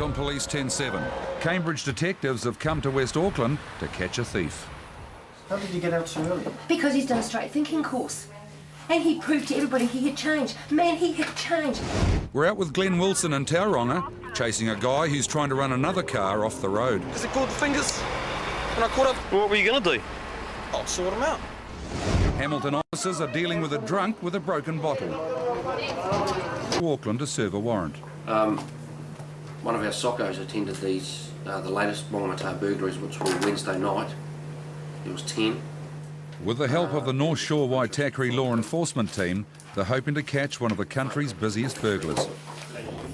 on Police 10-7. Cambridge detectives have come to West Auckland to catch a thief. How did you get out so early? Because he's done a straight thinking course. And he proved to everybody he had changed. Man, he had changed. We're out with Glenn Wilson in Tauranga, chasing a guy who's trying to run another car off the road. Is it called fingers? When I caught up, what were you going to do? I'll sort him out. Hamilton officers are dealing with a drunk with a broken bottle. To Auckland to serve a warrant. One of our soccos attended these, the latest Whangamata burglaries, which were Wednesday night. There was 10. With the help of the North Shore Waitakere law enforcement team, they're hoping to catch one of the country's busiest burglars.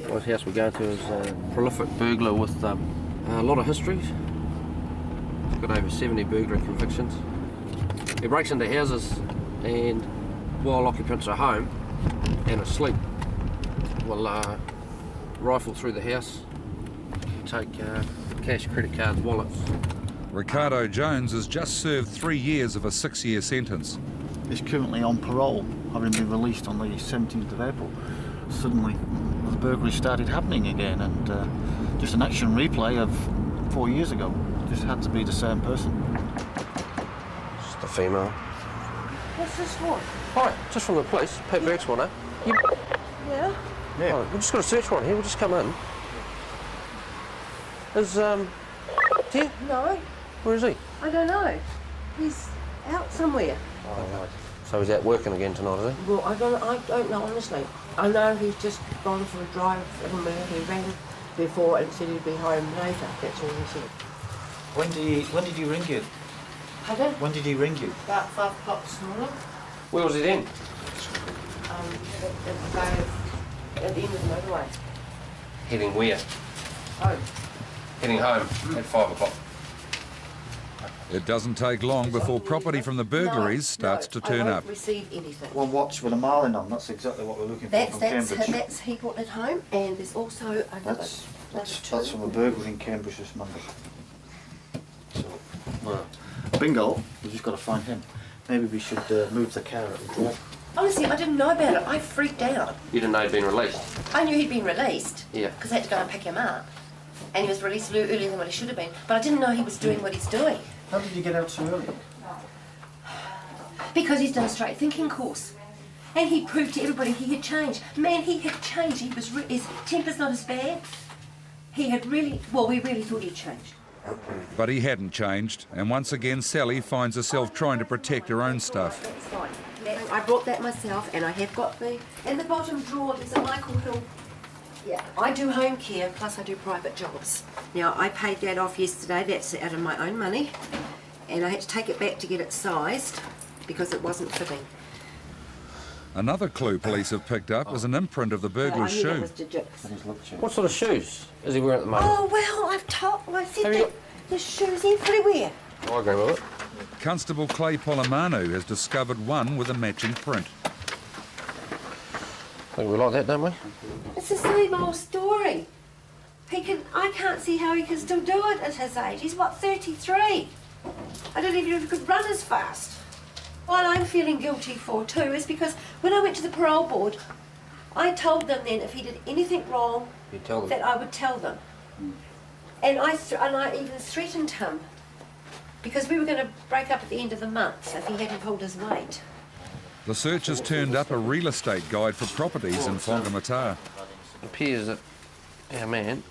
This house we're going to is a prolific burglar with a lot of histories. He's got over 70 burglary convictions. He breaks into houses and, while occupants are home and asleep, will rifle through the house, take cash, credit cards, wallets. Ricardo Jones has just served 3 years of a 6-year sentence. He's currently on parole, having been released on the 17th of April. Suddenly, the burglary started happening again, and just an action replay of 4 years ago. Just had to be the same person. Just a female. What's this for? Hi, just from the police. Pat Burke's one, eh? Yeah? Yeah. Oh, we've just got a search warrant here. We'll just come in. Is, here? No, Where is he? I don't know. He's out somewhere. Oh, right. So he's out working again tonight, is he? Well, I don't know, honestly. I know he's just gone for a drive in a minute. He rang before and said he'd be home later. That's all he said. When did he ring you? Pardon? When did he ring you? About 5 o'clock this morning. Where was he then? At the end of the motorway. Heading where? Home. Heading home at 5 o'clock. It doesn't take long before property from the burglaries starts to turn I up. won't receive anything. One watch with a marlin on. That's exactly what we're looking for from Cambridge. That's he brought it home, and there's also another. That's from a burglary in Cambridge this Monday. So, bingo. We just got to find him. Maybe we should move the car at the door. Honestly, I didn't know about it. I freaked out. You didn't know he'd been released? I knew he'd been released. Yeah. Because I had to go and pick him up, and he was released earlier than what he should have been. But I didn't know he was doing what he's doing. How did you get out so early? Because he's done a straight thinking course. And he proved to everybody he had changed. Man, he had changed. His temper's not as bad. He had really, well, we really thought he'd changed. But he hadn't changed, and once again Sally finds herself trying to protect her own stuff. That's fine. I brought that myself, and I have got in the bottom drawer, there's a Michael Hill. Yeah, I do home care, plus I do private jobs. Now, I paid that off yesterday. That's out of my own money. And I had to take it back to get it sized because it wasn't fitting. Another clue police have picked up is an imprint of the burglar's I knew that shoe. was digits. What sort of shoes is he wearing at the moment? Oh, well, I said Have you that. There's shoes everywhere. I agree with it. Constable Clay Polomanu has discovered one with a matching print. I think we like that, don't we? It's the same old story. I can't see how he can still do it at his age. He's, what, 33? I don't even know if he could run as fast. What I'm feeling guilty for, too, is because when I went to the parole board, I told them then if he did anything wrong, You tell them. that I would tell them. And I even threatened him because we were going to break up at the end of the month if he hadn't pulled his weight. The searchers turned up a real estate guide for properties in Whangamata. It appears that our man,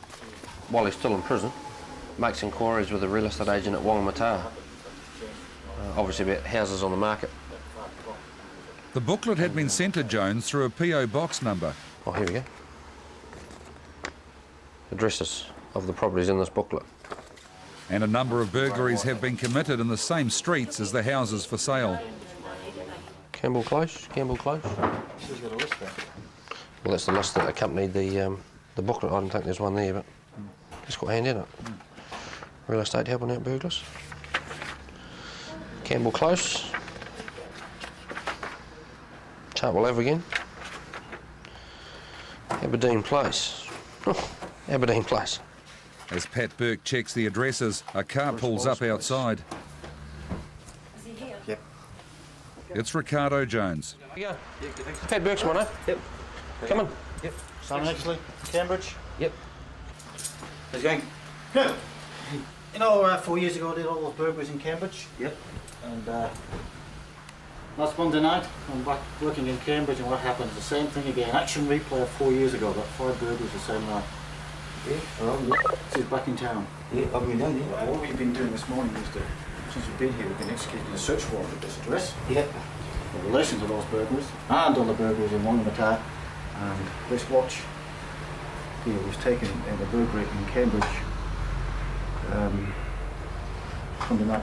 while he's still in prison, makes inquiries with a real estate agent at Whangamata. Obviously about houses on the market. The booklet had been sent to Jones through a PO box number. Oh, here we go. Addresses of the properties in this booklet. And a number of burglaries have been committed in the same streets as the houses for sale. Campbell Close. She's got a list there. Well, that's the list that accompanied the booklet. I don't think there's one there, but it's quite handy, isn't it? Real estate helping out burglars. Campbell Close. Chartwell Ave again. Aberdeen Place. Oh, Aberdeen Place. As Pat Burke checks the addresses, a car pulls up outside. Is he here? Yep. It's Ricardo Jones. Yeah. Pat Burke's one, eh? Yep. Come on. Yep. Sam Exley, Cambridge. Yep. How's it going? Good. You know, 4 years ago I did all those burglaries in Cambridge. Yep. And last Monday night, I'm back working in Cambridge, and what happened is the same thing again. Action replay of 4 years ago, got 5 burglaries the same night. Yeah, around it. So he's back in town. Yeah, up and down, yeah. What we've been doing this morning is that since we've been here, we've been executing a search warrant at this address. Yeah. In relation to those burglaries, and all the burglaries in Wongamata. And this watch here was taken in a burglary in Cambridge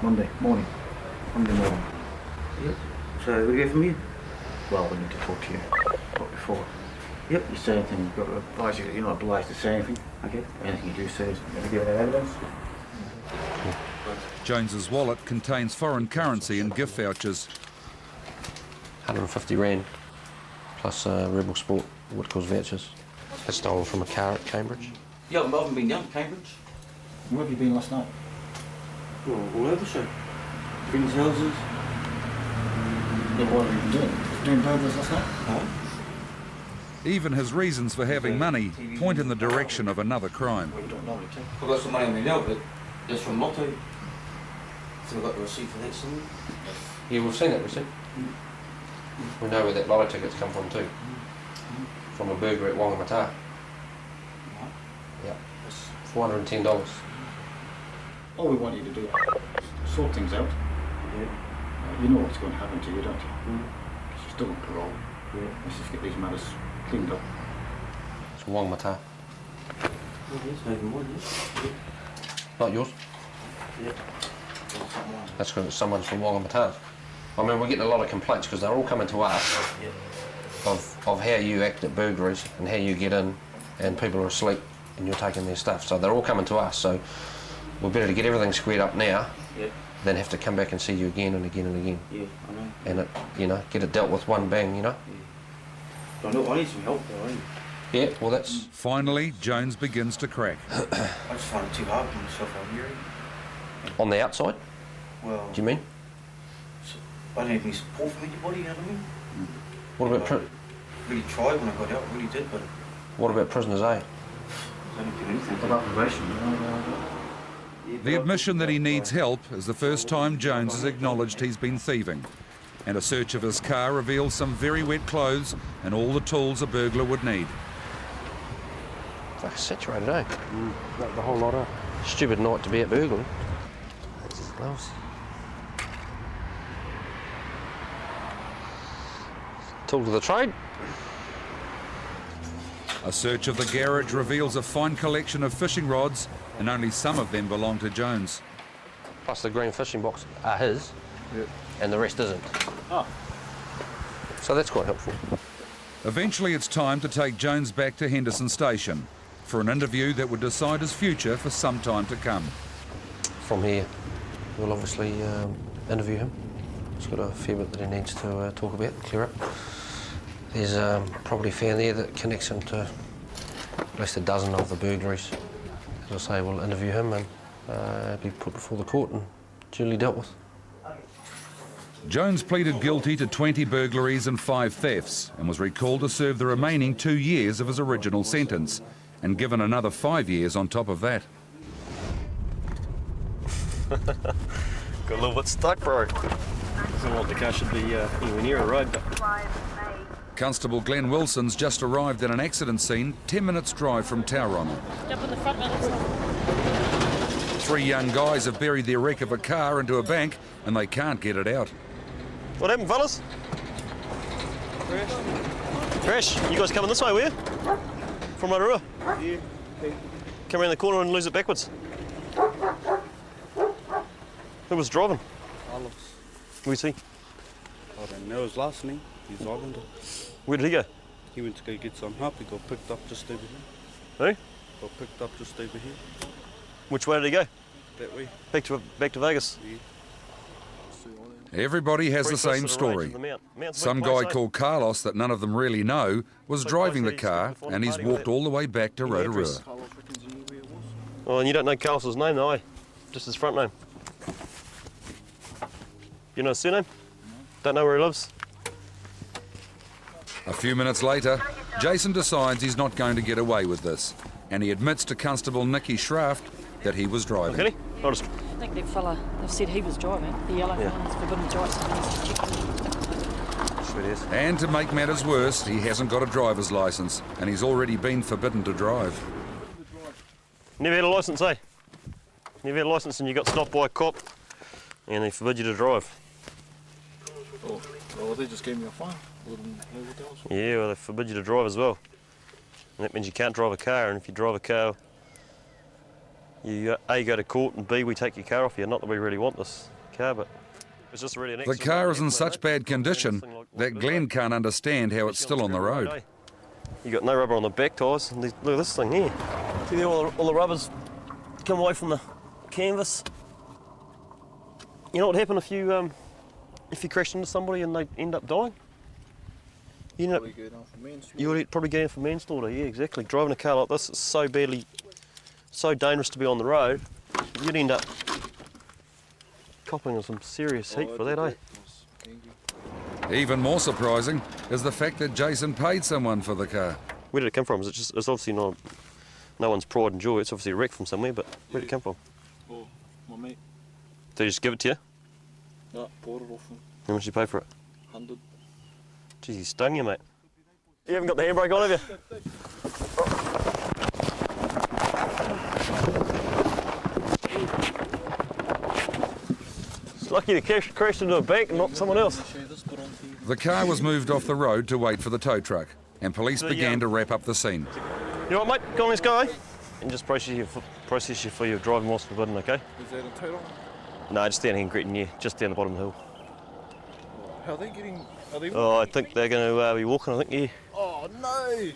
Monday morning. Yep. So we go from here? Well, we need to talk to you. But before Yep. you say anything, you've got to advise you that you're not obliged to say anything. Okay. Anything you do say is going to give any evidence. Jones's wallet contains foreign currency and gift vouchers. 150 rand plus Rebel Sport Whitcourse vouchers. That's stolen from a car at Cambridge. Yeah, I haven't been down to Cambridge. Where have you been last night? Well, all over the show. Friends' houses. Yeah, what have you been doing? Doing burglars last night? No. Even his reasons for having money point in the direction of another crime. Well, you don't normally take. I've got some money on me now, but that's from Lotto. So I've got the receipt for that somewhere. Yeah, we've seen that receipt. We know where that lotto tickets come from too. From a burger at Wongamata. Yeah. $410. All we want you to do is sort things out. Yeah. You know what's going to happen to you, don't you? Mm. Because you're still on parole. Yeah. Let's just get these matters cleaned up. It's Wongamata. Oh, yes, maybe more, yes. Not yours. Yeah. That's because it's someone's from Wongamata. I mean, we're getting a lot of complaints because they're all coming to us Yeah. of how you act at burglaries and how you get in and people are asleep and you're taking their stuff. So they're all coming to us. So we're better to get everything squared up now Yeah. than have to come back and see you again and again and again. Yeah, I know. And it, you know, get it dealt with one bang, you know. I know I need some help though, eh? Yeah, well that's Finally, Jones begins to crack. I just find it too hard for myself out here. on the outside. Well, Do you mean? I don't have any support from anybody, you know what I mean? What about I really tried when I got out, really did, but what about prisoners A? I don't do anything. What about probation? The admission that he needs help is the first time Jones has acknowledged he's been thieving. And a search of his car reveals some very wet clothes and all the tools a burglar would need. Fuck, saturated, eh? The whole lot of stupid night to be at burgling. Gloves. Tools of the trade. A search of the garage reveals a fine collection of fishing rods, and only some of them belong to Jones. Plus the green fishing box are his, and the rest isn't. Oh. So that's quite helpful. Eventually it's time to take Jones back to Henderson Station for an interview that would decide his future for some time to come. From here, we'll obviously interview him. He's got a fair bit that he needs to talk about, clear up. There's probably found there that connects him to at least a dozen of the burglaries. As I say, we'll interview him and be put before the court and duly dealt with. Jones pleaded guilty to 20 burglaries and 5 thefts and was recalled to serve the remaining 2 years of his original sentence and given another 5 years on top of that. Got a little bit stuck, bro. Doesn't want the car should be anywhere near a road, but Constable Glenn Wilson's just arrived at an accident scene 10 minutes drive from Tauranga. Jump in the front, man. 3 young guys have buried their wreck of a car into a bank and they can't get it out. what happened, fellas? Crash. You guys coming this way, were you? From Rotorua? Yeah. Come around the corner and lose it backwards. Who was driving? Alex. Where's he? I don't know his last name. He's Islander. Where did he go? He went to go get some help. He got picked up just over here. Who? Got picked up just over here. Which way did he go? That way. Back to Vegas. Yeah. Everybody has the same story. Some guy called Carlos that none of them really know was driving the car and he's walked all the way back to Rotorua. Carlos reckons he knew where it was. Oh, and you don't know Carlos's name, though, eh? Just his front name. You know his surname? Don't know where he lives? A few minutes later, Jason decides he's not going to get away with this and he admits to Constable Nicky Schraft that he was driving. Okay, I'll just... I think that fella, they've said he was driving. The yellow one's forbidden to drive, so he needs to check them. Sweet as. And to make matters worse, he hasn't got a driver's licence, and he's already been forbidden to drive. Never had a licence, eh? Never had a licence and you got stopped by a cop and they forbid you to drive. Oh, well, they just gave me a fine. Yeah, well, they forbid you to drive as well. And that means you can't drive a car, and if you drive a car, you A, go to court, and B, we take your car off you. Not that we really want this car, but it's just really an The accident. car is in such bad condition that Glenn can't understand how it's still on the road. You got no rubber on the back tyres, and look at this thing here. See there, all the rubber's come away from the canvas. You know what happened if you crashed into somebody and they end up dying? You know, you would probably go down for manslaughter. Yeah, exactly. Driving a car like this is so dangerous to be on the road. You'd end up copping some serious heat for that, eh? Even more surprising is the fact that Jason paid someone for the car. Where did it come from? It's obviously not no one's pride and joy. It's obviously a wreck from somewhere, but where did it come from? Oh, my mate. Did he just give it to you? No, bought it off him. How much did you pay for it? 100. Jeez, he stung you, mate. You haven't got the handbrake on, have you? It's lucky the crashed into a bank and not someone else. The car was moved off the road to wait for the tow truck, and police began to wrap up the scene. You know what, mate? Go on, let's go, eh? And just process you for your driving whilst forbidden, okay? Is that a total? No, just down here in Gretton, yeah, just down the bottom of the hill. How are they getting? Are they? Oh, I think they're going to be walking, I think, yeah. Oh no!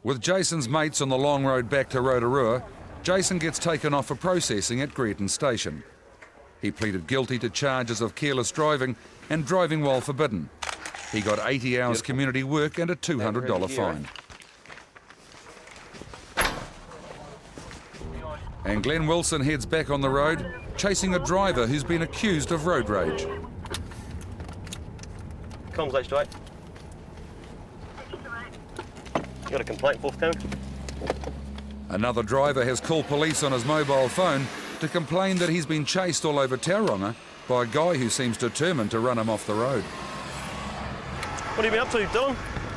With Jason's mates on the long road back to Rotorua, Jason gets taken off for processing at Gretton Station. He pleaded guilty to charges of careless driving and driving while forbidden. He got 80 hours community work and a $200 fine. And Glenn Wilson heads back on the road, chasing a driver who's been accused of road rage. Comms H28. You got a complaint forthcoming? Another driver has called police on his mobile phone to complain that he's been chased all over Tauranga by a guy who seems determined to run him off the road. What have you been up to, Dylan?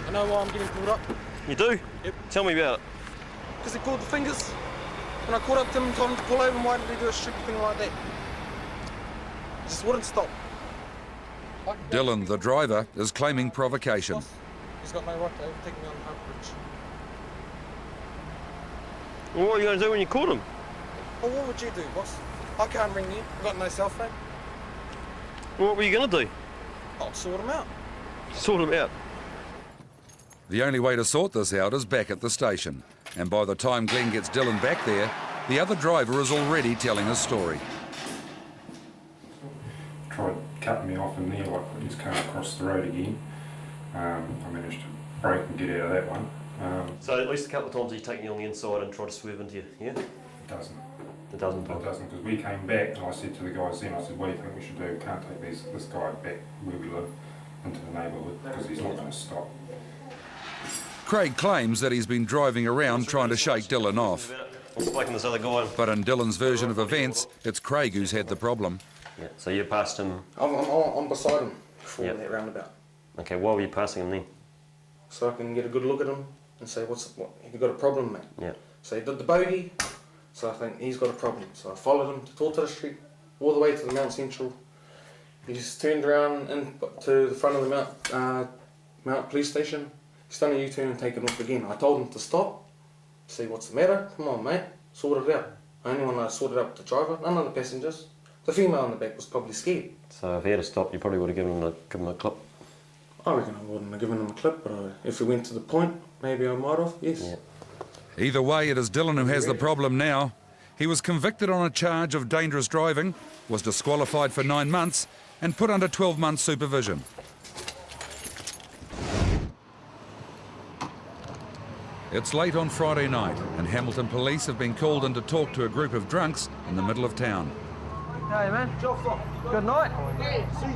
I know why I'm getting pulled up. You do? Yep. Tell me about it. Because he called the fingers. When I called up to him and told him to pull over, why did he do a stupid thing like that? He just wouldn't stop. Dylan, the driver, is claiming provocation. He's got no right to overtake me on the Hunt Bridge. Well, what are you going to do when you caught him? Well, what would you do, boss? I can't ring you. I've got no cell phone. Well, what were you going to do? I'll sort him out. Sort him out. The only way to sort this out is back at the station. And by the time Glenn gets Dylan back there, the other driver is already telling his story. Tried cutting me off in there, like put his car across the road again. I managed to brake and get out of that one. So at least a couple of times he's taken you on the inside and tried to swerve into you, yeah? It doesn't. It doesn't? It doesn't, because we came back and I said to the guys then, I said, what do you think we should do? We can't take this guy back where we live into the neighbourhood because he's not going to stop. Craig claims that he's been driving around trying to shake Dylan off. I'm speaking to this other guy. But in Dylan's version of events, it's Craig who's had the problem. Yeah, so you passed him... I'm beside him before that roundabout. Okay, why were you passing him then? So I can get a good look at him and say, what, have you got a problem, mate? Yeah. So he did the bogey, so I think he's got a problem. So I followed him to Tortoise Street, all the way to the Mount Central. He just turned around and to the front of the Mount Police Station. He's done a U-turn and taken off again. I told him to stop, see what's the matter. Come on, mate, sort it out. Only when I sorted out the driver, none of the passengers. The female in the back was probably scared. So if he had stopped, you probably would have given him a clip. I reckon I wouldn't have given him a clip, but if it went to the point, maybe I might have, yes. Yeah. Either way, it is Dylan who has the problem now. He was convicted on a charge of dangerous driving, was disqualified for 9 months, and put under 12-month supervision. It's late on Friday night, and Hamilton police have been called in to talk to a group of drunks in the middle of town. Hey man, good night. Yeah, see,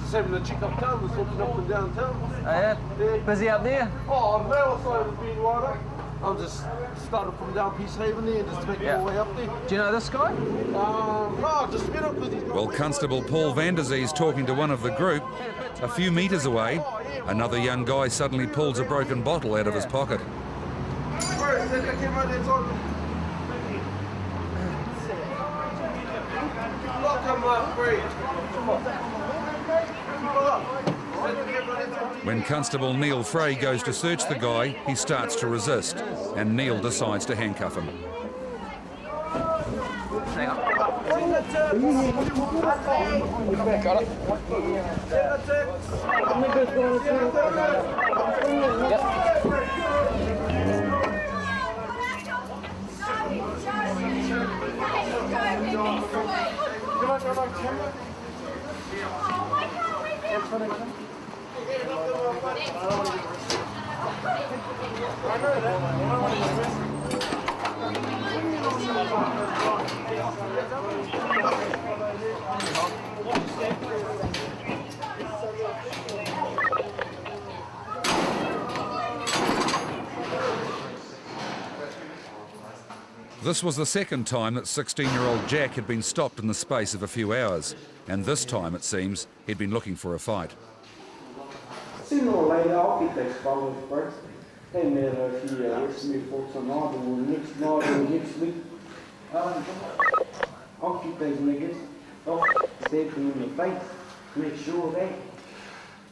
just having a check up town, we're walking up and down town. Oh yeah? Busy up there? Oh, now I started being right up. I'll just start from down Peacehaven there and just make my way up there. Do you know this guy? No, just met up with his... Well, Constable Paul Vanderzee's talking to one of the group. A few metres away, another young guy suddenly pulls a broken bottle out of his pocket. When Constable Neil Frey goes to search the guy, he starts to resist, and Neil decides to handcuff him. Hang on. Got it. This was the second time that 16-year-old Jack had been stopped in the space of a few hours, and this time, it seems, he'd been looking for a fight. Sooner or later, I'll get those fellows first. Doesn't matter if he arrests me for tonight or next night or next week. I'll keep those niggas. I'll stab them in the face. Make sure of that.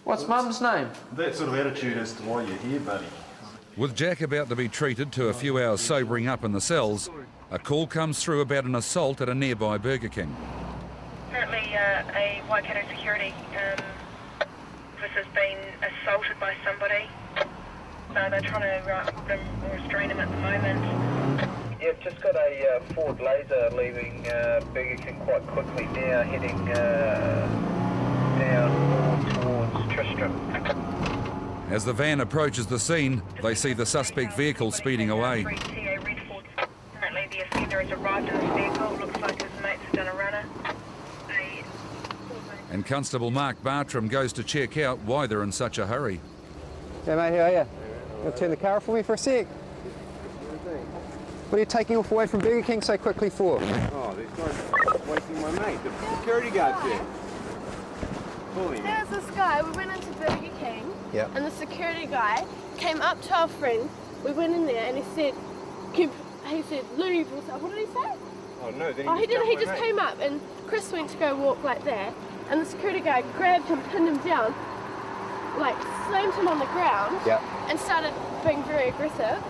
What's Mum's name? That sort of attitude as to why you're here, buddy. With Jack about to be treated to a few hours sobering up in the cells, a call comes through about an assault at a nearby Burger King. Apparently a Waikato security has been assaulted by somebody. So they're trying to restrain him at the moment. Yeah, just got a Ford Laser leaving Burger King quite quickly now, heading down towards Tristram. As the van approaches the scene, they see the suspect vehicle speeding away. Apparently the offender has arrived in this vehicle. Looks like his mates have done a runner. And Constable Mark Bartram goes to check out why they're in such a hurry. Hey mate, how are you? Gonna turn the car off for me for a sec? What are you taking off away from Burger King so quickly for? Oh, these guys are waiting my mate. The security guard's there. There's this guy, we went into Burger King, and the security guy came up to our friend. We went in there and he said, leave, what did he say? Oh no, then he just came up and Chris went to go walk like that, and the security guy grabbed him, pinned him down, like slammed him on the ground, and started being very aggressive.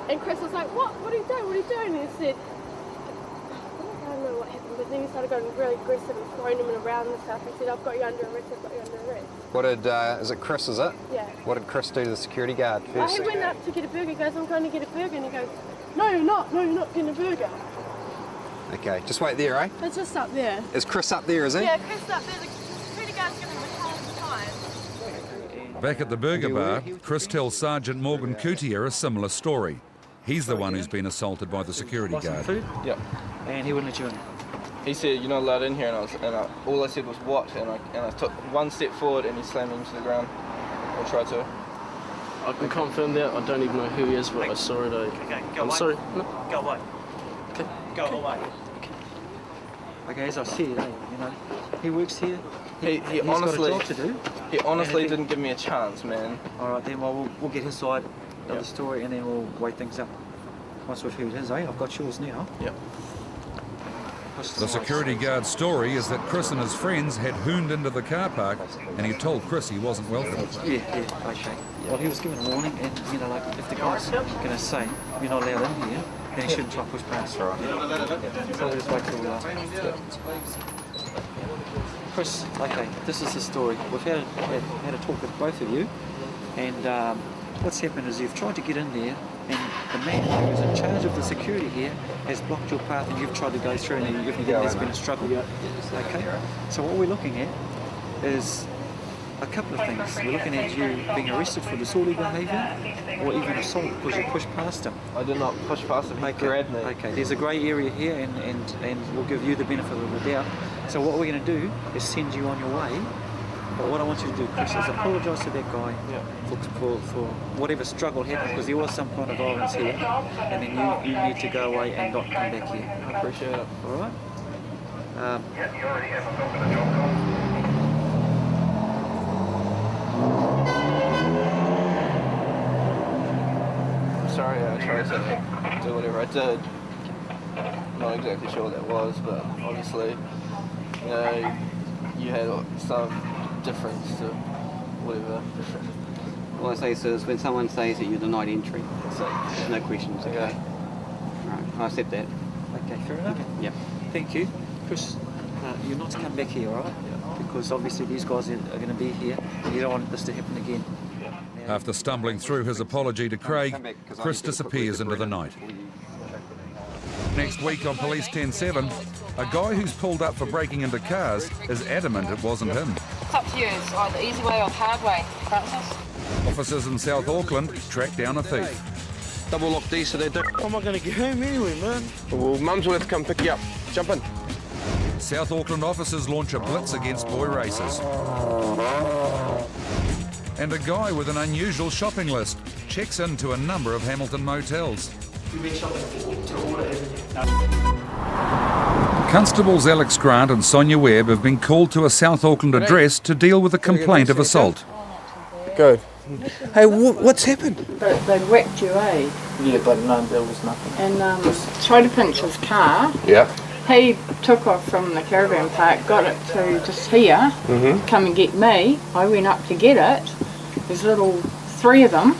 And Chris was like, what are you doing? What are you doing? And he said, I don't know what happened, but then he started going really aggressive and throwing him around and stuff. He said, I've got you under arrest, I've got you under arrest. What did, is it Chris, is it? Yeah. What did Chris do to the security guard first? He went up to get a burger, he goes, I'm going to get a burger, and he goes, no you're not getting a burger. Okay, just wait there, eh? It's just up there. Is Chris up there, is he? Yeah, Chris up there. The security guard's giving him a call all the time. Back at the burger bar, Chris tells Sergeant Morgan Coutier a similar story. He's the one who's been assaulted by the security guard. Food? Yep. And he wouldn't let you in? He said, you're not allowed in here, and all I said was, what? And I took one step forward, and he slammed me into the ground, and tried to. I can confirm that. I don't even know who he is, but I saw it. Okay, go I'm away. sorry. No. Go away. Okay. Go away. Okay, as I said, you know, he works here. He got honestly, a job to do. He honestly didn't give me a chance, man. All right, then we'll get his side of the story, and then we'll weigh things up. Once we've heard his, I've got yours now. Yep. The security guard's story is that Chris and his friends had hooned into the car park, and he told Chris he wasn't welcome. Yeah, okay. Well, he was given a warning, and you know, like if the guy's going to say you're not allowed in here, then he shouldn't try to push past. Right. So we'll just wait till Chris, okay, this is the story. We've had a talk with both of you, and what's happened is you've tried to get in there, and the man who's in charge of the security here has blocked your path, and you've tried to go through, and there's been a struggle. Okay, so what we're looking at is a couple of things. We're looking at you being arrested for disorderly behaviour, or even assault because you pushed past him. I did not push past him, he grabbed me. Okay, there's a grey area here, and we'll give you the benefit of the doubt. So what we're going to do is send you on your way But what I want you to do, Chris, is apologise to that guy for whatever struggle happened, because there was some kind of violence here, and then you need to go away and not come back here. I appreciate it. All right? I'm sorry I tried to do whatever I did. Not exactly sure what that was, but obviously, you know, you had some difference to whatever. All I say is when someone says that you're denied entry, there's no questions. Okay. Right, I accept that. Okay, fair enough. Yep. Thank you. Chris, you're not to come back here, all right? Because obviously these guys are going to be here, and you don't want this to happen again. After stumbling through his apology to Craig, Chris disappears into the night. Next week on Police 10-7, a guy who's pulled up for breaking into cars is adamant it wasn't him. It's up to you. It's either easy way or hard way, Francis. Officers in South Auckland track down a thief. Double lock these so they don't. How am I going to get home anyway, man? Well, Mum's will have to come pick you up. Jump in. South Auckland officers launch a blitz against boy racers. And a guy with an unusual shopping list checks into a number of Hamilton motels. You've been shopping to order, Constables Alex Grant and Sonia Webb have been called to a South Auckland address to deal with a complaint of assault. Good. Hey, what's happened? They whacked you, eh? Yeah, but no, there was nothing. And tried to pinch his car. Yeah. He took off from the caravan park, got it to just here, come and get me. I went up to get it. There's three of them.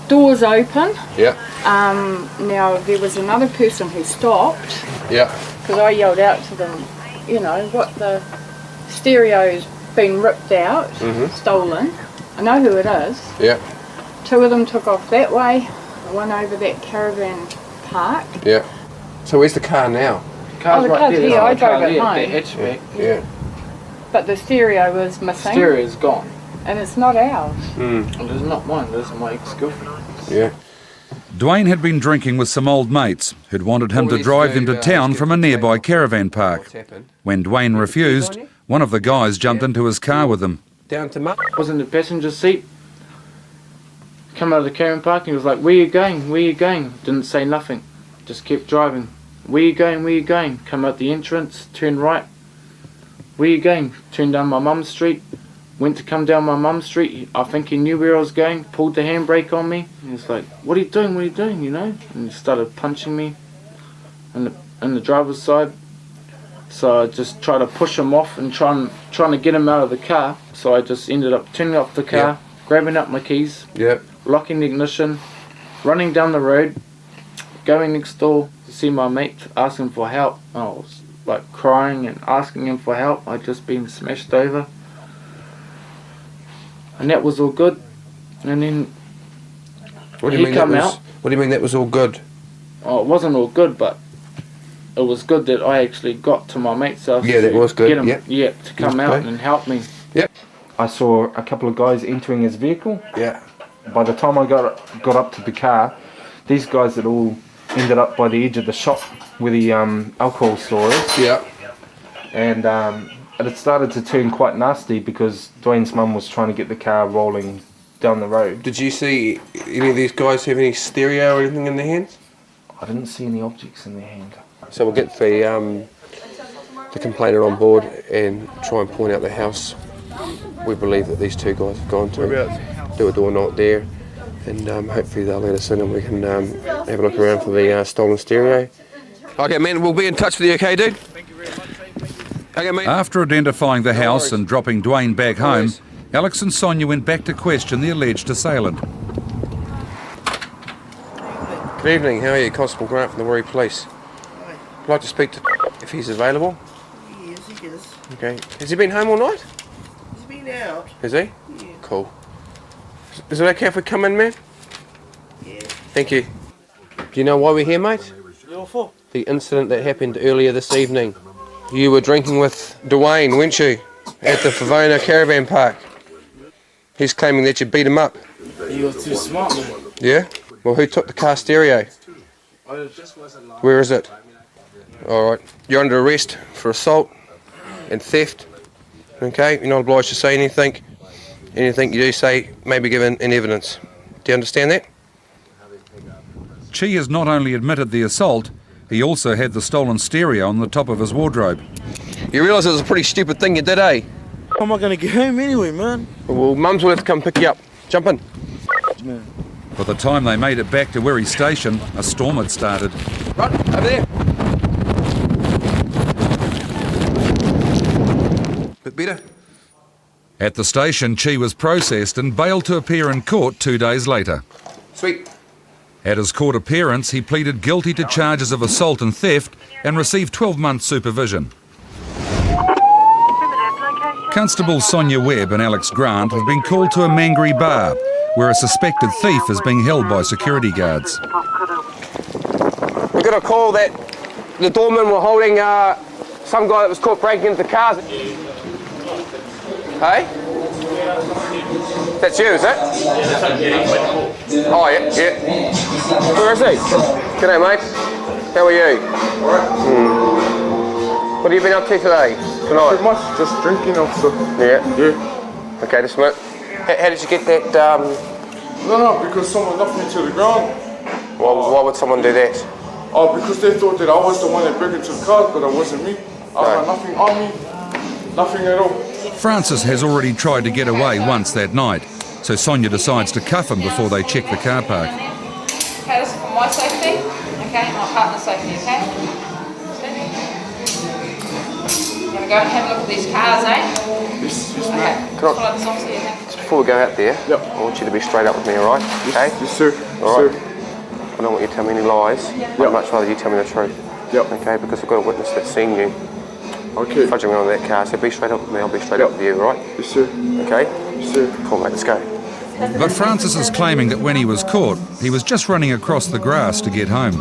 Doors open. Yeah. Now there was another person who stopped. Yeah. Because I yelled out to them, you know, what the stereo's been ripped out, stolen. I know who it is. Yeah. Two of them took off that way, one over that caravan park. Yeah. So where's the car now? The car's here, I drove it home. The hatchback. Yeah. But the stereo was missing. Stereo's gone. And it's not ours. There's not mine, there's my ex-girlfriend. Yeah. Dwayne had been drinking with some old mates who'd wanted him to drive them to town from a nearby caravan park. When Dwayne refused, one of the guys jumped into his car with him. Down to Muck. Was in the passenger seat. Come out of the caravan park and he was like, "Where you going? Where you going?" Didn't say nothing. Just kept driving. "Where you going? Where you going?" Come out the entrance, turn right. "Where you going?" Turned down my mum's street. Went to come down my mum's street. I think he knew where I was going. Pulled the handbrake on me. He was like, "What are you doing? What are you doing?" You know. And he started punching me in the driver's side. So I just tried to push him off and trying to get him out of the car. So I just ended up turning off the car, grabbing up my keys, locking the ignition, running down the road, going next door to see my mate, asking for help. I was like crying and asking him for help. I'd just been smashed over. And that was all good. And then What do you mean that was all good? Oh, it wasn't all good, but it was good that I actually got to my mate's house. Yeah, that was good. Get him, to come out and help me. Yep. I saw a couple of guys entering his vehicle. Yeah. By the time I got up to the car, these guys had all ended up by the edge of the shop where the alcohol store is. Yeah. And it had started to turn quite nasty because Dwayne's mum was trying to get the car rolling down the road. Did you see any of these guys have any stereo or anything in their hands? I didn't see any objects in their hand. So we'll get the complainant on board and try and point out the house we believe that these two guys have gone to. Do a door knock there, and hopefully they'll let us in and we can have a look around for the stolen stereo. Okay, man, we'll be in touch with you, okay, dude? Okay, mate. After identifying the house and dropping Dwayne back home, Alex and Sonia went back to question the alleged assailant. Good evening, how are you? Constable Grant from the Warri Police. I'd like to speak to if he's available. Yes, he is. Okay. Has he been home all night? He's been out. Is he? Yeah. Cool. Is it okay if we come in, man? Yeah. Thank you. Do you know why we're here, mate? You're for? The incident that happened earlier this evening. You were drinking with Dwayne, weren't you? At the Favona Caravan Park. He's claiming that you beat him up. You're too smart, man. Yeah? Well, who took the car stereo? Where is it? Alright. You're under arrest for assault and theft Okay, you're not obliged to say anything. Anything you do say may be given in evidence. Do you understand that? Chi has not only admitted the assault, he also had the stolen stereo on the top of his wardrobe. You realise it was a pretty stupid thing you did, eh? How am I going to get home anyway, man? Well, Mums will have to come pick you up. Jump in. By the time they made it back to Wirrie Station, a storm had started. Run, over there. Bit better. At the station, Chi was processed and bailed to appear in court 2 days later. Sweet. At his court appearance, he pleaded guilty to charges of assault and theft and received 12 months supervision. Constables Sonia Webb and Alex Grant have been called to a Mangere bar, where a suspected thief is being held by security guards. We got a call that the doormen were holding some guy that was caught breaking into the cars. Hey? That's you, is it? Oh, yeah. Where is he? G'day, mate. How are you? What have you been up to today? Tonight? Pretty much just drinking, officer. Yeah? Okay, just a minute. How did you get that? No, because someone knocked me to the ground. Why would someone do that? Oh, because they thought that I was the one that broke into the car, but it wasn't me. I had nothing on me, nothing at all. Francis has already tried to get away once that night, so Sonia decides to cuff him before they check the car park. Okay, this is for my safety, okay, my partner's safety, okay? You're going to go and have a look at these cars, eh? Yes, okay. Follow this officer, you think? Just before we go out there, I want you to be straight up with me, alright? Okay? Yes, sir. Alright. I don't want you to tell me any lies. I'd much rather you tell me the truth. Okay, because I've got a witness that's seen you. Okay. Fudging me on that car, so be straight up with me, I'll be straight up with you, right? Yes, sir. Okay? Yes, sir. Cool, mate, let's go. But Francis is claiming that when he was caught, he was just running across the grass to get home.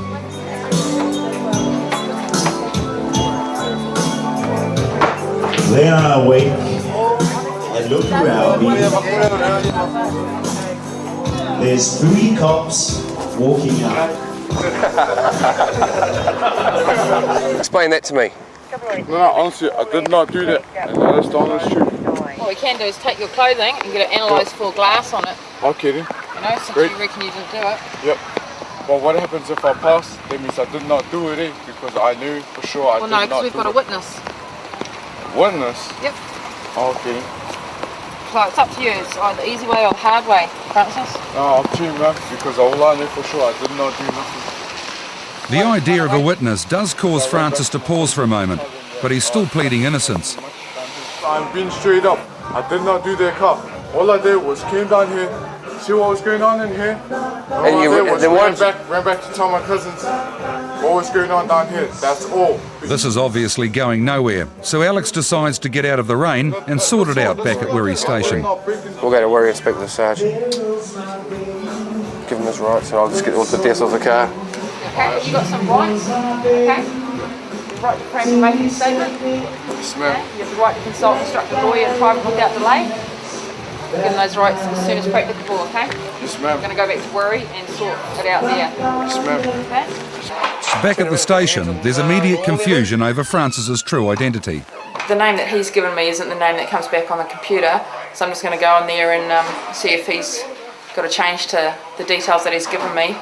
Where are we? And look around me. There's 3 cops walking out. Explain that to me. No, honestly, I did not do that. And that is the honest truth. What we can do is take your clothing and get it analysed for glass on it. Okay then. You know, since you reckon you didn't do it. Yep. Well, what happens if I pass? That means I did not do it, because I knew for sure I did not do it. Well, no, because we've got a witness. Witness? Yep. Okay. So it's up to you. It's either the easy way or the hard way, Francis. No, up to you, man, because all I knew for sure I did not do nothing. The idea of a witness does cause Francis to pause for a moment, but he's still pleading innocence. I'm being straight up. I did not do that car. All I did was came down here, see what was going on in here. All I did was ran back to tell my cousins what was going on down here. That's all. This is obviously going nowhere, so Alex decides to get out of the rain and sort it out back at Wirrie Station. We'll go to Wirrie and speak with the sergeant. Give him his rights and I'll just get all the details of the car. Okay, you got some rights, okay? The right to frame and make a statement. Yes, ma'am. You have the right to consult and instruct a lawyer in private without delay. Give them those rights as soon as practicable, okay? Yes, ma'am. We're going to go back to Wirrie and sort it out there. Yes, ma'am. Okay? Back at the station, there's immediate confusion over Francis's true identity. The name that he's given me isn't the name that comes back on the computer, so I'm just going to go in there and see if he's got a change to the details that he's given me,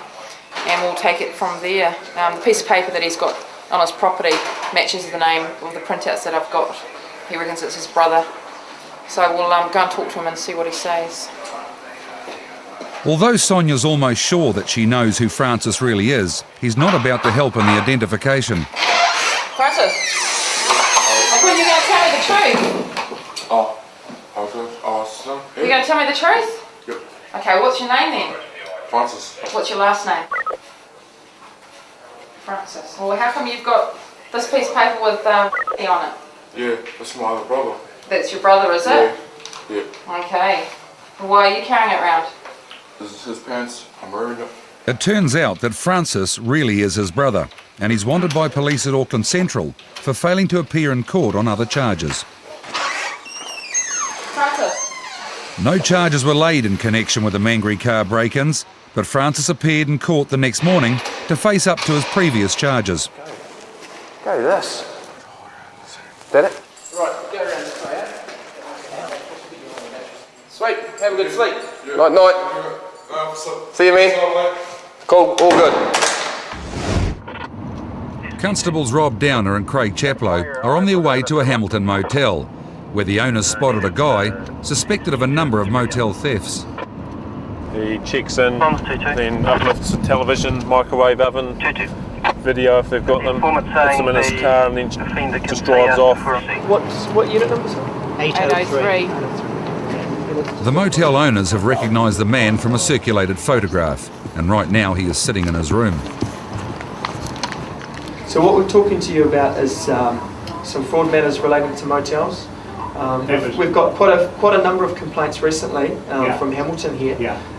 and we'll take it from there. The piece of paper that he's got on his property matches the name of the printouts that I've got. He reckons it's his brother. So we'll go and talk to him and see what he says. Although Sonia's almost sure that she knows who Francis really is, he's not about to help in the identification. Francis, I thought you were going to tell me the truth. Oh, okay. So, You're going to tell me the truth? Yep. Okay, what's your name then? Francis. What's your last name? Francis. Well, how come you've got this piece of paper with on it? Yeah, that's my other brother. That's your brother, is it? Yeah. Okay. Why are you carrying it around? This is his pants. I'm wearing it. It turns out that Francis really is his brother, and he's wanted by police at Auckland Central for failing to appear in court on other charges. Francis. No charges were laid in connection with the Mangere car break-ins, but Francis appeared in court the next morning to face up to his previous charges. Go to this. Is that it? Right, go around this way, Have a good sleep. Night, night. See you, man. Cool, all good. Constables Rob Downer and Craig Chaplow are on their way to a Hamilton motel, where the owners spotted a guy suspected of a number of motel thefts. He checks in, then uplifts a television, microwave oven, video if they've got them, puts them in his car and then just drives off. What unit number, sir? 803. The motel owners have recognised the man from a circulated photograph, and right now he is sitting in his room. So what we're talking to you about is some fraud matters relating to motels. We've got quite a number of complaints recently from Hamilton here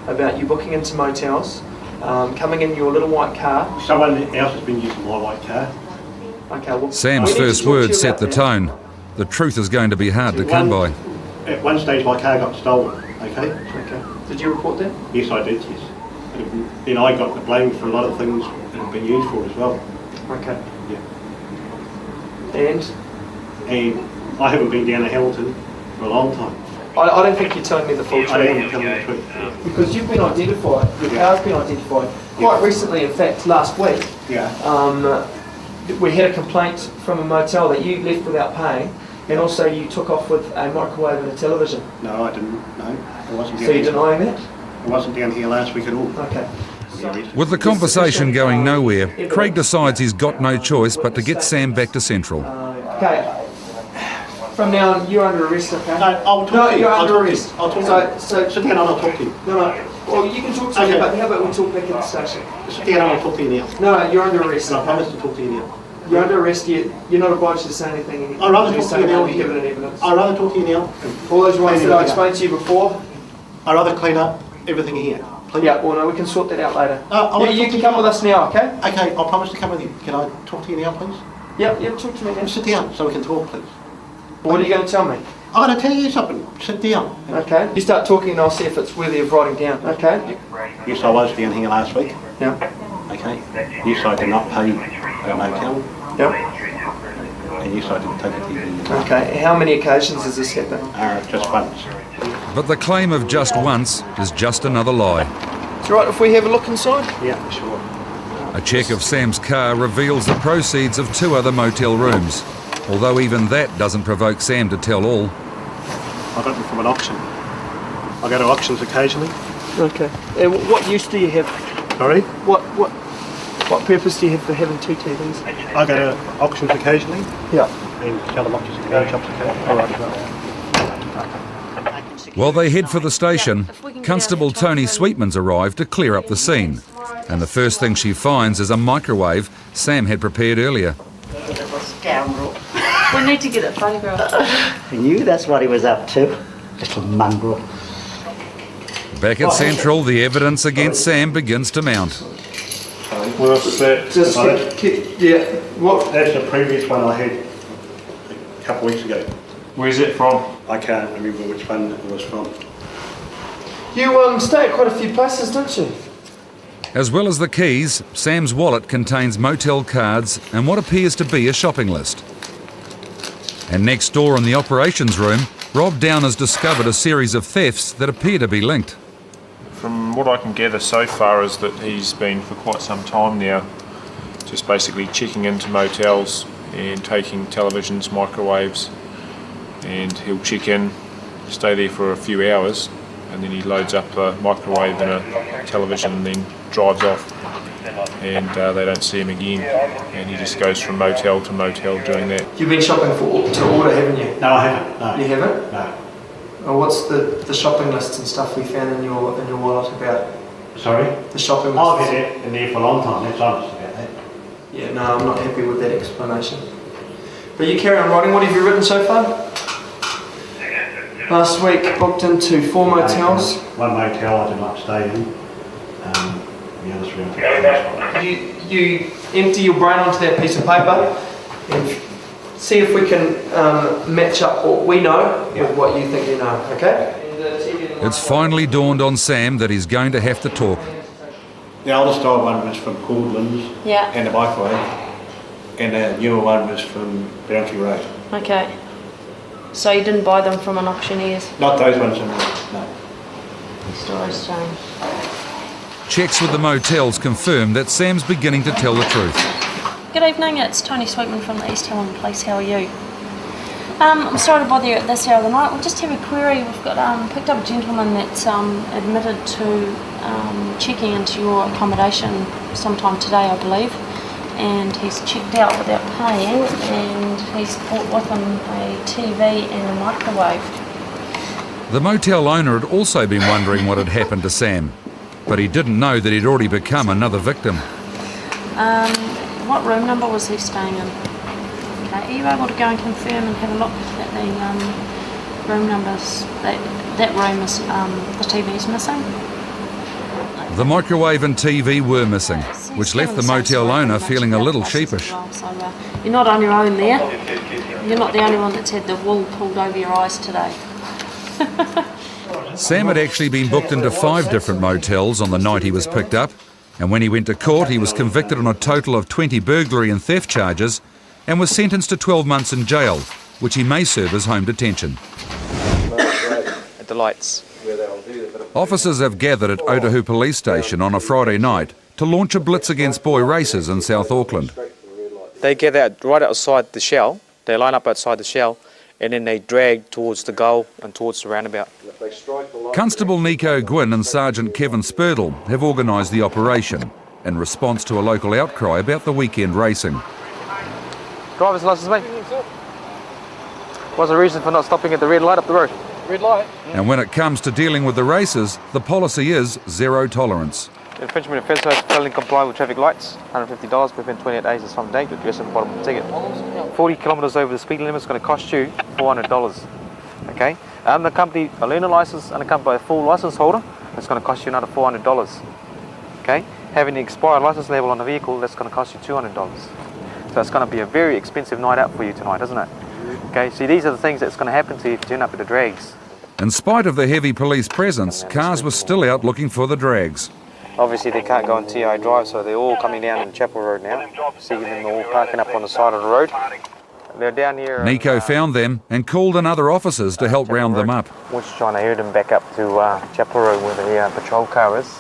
about you booking into motels, coming in your little white car. Someone else has been using my white car. Okay, well, Sam's first words set the tone. The truth is going to be hard to come by. At one stage my car got stolen, okay? Okay. Did you report that? Yes, I did, yes. And then I got the blame for a lot of things that have been used for as well. Okay. Yeah. And I haven't been down to Hamilton for a long time. I don't think you're telling me the full truth. I am telling the truth. Because you've been identified, your car's been identified quite recently, in fact, last week. Yeah. We had a complaint from a motel that you left without paying, and also you took off with a microwave and a television. No, I didn't. No, I wasn't down So you're denying that? I wasn't down here last week at all. Okay. With the conversation going nowhere, Craig decides he's got no choice but to get Sam back to Central. Okay. From now on, you're under arrest, okay? No, I'll talk to you. You're I'll under talk to arrest. you. I'll talk to you. So sit down and I'll talk to you. No. Well, you can talk to me, but how about we talk back at the station? Sit down and I'll talk to you now. No, you're under arrest. I promise to talk to you now. You're under arrest. You're not obliged to say anything. I'd rather talk to you now. Give it an evidence. I'd rather talk to you now. All those rights that I explained to you before. I'd rather clean up everything here. Please. Yeah, well, no, we can sort that out later. You can to come with us now, okay? Okay, I'll promise to come with you. Can I talk to you now, please? Yeah, talk to me now. Sit down so we can talk, please. What are you going to tell me? I'm going to tell you something. Sit down. Okay. You start talking and I'll see if it's worthy of writing down, okay? Yes, I was down here last week. Yeah. Okay. Yes, I did not pay a motel. Yep. And yes, I didn't take a TV. Okay. How many occasions has this happened? Just once. But the claim of just once is just another lie. It's all right if we have a look inside? Yeah, sure. A check of Sam's car reveals the proceeds of 2 other motel rooms, although even that doesn't provoke Sam to tell all. I got them from an auction. I go to auctions occasionally. Okay. And what use do you have? Sorry? What purpose do you have for having 2 TVs? I go to auctions occasionally. Yeah. And televisions and game shops occasionally. All right. While they head for the station, Constable Tony Sweetman's arrived to clear up the scene. And the first thing she finds is a microwave Sam had prepared earlier. Scoundrel. We need to get it photographed. I knew that's what he was up to. Little mongrel. Back at Central, the evidence against Sam begins to mount. What's that? That's the previous one I had a couple of weeks ago. Where's it from? I can't remember which one it was from. You stay at quite a few places, don't you? As well as the keys, Sam's wallet contains motel cards and what appears to be a shopping list. And next door in the operations room, Rob Downer's discovered a series of thefts that appear to be linked. From what I can gather so far is that he's been for quite some time now just basically checking into motels and taking televisions, microwaves, and he'll check in, stay there for a few hours, and then he loads up a microwave and a television and then drives off, and they don't see him again, and he just goes from motel to motel doing that. You've been shopping to order, haven't you? No, I haven't. No. You haven't? No. Oh, what's the shopping lists and stuff we found in your wallet about? Sorry? The shopping I've lists. had it in there for a long time, that's honest about that. Yeah, no, I'm not happy with that explanation. But you carry on writing. What have you written so far? Last week, booked into 4 motels. One motel I did not stay in. The other 3 I You empty your brain onto that piece of paper and see if we can match up what we know with what you think you know, okay? It's finally dawned on Sam that he's going to have to talk. The oldest old one was from Cordlands and the microwave, and the newer one was from Boundary Road. Okay. So you didn't buy them from an auctioneer's? Not those ones, no. Stories change. Checks with the motels confirm that Sam's beginning to tell the truth. Good evening, it's Tony Sweetman from the East Hamilton Police. How are you? I'm sorry to bother you at this hour of the night. We just have a query. We've got picked up a gentleman that's admitted to checking into your accommodation sometime today, I believe, and he's checked out without paying, and he's brought with him a TV and a microwave. The motel owner had also been wondering what had happened to Sam, but he didn't know that he'd already become another victim. What room number was he staying in? Okay, are you able to go and confirm and have a look at the room numbers? That room is, the TV's missing. The microwave and TV were missing, which left the motel owner feeling a little sheepish. So you're not on your own there. You're not the only one that's had the wool pulled over your eyes today. Sam had actually been booked into 5 different motels on the night he was picked up, and when he went to court he was convicted on a total of 20 burglary and theft charges and was sentenced to 12 months in jail, which he may serve as home detention. At the lights. Officers have gathered at Otahu Police Station on a Friday night to launch a blitz against boy racers in South Auckland. They gather out right outside the shell, they line up outside the shell, and then they drag towards the goal and towards the roundabout. Constable Nico Gwynn and Sergeant Kevin Spurtle have organised the operation in response to a local outcry about the weekend racing. Driver's licence, mate. What's the reason for not stopping at the red light up the road? Red light. And when it comes to dealing with the racers, the policy is zero tolerance. Infringement offence, failing to comply with traffic lights, $150 within 28 days of some date, address at the bottom of the ticket. 40 kilometres over the speed limit is going to cost you $400. Okay? The company, a learner licence and accompanied by a full licence holder, it's going to cost you another $400. Okay? Having the expired licence label on the vehicle, that's going to cost you $200. So it's going to be a very expensive night out for you tonight, isn't it? Okay, see, these are the things that's going to happen to you if you turn up at the drags. In spite of the heavy police presence, cars were still out looking for the drags. Obviously they can't go on TI Drive, so they're all coming down in Chapel Road now. See them all parking up on the side of the road. They're down here. Nico found them and called in other officers to help round them up. We're just trying to herd them back up to Chapel Road where the patrol car is.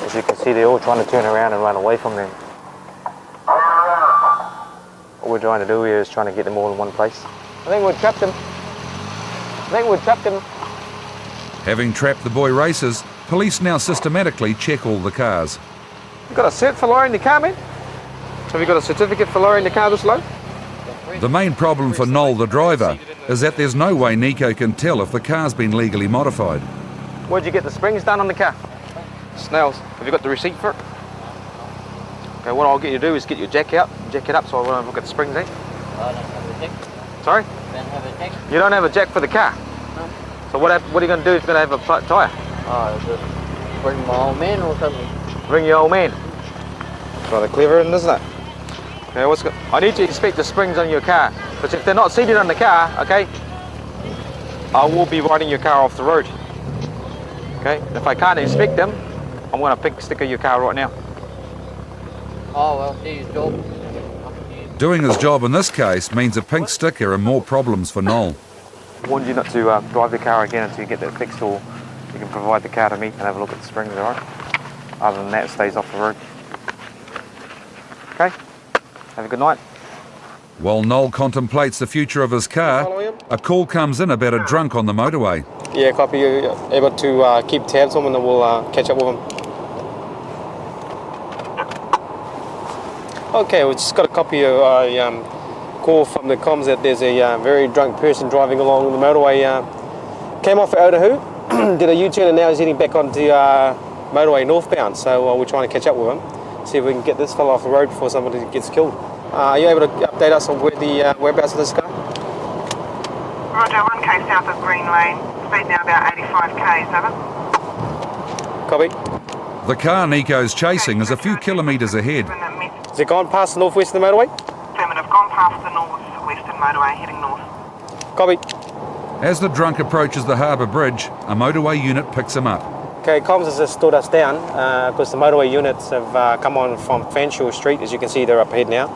As you can see, they're all trying to turn around and run away from them. What we're trying to do here is trying to get them all in one place. I think we've trapped them. Having trapped the boy racers, police now systematically check all the cars. You got a cert for lowering the car, man? Have you got a certificate for lowering the car this low? The main problem for Noel, the driver, is that there's no way Nico can tell if the car's been legally modified. Where'd you get the springs done on the car? Snails. Have you got the receipt for it? Okay, what I'll get you to do is get your jack out, jack it up so I won't look at the springs, eh? I don't have a jack. Sorry? Don't have a jack. You don't have a jack for the car? No. So what are you going to do if you're going to have a flat tyre? Just bring my old man or something. Bring your old man. It's rather clever, isn't it? Okay, I need to inspect the springs on your car, because if they're not seated on the car, okay, I will be riding your car off the road. Okay, if I can't inspect them, I'm going to sticker your car right now. Oh well, do your job. Doing his job in this case means a pink sticker and more problems for Noel. I warned you not to drive the car again until you get that fixed, or you can provide the car to me and have a look at the springs, alright? Other than that, it stays off the road. Okay, have a good night. While Noel contemplates the future of his car, a call comes in about a drunk on the motorway. Yeah, copy. You're able to keep tabs on him and we'll catch up with him. Okay, we just got a copy of a call from the comms that there's a very drunk person driving along the motorway. Came off at Otahu, did a U-turn and now he's heading back onto motorway northbound. So we're trying to catch up with him, see if we can get this fellow off the road before somebody gets killed. Are you able to update us on where the whereabouts of this car? Roger, 1k south of Green Lane, speed now about 85 k's, over. Copy. The car Nico's chasing is a few kilometres ahead. Has it gone past the northwest of the motorway? Affirmative, gone past the northwestern motorway, heading north. Copy. As the drunk approaches the Harbour Bridge, a motorway unit picks him up. Okay, comms has just stood us down because the motorway units have come on from Fanshawe Street. As you can see, they're up ahead now.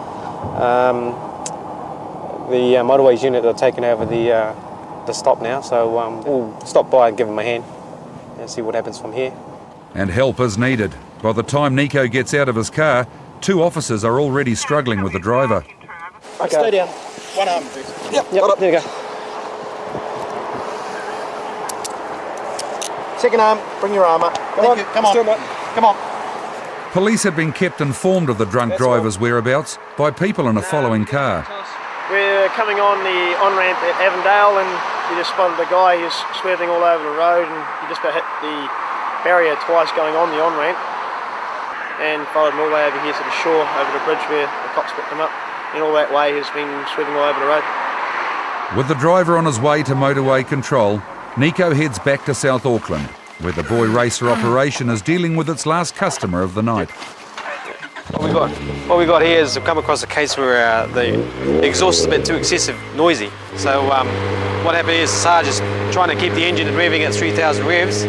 The motorways unit are taking over the stop now, so we'll stop by and give them a hand see what happens from here. And help is needed. By the time Nico gets out of his car, 2 officers are already struggling with the driver. Okay. Stay down. One arm, please. Yep, there you go. Second arm, bring your arm up. Come on. Police had been kept informed of the drunk driver's whereabouts by people in a following car. We're coming on the on-ramp at Avondale and we just spotted a guy who's swerving all over the road and he just about hit the barrier twice going on the on-ramp and followed him all the way over here to the shore, over the bridge where the cops picked him up, and all that way he's been swerving all over the road. With the driver on his way to motorway control, Nico heads back to South Auckland, where the boy racer operation is dealing with its last customer of the night. What we got here is we've come across a case where the exhaust is a bit too excessive, noisy. So what happened is Sarge is trying to keep the engine revving at 3,000 revs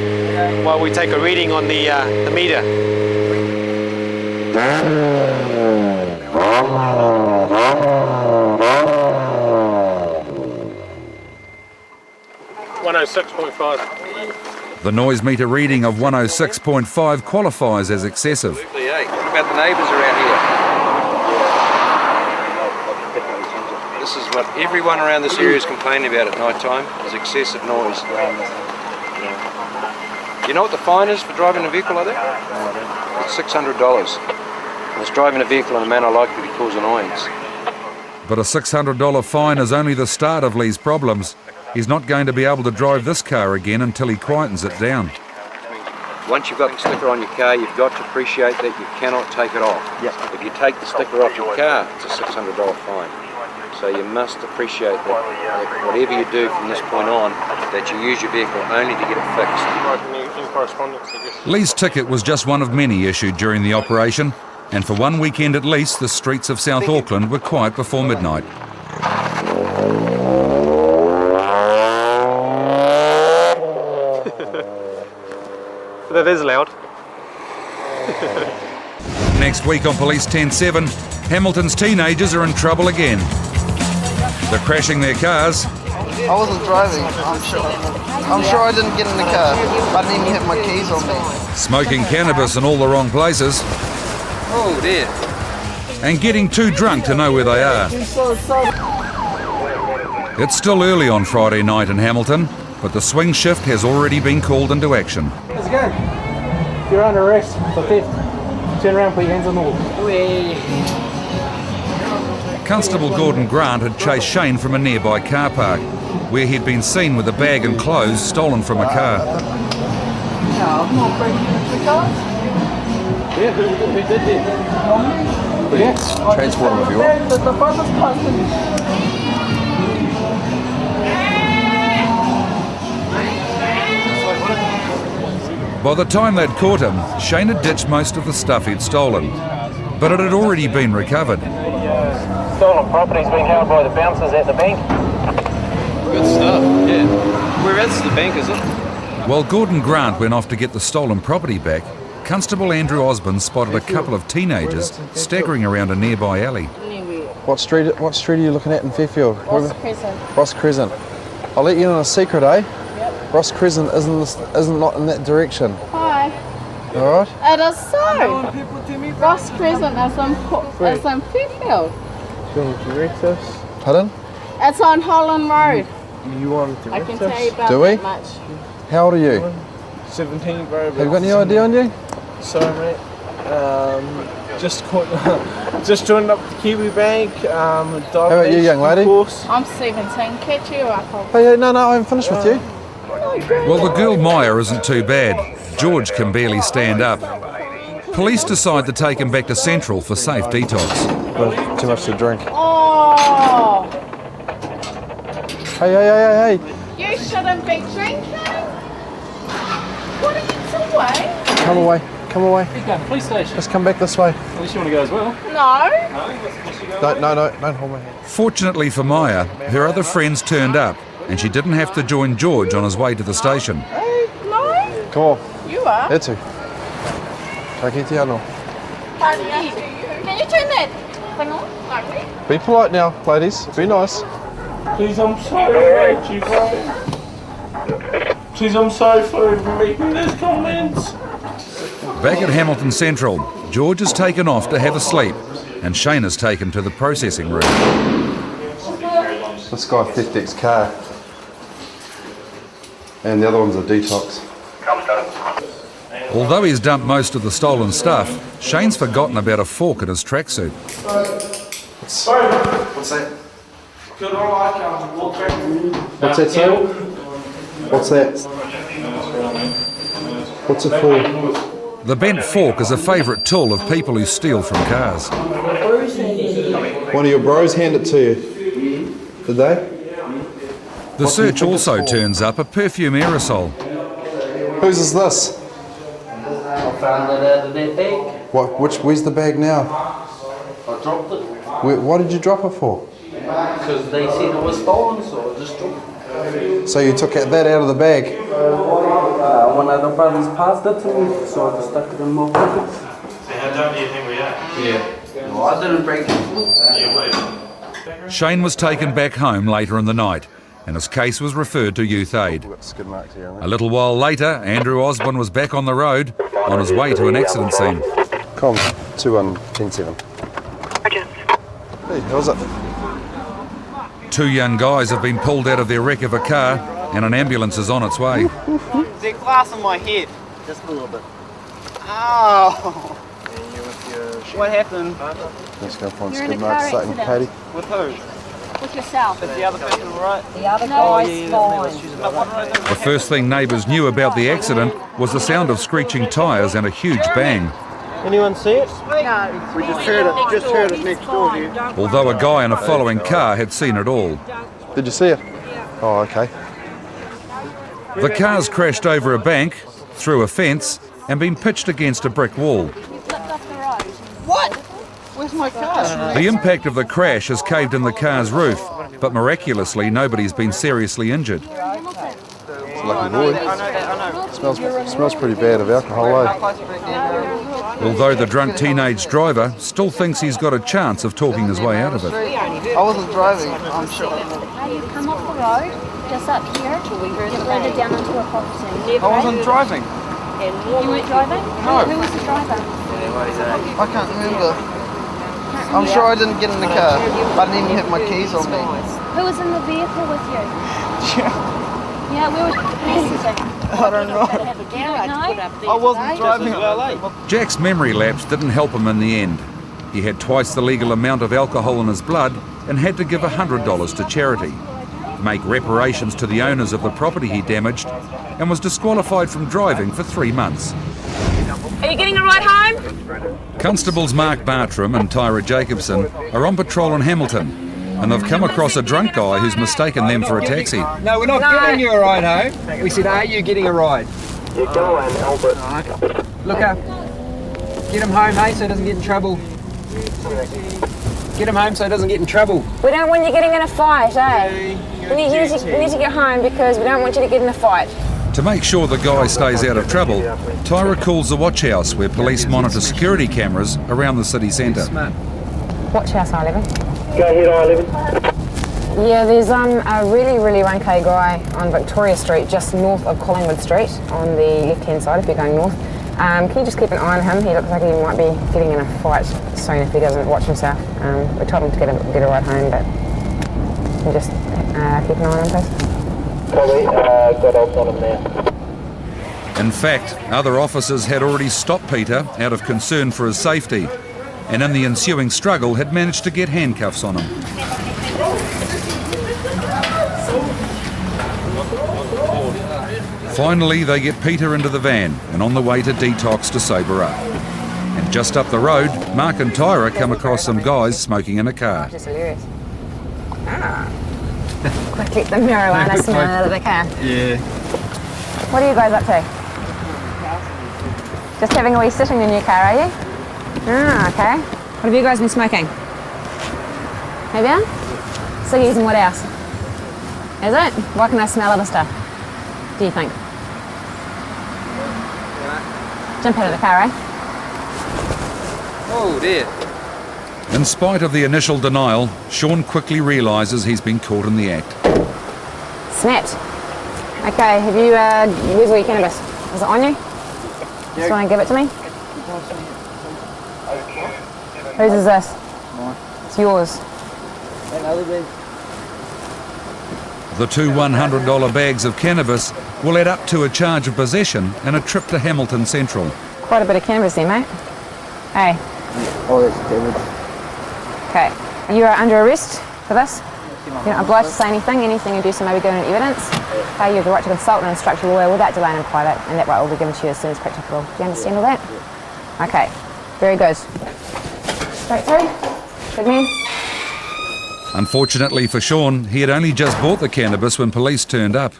while we take a reading on the meter. 106.5. The noise meter reading of 106.5 qualifies as excessive. What about the neighbours around here? This is what everyone around this area is complaining about at night time, is excessive noise. You know what the fine is for driving a vehicle like that? It's $600. And it's driving a vehicle in a manner likely to cause annoyance. But a $600 fine is only the start of Lee's problems. He's not going to be able to drive this car again until he quietens it down. Once you've got the sticker on your car, you've got to appreciate that you cannot take it off. Yep. If you take the sticker off your car, it's a $600 fine. So you must appreciate that whatever you do from this point on, that you use your vehicle only to get it fixed. Lee's ticket was just one of many issued during the operation, and for one weekend at least, the streets of South Auckland were quiet before midnight. That is loud. Next week on Police 10-7, Hamilton's teenagers are in trouble again. They're crashing their cars. I wasn't driving, I'm sure. I'm sure I didn't get in the car. I didn't even have my keys on me. Smoking cannabis in all the wrong places. Oh dear. And getting too drunk to know where they are. It's still early on Friday night in Hamilton, but the swing shift has already been called into action. How's it going? You're under arrest for theft. Turn around, put your hands on the wall. Constable Gordon Grant had chased Shane from a nearby car park, where he'd been seen with a bag and clothes stolen from a car. Yeah, who did that? Yeah. Transport him if you want. By the time they'd caught him, Shane had ditched most of the stuff he'd stolen, but it had already been recovered. Stolen property's been held by the bouncers at the bank. Good stuff, yeah. Where is the bank, is it? While Gordon Grant went off to get the stolen property back, Constable Andrew Osborne spotted a couple of teenagers staggering around a nearby alley. What street are you looking at in Fairfield? Ross Crescent. Ross Crescent. I'll let you in on a secret, eh? Yep. Ross Crescent isn't not in that direction. Hi. All right. It is so. Ross Crescent is in Fairfield. Do you want to direct us? Pardon? It's on Holland Road. You want to direct I can us? tell you about Do we? that much. How old are you? 17, bro. Have you got any ID on you? Sorry, mate. Just joined up the Kiwi Bank. How about you, young lady? I'm 17. Catch you up. Hey, no, I haven't finished with you. Well, the girl Maya isn't too bad. George can barely stand up. Police decide to take him back to Central for safe detox. Too much to drink. Oh! Hey. You shouldn't be drinking. What are you doing? Come away. Where you going? Police station. Just come back this way. At least you want to go as well. No. No, don't hold my hand. Fortunately for Maya, her other friends turned up, and she didn't have to join George on his way to the station. No. Come on. You are. That's who. Take it down. Can you turn that thing on? Like me? Be polite now, ladies. Be nice. Please, I'm sorry. Please, I'm sorry for making those comments. Back at Hamilton Central, George is taken off to have a sleep and Shane is taken to the processing room. This guy theft Dick's car. And the other one's a detox. Although he's dumped most of the stolen stuff, Shane's forgotten about a fork in his tracksuit. What's that? What's that, sir? What's that? What's it for? The bent fork is a favourite tool of people who steal from cars. One of your bros handed it to you. Did they? The search also turns up a perfume aerosol. Whose is this? I found it out of that bag. Where's the bag now? I dropped it. What did you drop it for? Because they said it was stolen, so I just dropped it. So you took that out of the bag? One of the brothers passed it to me, so I just stuck it in my pockets. So how dumb do you think we are? Yeah. No, I didn't break it. Yeah, whatever. Shane was taken back home later in the night and his case was referred to Youth Aid. A little while later, Andrew Osborne was back on the road on his way to an accident scene. Com 21107. Hey, how's it? Two young guys have been pulled out of their wreck of a car and an ambulance is on its way. There's glass on my head. Just a little bit. Ow! What happened? Let's go find You're in a skid car marks starting accident. Katie. With who? With yourself. Is the other person alright? The other guy's fine. The first thing neighbours knew about the accident was the sound of screeching tyres and a huge bang. Anyone see it? No. We just heard it next door here. Although a guy in a following car had seen it all. Did you see it? Oh, okay. The cars crashed over a bank, through a fence, and been pitched against a brick wall. What? Where's my car? The impact of the crash has caved in the car's roof, but miraculously nobody's been seriously injured. It's a lucky boy. Smells pretty bad of alcohol, eh? Although the drunk teenage driver still thinks he's got a chance of talking his way out of it. I wasn't driving, I'm sure. You come off the road, just up here, get loaded down into a property. I wasn't driving. You weren't driving? No. Who was the driver? I can't remember. I'm sure I didn't get in the car. I didn't even have my keys on me. Who was in the vehicle with you? Yeah, we were messaging. I don't know. I wasn't driving. Jack's memory lapse didn't help him in the end. He had twice the legal amount of alcohol in his blood and had to give $100 to charity, make reparations to the owners of the property he damaged, and was disqualified from driving for 3 months. Are you getting a ride home? Constables Mark Bartram and Tyra Jacobson are on patrol in Hamilton, and they've come across a drunk guy who's mistaken them for a taxi. No, we're not getting you a ride home. We said, are you getting a ride? You go on, Albert. Look up. Get him home, hey, so he doesn't get in trouble. Get him home so he doesn't get in trouble. We don't want you getting in a fight, eh? We need to get home because we don't want you to get in a fight. To make sure the guy stays out of trouble, Tyra calls the watch house where police monitor security cameras around the city centre. Watch house I-11. Go ahead, I-11. Yeah, there's a really wanky guy on Victoria Street, just north of Collingwood Street, on the left-hand side if you're going north. Can you just keep an eye on him? He looks like he might be getting in a fight soon if he doesn't watch himself. We told him to get a ride home, but you just keep an eye on him, please. Copy, got off on him now. In fact, other officers had already stopped Peter out of concern for his safety, and in the ensuing struggle had managed to get handcuffs on him. Finally, they get Peter into the van and on the way to detox to sober up. And just up the road, Mark and Tyra come across some guys smoking in a car. Just hilarious. Quick, get the marijuana smell out of the car. Yeah. What are you guys up to? Just having a wee sitting in your car, are you? Okay. What have you guys been smoking? Have you? Ciggies and what else? Is it? What can I smell other stuff? Do you think? Jump out of the car, eh? Oh dear. In spite of the initial denial, Sean quickly realises he's been caught in the act. Snapped. Okay, have you, where's all your cannabis? Is it on you? Just want to give it to me? Whose is this? Mine. It's yours. The two $100 bags of cannabis will add up to a charge of possession and a trip to Hamilton Central. Quite a bit of cannabis there, mate. Hey. Oh, that's cannabis. Okay, you are under arrest for this. You're not obliged to say anything. Anything you do so may be given in evidence. Okay, you have the right to consult and instruct your lawyer without delay and in private, and that right will be given to you as soon as practicable. Do you understand all that? Okay, very good. Straight through. Good man. Unfortunately for Sean, he had only just bought the cannabis when police turned up.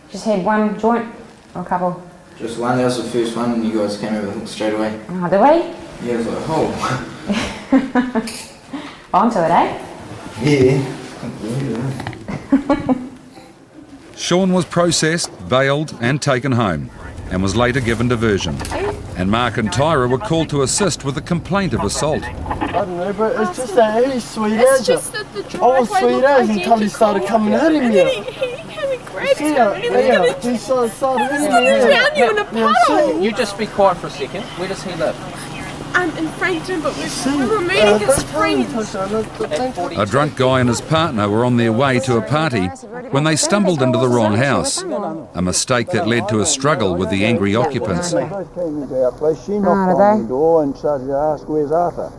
Just had one joint or a couple? Just one, that was the first one, and you guys came over straight away. Oh, did we? Yeah, it was like, oh. On to it, eh? Yeah. Sean was processed, bailed and taken home and was later given diversion. And Mark and Tyra were called to assist with a complaint of assault. I don't know, but it's just that he's sweet It's as just that the I driveway was sweet looked as until he started identical, coming at him and here. then he grabbed him and he was going to He started hitting drown me. you in a puddle. You just be quiet for a second. Where does he live? I'm in Frankton, but we were meeting his friends. A drunk guy and his partner were on their way to a party when they stumbled into the wrong house. A mistake that led to a struggle with the angry occupants. They both came into our place. She knocked on the door and started to ask, where's Arthur?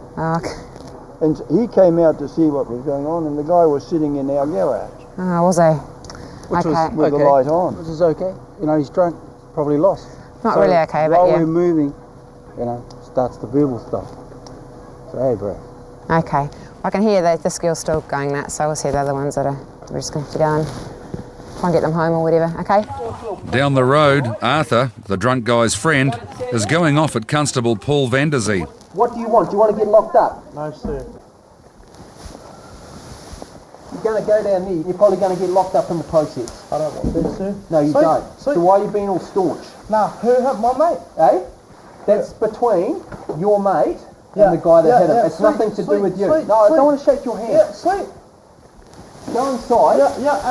And he came out to see what was going on, and the guy was sitting in our garage. Oh, was he? Which was with the light on. Which is okay. You know, he's drunk, probably lost. Not really okay, but while yeah. we're moving, you know, starts the verbal stuff. So, hey, bro. Okay. I can hear that this girl's still going nuts, so we'll see the other ones that are... We're just going to have to go and try and get them home or whatever, okay? Down the road, Arthur, the drunk guy's friend, is going off at Constable Paul Vanderzee. What do you want? Do you want to get locked up? No, sir. You're going to go down there, you're probably going to get locked up in the process. I don't want that, sir. No, you Sweet, don't. sweet. So why are you being all staunch? Nah, who hit my mate? Eh? That's between your mate and the guy that hit him. It's nothing to do with you. No, I don't want to shake your hand. Yeah, sweet. Go inside.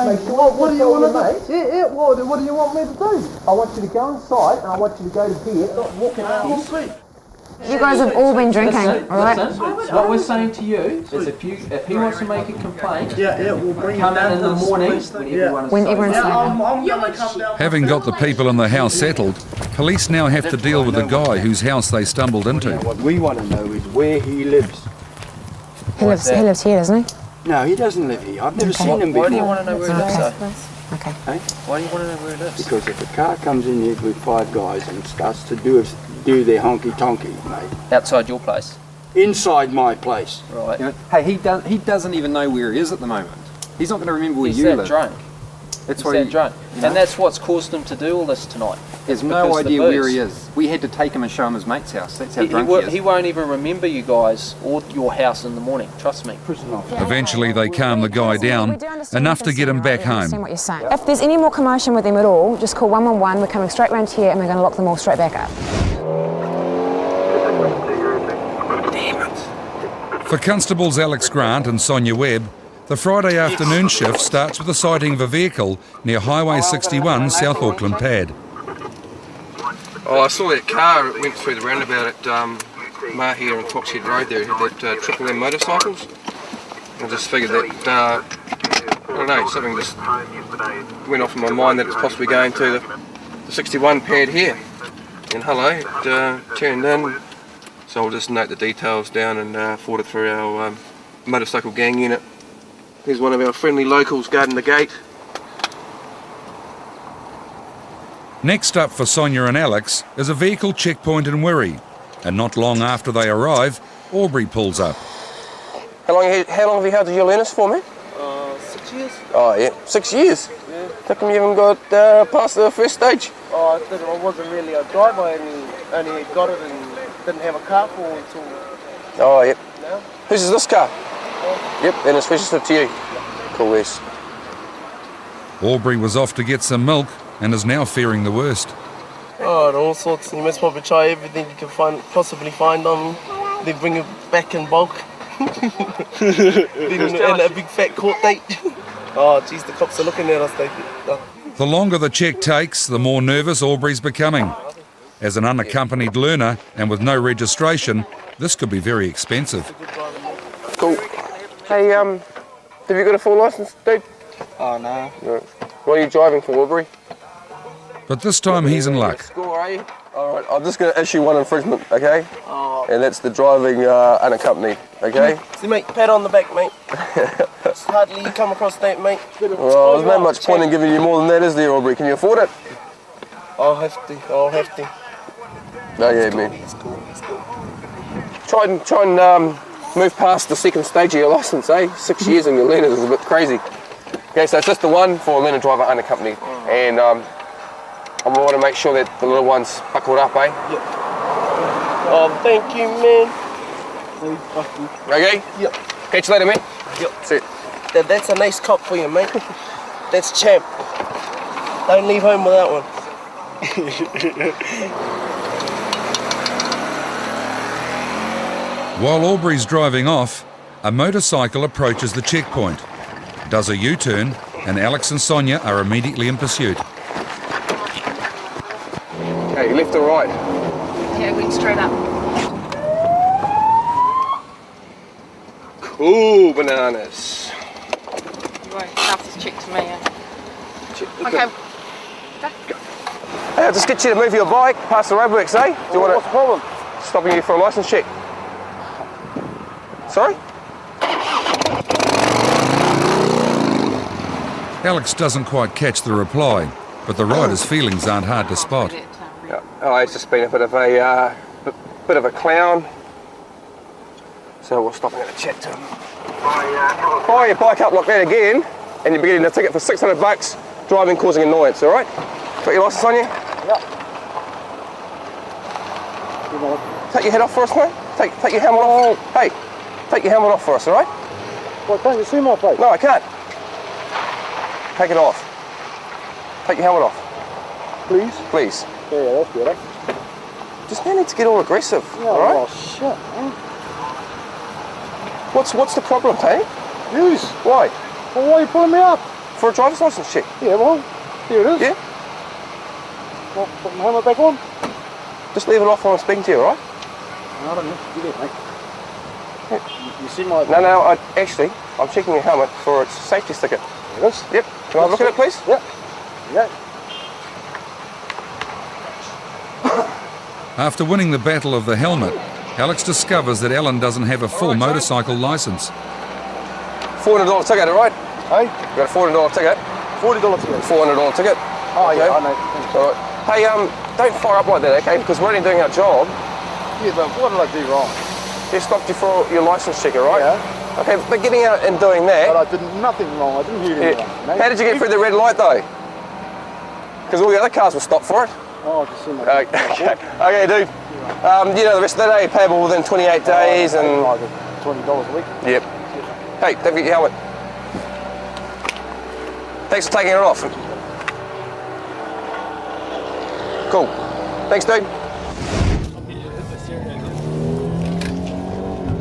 Make sure what do you want to do? What do you want me to do? I want you to go inside and I want you to go to bed, not walk around. Sweet. You guys have all been drinking, alright? What we're saying to you is if he wants to make a complaint, we'll bring come in the morning when everyone's sleeping. Having got the people in the house settled, police now have to deal with the guy whose house they stumbled into. What we want to know is where he lives. He lives here, doesn't he? No, he doesn't live here. I've never seen him before. Why do you want to know where he lives, though? Okay. Eh? Why do you want to know where he lives? Because if a car comes in here with 5 guys and starts to do their honky-tonky, mate. Outside your place? Inside my place. Right. You know, hey, he doesn't even know where he is at the moment. He's not going to remember where He's you that live. drunk. That's He's why that drunk. And that's what's caused him to do all this tonight. He has no idea where he is. We had to take him and show him his mate's house. That's how drunk he is. He won't even remember you guys or your house in the morning. Trust me. Eventually they calm the guy down, enough to get him back home. What you're saying. If there's any more commotion with them at all, just call 111. We're coming straight round here and we're going to lock them all straight back up. For Constables Alex Grant and Sonia Webb, the Friday afternoon shift starts with the sighting of a vehicle near Highway 61, South Auckland Pad. Oh, I saw that car. It went through the roundabout at Mahia and Foxhead Road there. It had that Triple M motorcycles. I just figured that, I don't know, something just went off in my mind that it's possibly going to the 61 pad here. And hello, it turned in. So I'll just note the details down and forward it through our motorcycle gang unit. Here's one of our friendly locals guarding the gate. Next up for Sonia and Alex is a vehicle checkpoint in Wirrie, and not long after they arrive, Aubrey pulls up. How long have you held your learners for, man? 6 years. Oh yeah, 6 years? Yeah. How come you haven't got past the first stage? Oh, I wasn't really a driver and only got it and didn't have a car for until... Oh yep. now. Whose is this car? Yep, and it's registered to you. Cool, yes. Aubrey was off to get some milk and is now fearing the worst. Oh, and all sorts. You must probably try everything you can possibly find on me. Then bring it back in bulk. Then a big fat court date. Oh, geez, the cops are looking at us. The longer the check takes, the more nervous Aubrey's becoming. As an unaccompanied learner and with no registration, this could be very expensive. Cool. Hey, have you got a full licence, dude? Oh, no. No. What are you driving for, Aubrey? But this time he's in luck. Score, are you? All right, I'm just going to issue one infringement, okay? Oh. And that's the driving unaccompanied, okay? See, mate, pat on the back, mate. It's hardly you come across that, mate. Well, there's not much point in giving you more than that, is there, Aubrey? Can you afford it? I'll have to. Oh, yeah, man. Try and move past the second stage of your licence, eh? 6 years on your learners is a bit crazy. Okay, so it's just the one for learner driver unaccompanied. And I want to make sure that the little one's buckled up, eh? Yep. Thank you, man. Okay? Yep. Catch you later, mate. Yep. See you. That's a nice cop for you, mate. That's champ. Don't leave home without one. While Aubrey's driving off, a motorcycle approaches the checkpoint, does a U-turn, and Alex and Sonia are immediately in pursuit. Okay, left or right? Yeah, went straight up. Cool bananas. Right, after check to me. Okay. Hey, I'll just get you to move your bike past the roadworks, eh? Do you want What's the problem? Stopping you for a licence check. Sorry? Alex doesn't quite catch the reply, but the rider's feelings aren't hard to spot. Yeah. Oh, he's just been a bit of a clown. So we'll stop and have a chat to him. Fire your bike up like that again, and you'll be getting a ticket for $600, driving causing annoyance, all right? Got your licence on you? Yep. Take your head off for us, mate. Take your helmet off. Hey, take your helmet off for us, all right? Well, can't you see my face? No, I can't. Take it off. Take your helmet off. Please? Please. Yeah, that's better. Just no need to get all aggressive, Yeah, all right? oh, shit, man. What's the problem, Tony? Yous. Why? Well, why are you pulling me up? For a driver's licence check. Yeah, well, here it is. Yeah? Well, put my helmet back on. Just leave it off when I'm speaking to you, all right? No, I don't know. Get it, mate. You see my... No, I'm checking your helmet for its safety sticker. It is? Yep. Can I look at it, please? Yep. Yeah. After winning the battle of the helmet, Alex discovers that Ellen doesn't have a full motorcycle licence. $400 ticket, all right? Hey? You got a $400 ticket? $40 ticket. $400 ticket. Oh, okay. yeah, I know. All right. Hey, don't fire up like that, okay? Because we're only doing our job. Yeah, but what did I do wrong? Just stopped you for your licence check, all right? Yeah. Okay, but getting out and doing that... But I did nothing wrong. I didn't hear anything wrong. How did you get through the red light, though? Because all the other cars were stopped for it. Oh, I can see my... Okay, dude. You know, the rest of the day, payable within 28 days and... $20 a week. Yep. Hey, don't forget your helmet. Thanks for taking it off. Cool. Thanks, dude.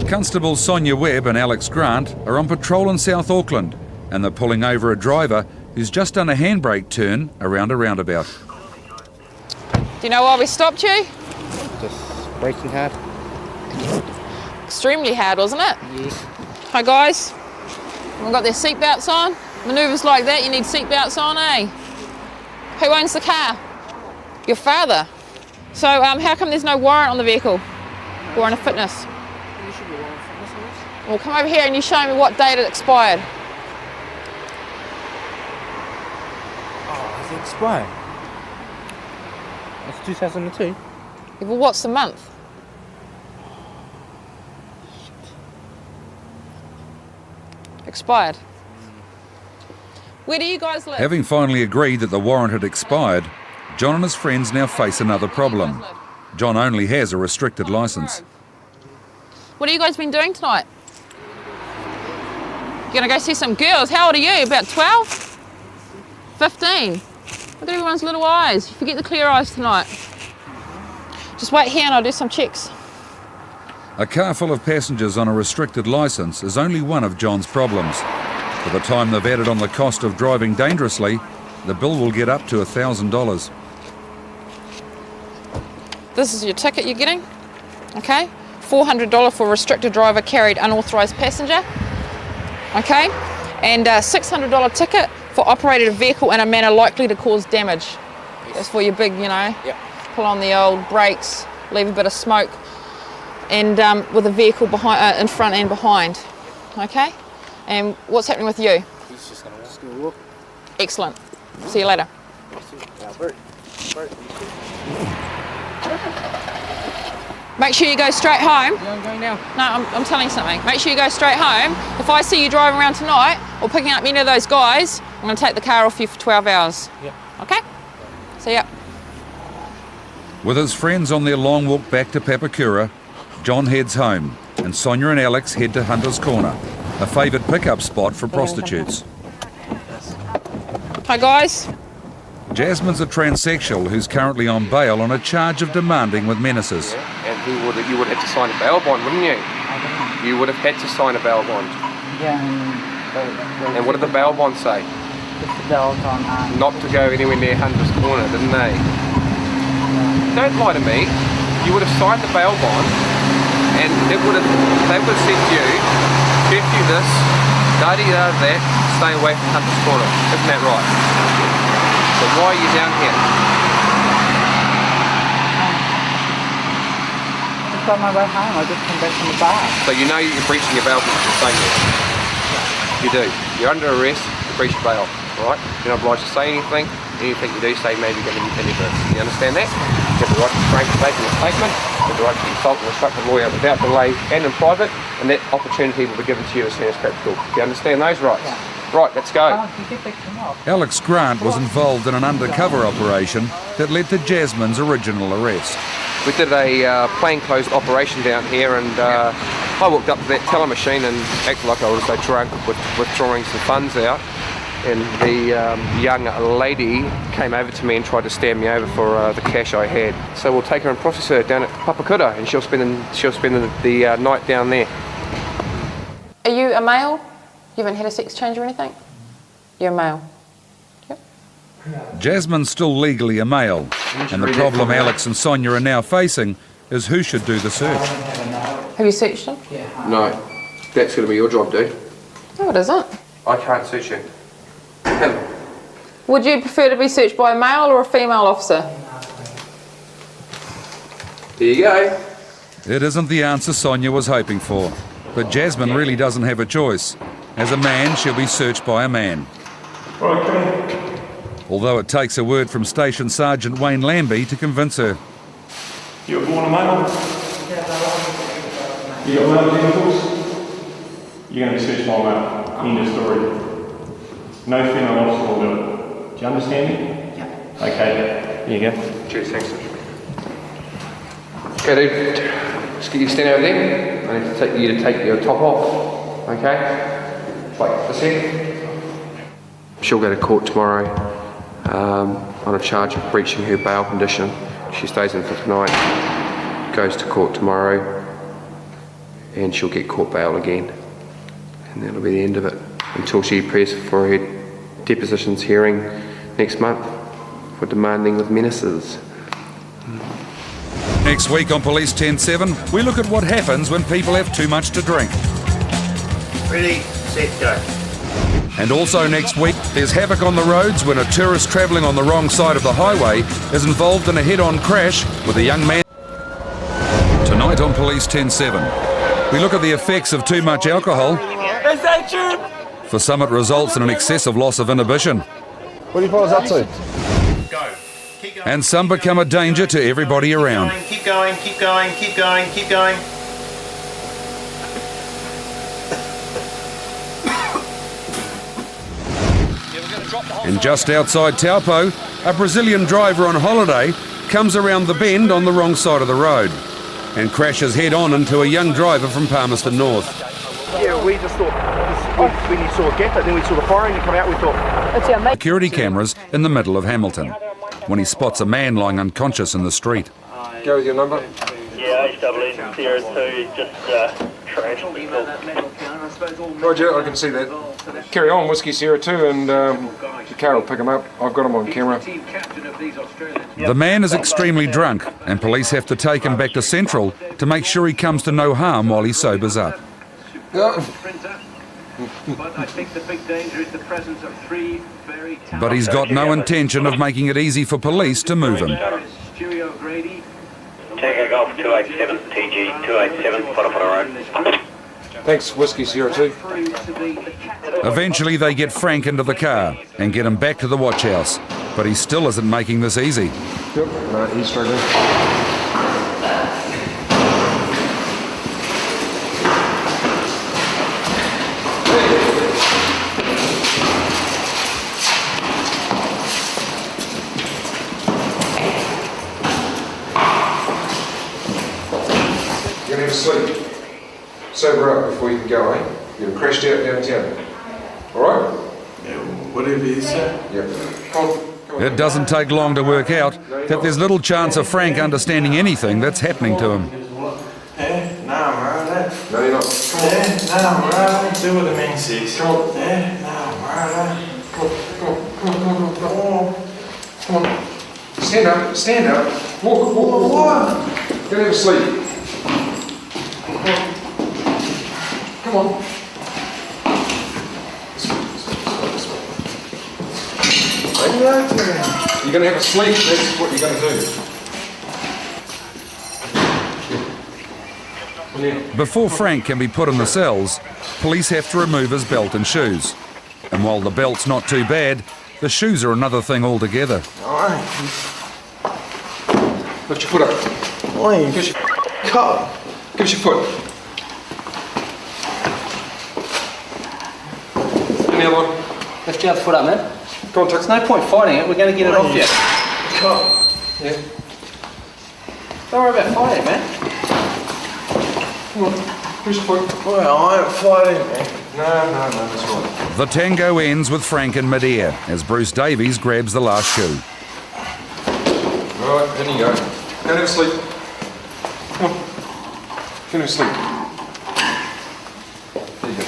Constables Sonia Webb and Alex Grant are on patrol in South Auckland, and they're pulling over a driver who's just done a handbrake turn around a roundabout. Do you know why we stopped you? Just braking hard. Extremely hard, wasn't it? Yes. Hi guys. Everyone got their seatbelts on? Manoeuvres like that, you need seatbelts on, eh? Who owns the car? Your father. So how come there's no warrant on the vehicle? Warrant of fitness. Well, come over here and you show me what date it expired. Oh, has it expired? It's 2002. Yeah, well, what's the month? Expired. Where do you guys live? Having finally agreed that the warrant had expired, John and his friends now face another problem. John only has a restricted licence. What have you guys been doing tonight? You're gonna go see some girls. How old are you? About 12? 15? Look at everyone's little eyes. You forget the clear eyes tonight. Just wait here and I'll do some checks. A car full of passengers on a restricted licence is only one of John's problems. By the time they've added on the cost of driving dangerously, the bill will get up to $1,000. This is your ticket you're getting, okay? $400 for restricted driver carried unauthorised passenger, okay? And a $600 ticket for operated a vehicle in a manner likely to cause damage. That's for your big, pull on the old brakes, leave a bit of smoke, and with a vehicle behind, in front and behind, okay? And what's happening with you? He's just going to walk. Excellent. See you later. Make sure you go straight home. Yeah, I'm going now. No, I'm telling you something. Make sure you go straight home. If I see you driving around tonight or picking up any of those guys, I'm going to take the car off you for 12 hours. Yeah. Okay? See ya. With his friends on their long walk back to Papakura, John heads home and Sonia and Alex head to Hunter's Corner, a favoured pickup spot for prostitutes. Hi guys. Jasmine's a transsexual who's currently on bail on a charge of demanding with menaces. And you would have to sign a bail bond, wouldn't you? You would have had to sign a bail bond. Yeah. And what did the bail bond say? Just the bail bond. Not to go anywhere near Hunter's Corner, didn't they? Don't lie to me. You would have signed the bail bond, and they would have said to you, curfew this, da-di-da that, stay away from Hunter's Corner. Isn't that right? So why are you down here? Just on my way home. I just come back from the bar. So you know you're breaching your bail conditions, don't you? You do. You're under arrest to breach your bail, right? You're not obliged to say anything. Anything you do say may be given evidence. You understand that? You have the right to refrain from making a statement. You have the right to consult and instruct a lawyer without delay and in private, and that opportunity will be given to you as soon as practical. Do you understand those rights? Yeah. Right, let's go. Alex Grant was involved in an undercover operation that led to Jasmine's original arrest. We did a plainclothes operation down here, and I walked up to that teller machine and acted like I was so drunk with withdrawing some funds out. And the young lady came over to me and tried to stand me over for the cash I had. So we'll take her and process her down at Papakura, and she'll spend the night down there. Are you a male? You haven't had a sex change or anything? You're a male. Yep. Jasmine's still legally a male, and the problem Alex and Sonia are now facing is who should do the search. Have you searched him? No, that's going to be your job, dude. No, it isn't. I can't search you. Would you prefer to be searched by a male or a female officer? There you go. It isn't the answer Sonia was hoping for, but Jasmine really doesn't have a choice. As a man, she'll be searched by a man. Although it takes a word from Station Sergeant Wayne Lambie to convince her. You were born a male? You got male genitals? You're going to be searched by a male. End of story. No female officer will do it. Do you understand me? Yeah. Okay, here you go. Cheers, thanks. Okay, dude. Just get you to stand over there. I need to take you to take your top off. Okay? Wait a sec. She'll go to court tomorrow on a charge of breaching her bail condition. She stays in for tonight, goes to court tomorrow, and she'll get court bail again. And that'll be the end of it until she appears for her depositions hearing next month for demanding with menaces. Next week on Police 10-7, we look at what happens when people have too much to drink. Ready, set, go. And also next week, there's havoc on the roads when a tourist travelling on the wrong side of the highway is involved in a head-on crash with a young man. Tonight on Police 10-7, we look at the effects of too much alcohol. Is that you? For some, it results in an excessive loss of inhibition. What do you fellas up to? Go. Keep going. And some become a danger to everybody around. Keep going, keep going, keep going, keep going. And just outside Taupo, a Brazilian driver on holiday comes around the bend on the wrong side of the road and crashes head-on into a young driver from Palmerston North. Yeah, we just thought, when you saw a gap, and then we saw the firing come out, we thought... Security cameras in the middle of Hamilton when he spots a man lying unconscious in the street. Go with your number. Yeah, S02E01, just Roger, I can see that. Carry on, Whiskey Sierra 2, and the car will pick him up. I've got him on camera. The man is extremely drunk, and police have to take him back to Central to make sure he comes to no harm while he sobers up. But I think the big danger is the presence of 3 very talented... But he's got no intention of making it easy for police to move him. Tango Golf 287, TG 287, Road. Thanks, Whiskey Sierra 2. Eventually they get Frank into the car and get him back to the watch house, but he still isn't making this easy. Yep, no, he's struggling. You're going to have a sleep. Sober up before you can go, eh? You're crashed out downtown. Alright? Yeah, whatever you say. Yep. Come on. It doesn't take long to work out that there's little chance of Frank understanding anything that's happening to him. Nah, I'm alright. No, you're not. Nah, I'm alright. Do what the man says. Come on. Nah, I'm alright. Come on. Stand up, stand up. Walk. Go have a sleep. Come on. You're going to have a sleep, that's what you're going to do. Before Frank can be put in the cells, police have to remove his belt and shoes. And while the belt's not too bad, the shoes are another thing altogether. Alright. Lift your foot up. Oi, give us your foot. Give me the other one. Lift your other foot up, man. Go on, Tux. There's no point fighting it, we're going to get it off you. Yeah. Don't worry about fighting, man. Come on, push your foot. Well, I ain't fighting, man. No, that's right. The tango ends with Frank in midair as Bruce Davies grabs the last shoe. Right, in you go. Go and have a sleep. Come on. Go and have a sleep. There you go.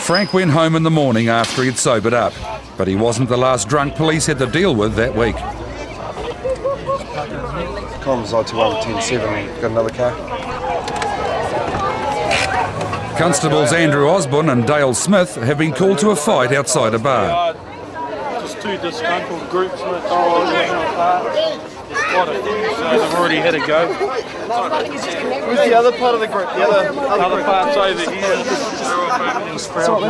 Frank went home in the morning after he'd sobered up, but he wasn't the last drunk police had to deal with that week. Comms I2110-7, got another car. Constables Andrew Osborne and Dale Smith have been called to a fight outside a bar. Just 2 disgruntled groups with so they've already had a go. Where's the other part of the group? The other part's over here. From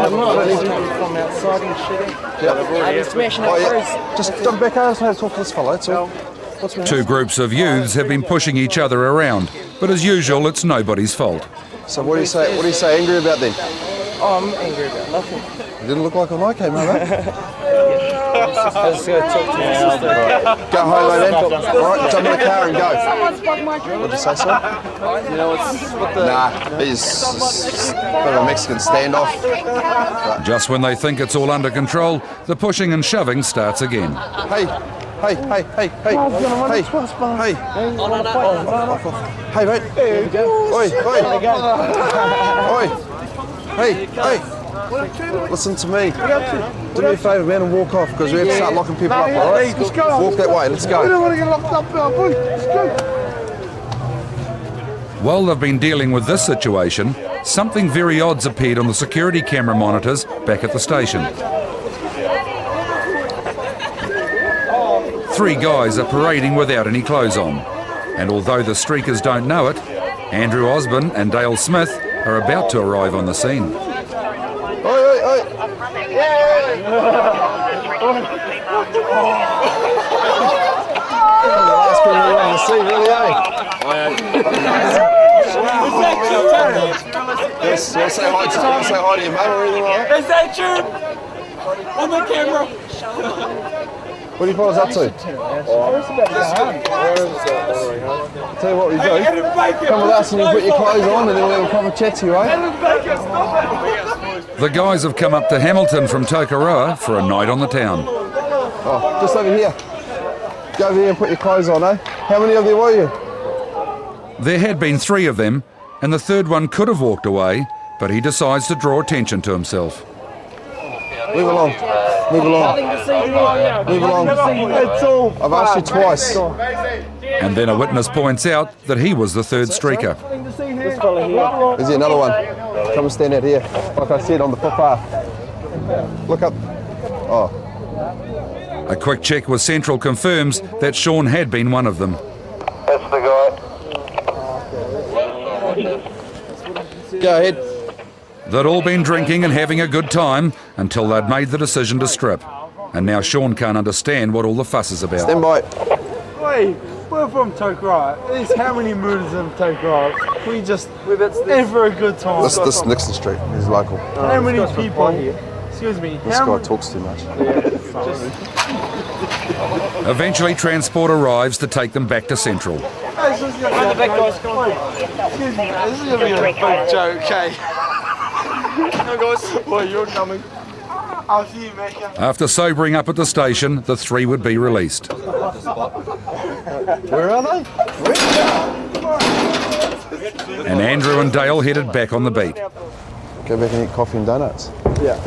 outside and shit. Yeah, they've already smashing up. Just jump back out and talk to this fellow, that's all. Two groups of youths have been pushing each other around, but as usual, it's nobody's fault. So what do you say? What do you say angry about then? Oh, I'm angry about nothing. It didn't look like when I came over. Let's go talk to my sister. Go home, then. All right, jump in the car and go. What'd you say, sir? You know what the... Nah, it's a bit of a Mexican standoff. Just when they think it's all under control, the pushing and shoving starts again. Hey, mate. Hey. Listen to me. Do me a favour, man, and walk off because we have to start locking people up, all right? Walk that way, let's go. We don't want to get locked up, boy. Let's go. While they've been dealing with this situation, something very odd's appeared on the security camera monitors back at the station. 3 guys are parading without any clothes on. And although the streakers don't know it, Andrew Osborne and Dale Smith are about to arrive on the scene. Oi. Last people around the scene, really, eh? Yes, say hi to your mate or anything like that. Is that you? On the camera. What do you find us up to? Tell you what we do. Come with us and you put your clothes on and then we'll have a proper chat to you, eh? The guys have come up to Hamilton from Tokoroa for a night on the town. Oh, just over here. Go over here and put your clothes on, eh? How many of you were you? There had been 3 of them, and the third one could have walked away, but he decides to draw attention to himself. Move along. Move along. Move along. I've asked you twice. And then a witness points out that he was the third streaker. Is there another one? Come and stand out here. Like I said, on the footpath. Look up. Oh. A quick check with Central confirms that Sean had been one of them. That's the guy. Go ahead. They'd all been drinking and having a good time until they'd made the decision to strip. And now Sean can't understand what all the fuss is about. Stand by. Wait, we're from Tokoroa. There's how many murders in Tokoroa? We just ever a good time. This is Nixon Street. He's local. How many people? Excuse me. This guy talks too much. Eventually, transport arrives to take them back to Central. Excuse me, this is going to be a big joke, okay? No, guys. Boy, you're coming. I'll see you, mate. After sobering up at the station, the 3 would be released. Where are they? And Andrew and Dale headed back on the beat. Go back and eat coffee and donuts. Yeah.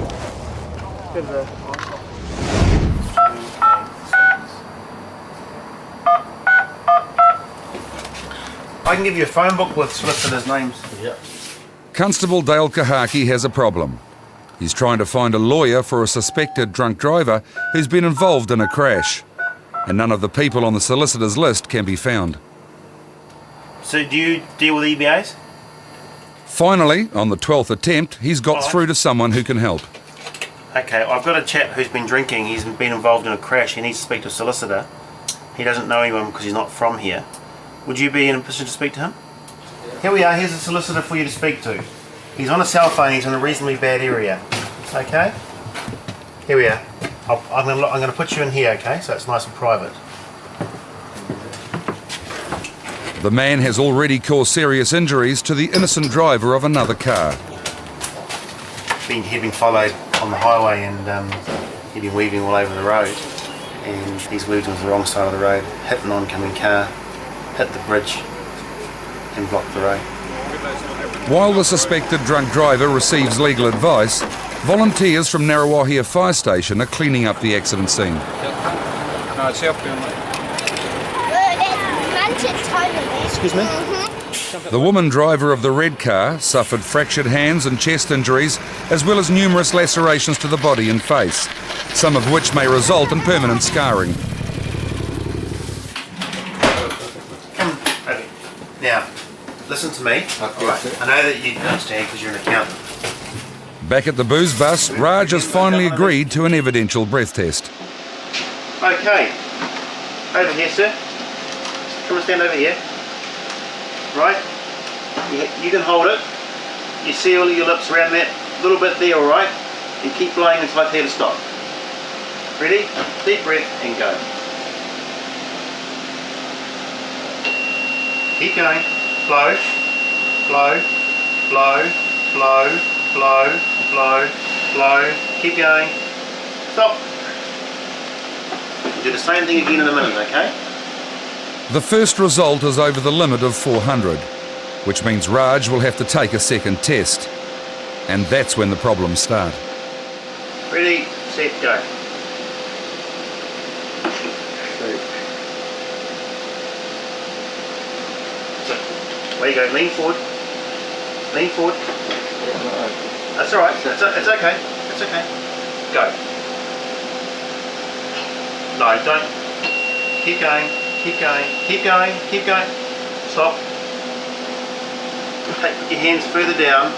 I can give you a phone book with solicitors' names. Yeah. Constable Dale Kahaki has a problem. He's trying to find a lawyer for a suspected drunk driver who's been involved in a crash. And none of the people on the solicitor's list can be found. So do you deal with EBAs? Finally, on the 12th attempt, he's got through to someone who can help. Okay, I've got a chap who's been drinking. He's been involved in a crash. He needs to speak to a solicitor. He doesn't know anyone because he's not from here. Would you be in a position to speak to him? Here we are. Here's a solicitor for you to speak to. He's on a cell phone. He's in a reasonably bad area. Okay? Here we are. I'm going to put you in here, okay? So it's nice and private. The man has already caused serious injuries to the innocent driver of another car. He'd been followed on the highway and he'd been weaving all over the road. And he's weaved onto the wrong side of the road, hit an oncoming car, hit the bridge and blocked the road. While the suspected drunk driver receives legal advice, volunteers from Narrawahia Fire Station are cleaning up the accident scene. No, it's Excuse me? The woman driver of the red car suffered fractured hands and chest injuries, as well as numerous lacerations to the body and face, some of which may result in permanent scarring. Come over. Now, listen to me. Right. I know that you understand because you're an accountant. Back at the booze bus, Raj has finally agreed to an evidential breath test. Okay. Over here, sir. Come and stand over here. Right? You can hold it. You seal your lips around that little bit there, alright? And keep blowing until I tell you to stop. Ready? Deep breath and go. Keep going. Blow. Blow. Blow. Blow. Blow. Blow. Blow. Keep going. Stop. Do the same thing again in a minute, okay? The first result is over the limit of 400, which means Raj will have to take a second test. And that's when the problems start. Ready, set, go. So, there you go, lean forward. Lean forward. That's alright, it's okay. It's okay. Go. No, don't. Keep going. Keep going, keep going, keep going. Stop. Put your hands further down.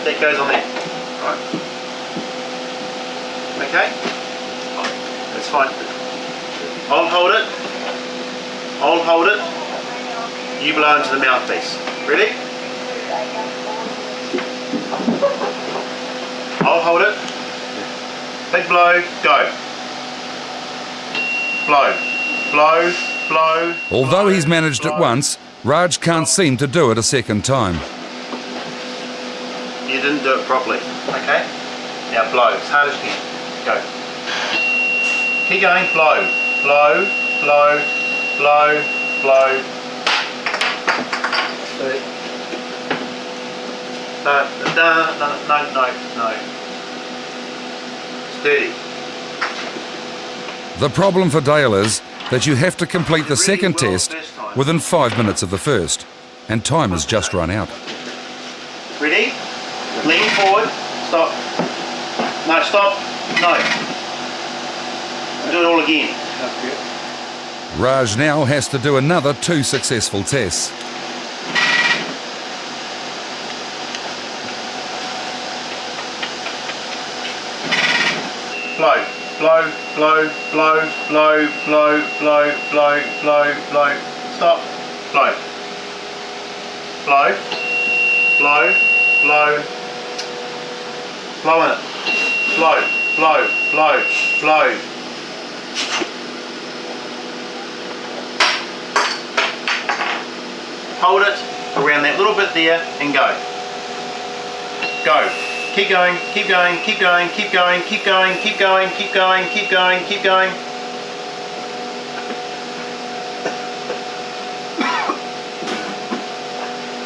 That goes on there. Right. Okay? That's fine. I'll hold it. I'll hold it. You blow into the mouthpiece. Ready? I'll hold it. Big blow, go. Blow, blow, blow. Although he's managed it once, Raj can't seem to do it a second time. You didn't do it properly, okay? Now blow, as hard as you can. Go. Keep going, blow. blow, blow, blow, blow. No. It's dirty. The problem for Dale is that you have to complete the second test within 5 minutes of the first, and time has just run out. Ready? Lean forward. Stop. No, stop. No. Do it all again. Raj now has to do another 2 successful tests. Blow, blow, blow, blow, blow, blow, blow, blow, blow, blow. Stop. Blow. Blow. Blow, blow. Blow in it. Blow, blow, blow, blow. Hold it around that little bit there and go. Go. Keep going, keep going, keep going, keep going, keep going, keep going, keep going, keep going, keep going.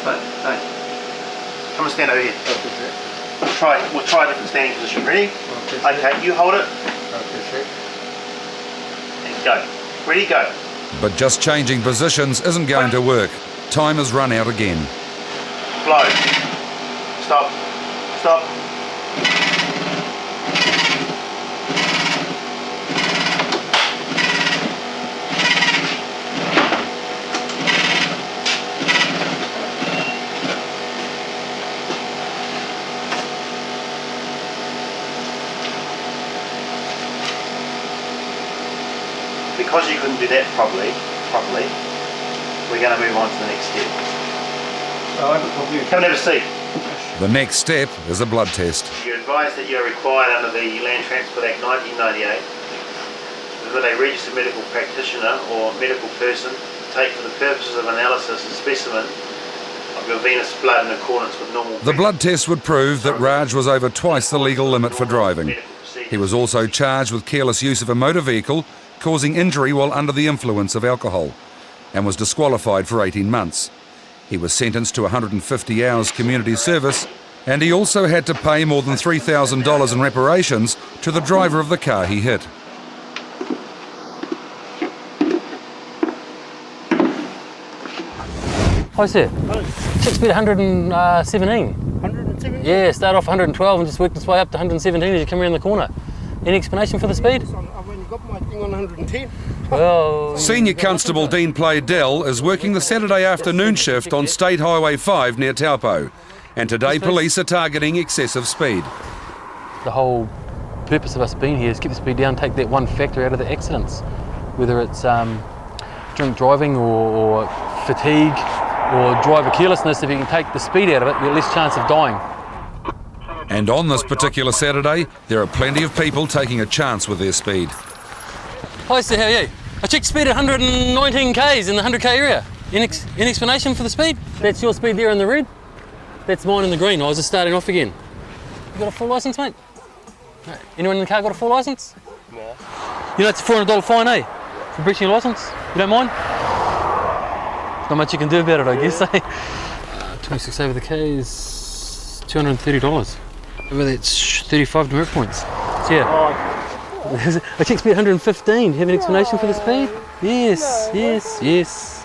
No. Come and stand over here. We'll try a different standing position. Ready? Okay, you hold it. And go. Ready, go. But just changing positions isn't going to work. Time has run out again. Blow. Stop. Stop. Because you couldn't do that properly, we're going to move on to the next step. Come and have a seat. The next step is a blood test. You're advised that you are required under the Land Transport Act 1998 that a registered medical practitioner or medical person take for the purposes of analysis a specimen of your venous blood in accordance with normal. The blood test would prove that Raj was over twice the legal limit for driving. He was also charged with careless use of a motor vehicle, causing injury while under the influence of alcohol, and was disqualified for 18 months. He was sentenced to 150 hours community service, and he also had to pay more than $3,000 in reparations to the driver of the car he hit. Hi sir. Check speed 117. 117? Yeah, start off 112 and just worked its way up to 117 as you come around the corner. Any explanation for the speed? I've only got my thing on 110. Well... Senior Constable Dean Playdell is working the Saturday afternoon shift on State Highway 5 near Taupo, and today police are targeting excessive speed. The whole purpose of us being here is keep the speed down, take that one factor out of the accidents, whether it's drink driving or fatigue or driver carelessness. If you can take the speed out of it, you're less chance of dying. And on this particular Saturday, there are plenty of people taking a chance with their speed. Hi sir, how are you? I checked speed at 119 k's in the 100k area. Any explanation for the speed? That's your speed there in the red. That's mine in the green. I was just starting off again. You got a full licence, mate? No. Anyone in the car got a full licence? No. You know it's a $400 fine, eh? For breaching your licence? You don't mind? Not much you can do about it, I guess, eh? 26 over the K is $230. Over that's 35 demerit points. So yeah. I checked speed 115. Do you have an explanation for the speed? Yes, yes, yes.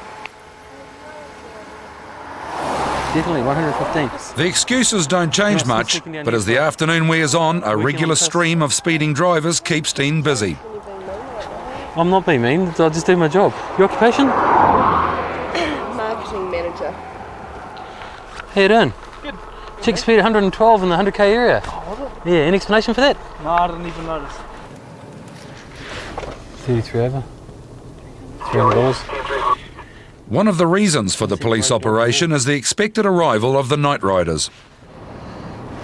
Definitely 115. The excuses don't change much, but as the afternoon wears on, a regular stream of speeding drivers keeps Dean busy. I'm not being mean, I'll just do my job. Your occupation? Marketing manager. How you doing? Good. Check speed 112 in the 100k area. Oh, was it? Yeah, any explanation for that? No, I didn't even notice. 33 over. $300. One of the reasons for the police operation is the expected arrival of the night riders.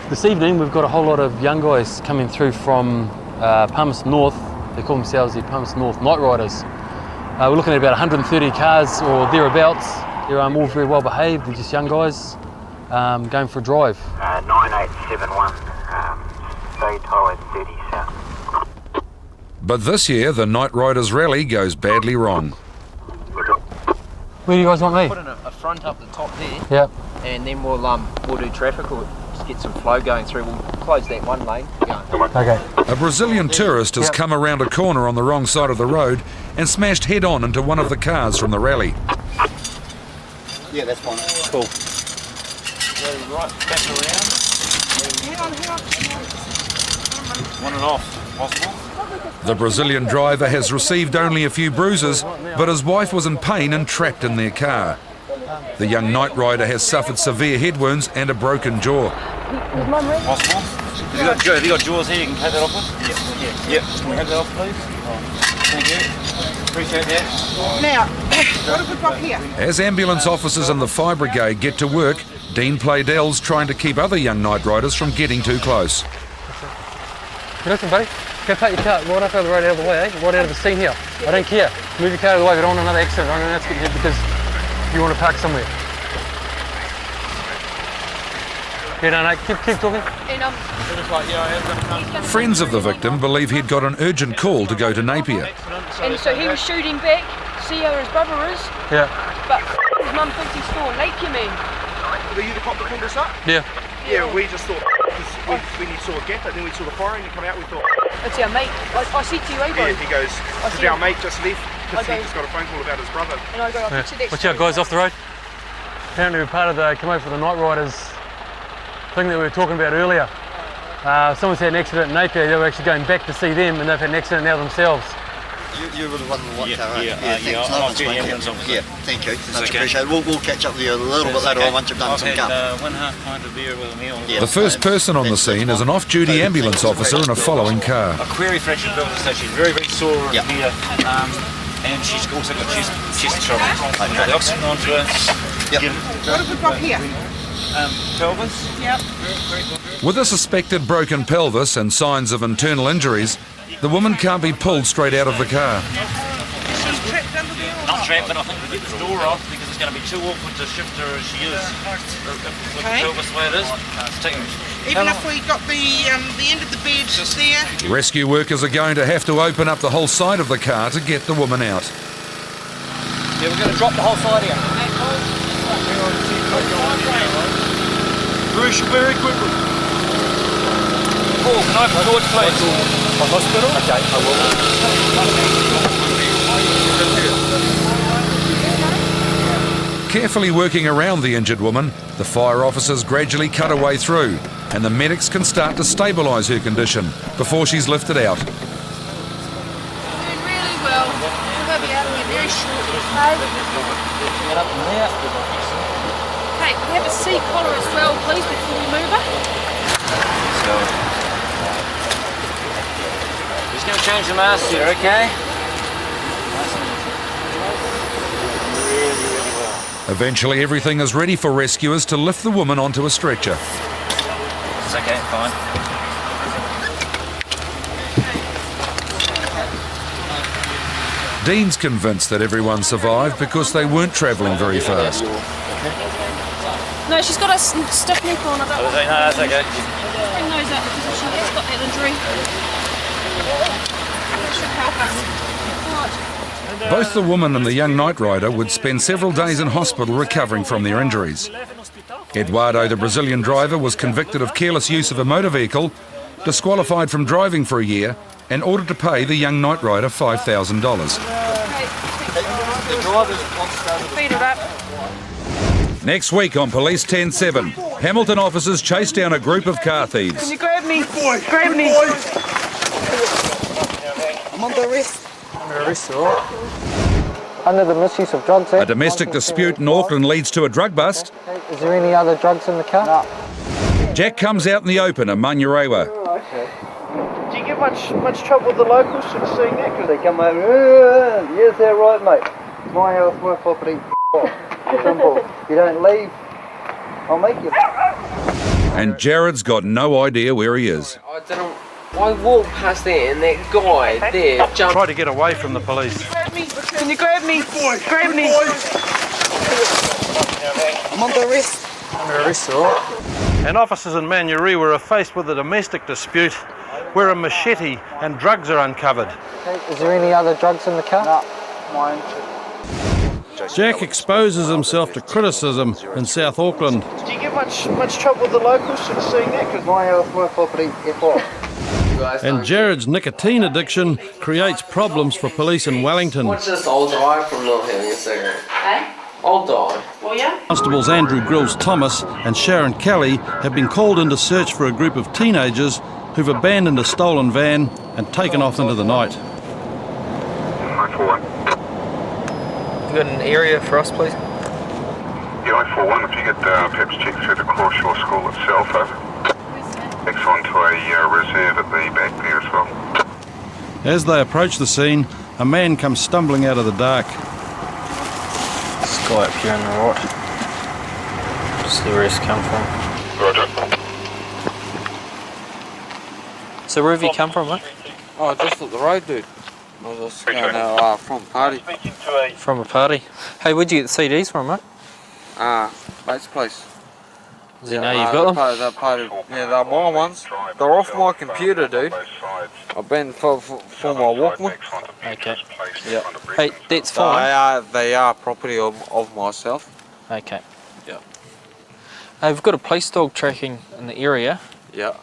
This evening we've got a whole lot of young guys coming through from Palmerston North. They call themselves the Palmerston North Night Riders. We're looking at about 130 cars or thereabouts. They're all very well behaved, they're just young guys going for a drive. 9871, State Highway 30 South. But this year, the Night Riders Rally goes badly wrong. Where do you guys want me? Put in a front up the top there. Yep. And then we'll do traffic. We'll just get some flow going through. We'll close that one lane. Okay. A Brazilian tourist has come around a corner on the wrong side of the road and smashed head-on into one of the cars from the rally. Yeah, that's fine. Cool. Go right back around. Hang on. One and off, possible? The Brazilian driver has received only a few bruises, but his wife was in pain and trapped in their car. The young night rider has suffered severe head wounds and a broken jaw. Possible? Have you got jaws here you can take that off with? Yep. Can we have that off, please? Thank you. Appreciate that. Now, what have we got here? As ambulance officers and the fire brigade get to work, Dean Playdell's trying to keep other young night riders from getting too close. Listen, buddy, go take your car right up out of the road out of the way, eh? Right out of the scene here. I don't care. Move your car out of the way. We don't want another accident. I don't know that's getting hit because you want to park somewhere. Yeah, no, keep talking. Friends of the victim believe he'd got an urgent call to go to Napier. And so he was shooting back, see how his brother is. Yeah. But his mum thinks he's still in Napier, man. Were you the cop that pulled us up? Yeah. Yeah, we just thought, when you saw a gap, and then we saw the firing and come out, we thought... It's our mate. I said to you, eh, bro? Yeah, he goes, because our mate just left, because he just got a phone call about his brother. And I go, I'll picture that. Watch out, guys, off the road. Apparently we're part of the come over for the Night Riders thing that we were talking about earlier. Someone's had an accident in Napier. They were actually going back to see them, and they've had an accident now themselves. You were the one in the car, right? Yeah, thank you. Much appreciated. We'll catch up with you a little bit later on once you've done some cup. 1/2 pint of beer with a meal. The first person on the scene is an off-duty ambulance officer in a following car. A query fracture pelvis, so she's very, very sore here. And she's also got chest trouble. We've got the oxygen onto her. What have we got here? Pelvis. Yep. With a suspected broken pelvis and signs of internal injuries, the woman can't be pulled straight out of the car. She's trapped under there? Not trapped, but I think we get this door off because it's going to be too awkward to shift her as she is. With the pelvis the way it is, it's taking... Even if we got the end of the bed there? Rescue workers are going to have to open up the whole side of the car to get the woman out. Yeah, we're going to drop the whole side here. Bruce, very quickly. Paul, can I have the torch, please? Hospital? Okay, I will. Carefully working around the injured woman, the fire officers gradually cut her way through, and the medics can start to stabilise her condition before she's lifted out. Doing really well. We're going to be out of here very shortly, okay? Get up from there. Hey, we have a seat collar as well, please, before we move her. Just going to change the mask here, okay? Eventually everything is ready for rescuers to lift the woman onto a stretcher. It's okay, fine. Dean's convinced that everyone survived because they weren't travelling very fast. No, she's got a stiff neck on. I don't No, that's okay. bring those up because she has got that injury. That should help us. Right. Both the woman and the young night rider would spend several days in hospital recovering from their injuries. Eduardo, the Brazilian driver, was convicted of careless use of a motor vehicle, disqualified from driving for a year, and ordered to pay the young night rider $5,000. Feed it up. Next week on Police 10-7, Hamilton officers chase down a group of car thieves. Can you grab me? Grab me. I'm under arrest. Under arrest, all right. Under the misuse of drugs. A domestic dispute in Auckland leads to a drug bust. Is there any other drugs in the car? No. Jack comes out in the open in Manurewa. Do you get much trouble with the locals sort of seeing that? Because they come over, yes, they're right, mate. My house, my property. Simple. You don't leave, I'll make you. And Jared's got no idea where he is. I don't know. I walked past there and that guy there jumped. Try to get away from the police. Can you grab me? Grab me. I'm under arrest. Under arrest, all right. And officers in Manurewa are faced with a domestic dispute where a machete and drugs are uncovered. Is there any other drugs in the car? No, mine. Jack exposes himself to criticism in South Auckland. Do you get much trouble with the locals for seeing that? Because my property, And Jared's nicotine addiction creates problems for police in Wellington. Watch this, I'll die from not having a cigarette. Hey? I'll die. Will ya? Constables Andrew Grills Thomas and Sharon Kelly have been called in to search for a group of teenagers who've abandoned a stolen van and taken off into the night. You got an area for us, please? Yeah, 041, if you get perhaps check through the Crawshaw School itself, over. Next one to a reserve at the back there as well. As they approach the scene, a man comes stumbling out of the dark. This guy up here on the right. Just the rest come from. Roger. So where have you come from, mate? Oh, just up the road, dude. I was just going out from a party. From a party. Hey, where'd you get the CDs from, mate? Mate's place. Does he know you've got them? Yeah, they're my ones. They're off my computer, dude. I've been for my Walkman. Okay. Yeah. Hey, that's fine. They are property of myself. Okay. Yeah. Hey, we've got a police dog tracking in the area. Yeah.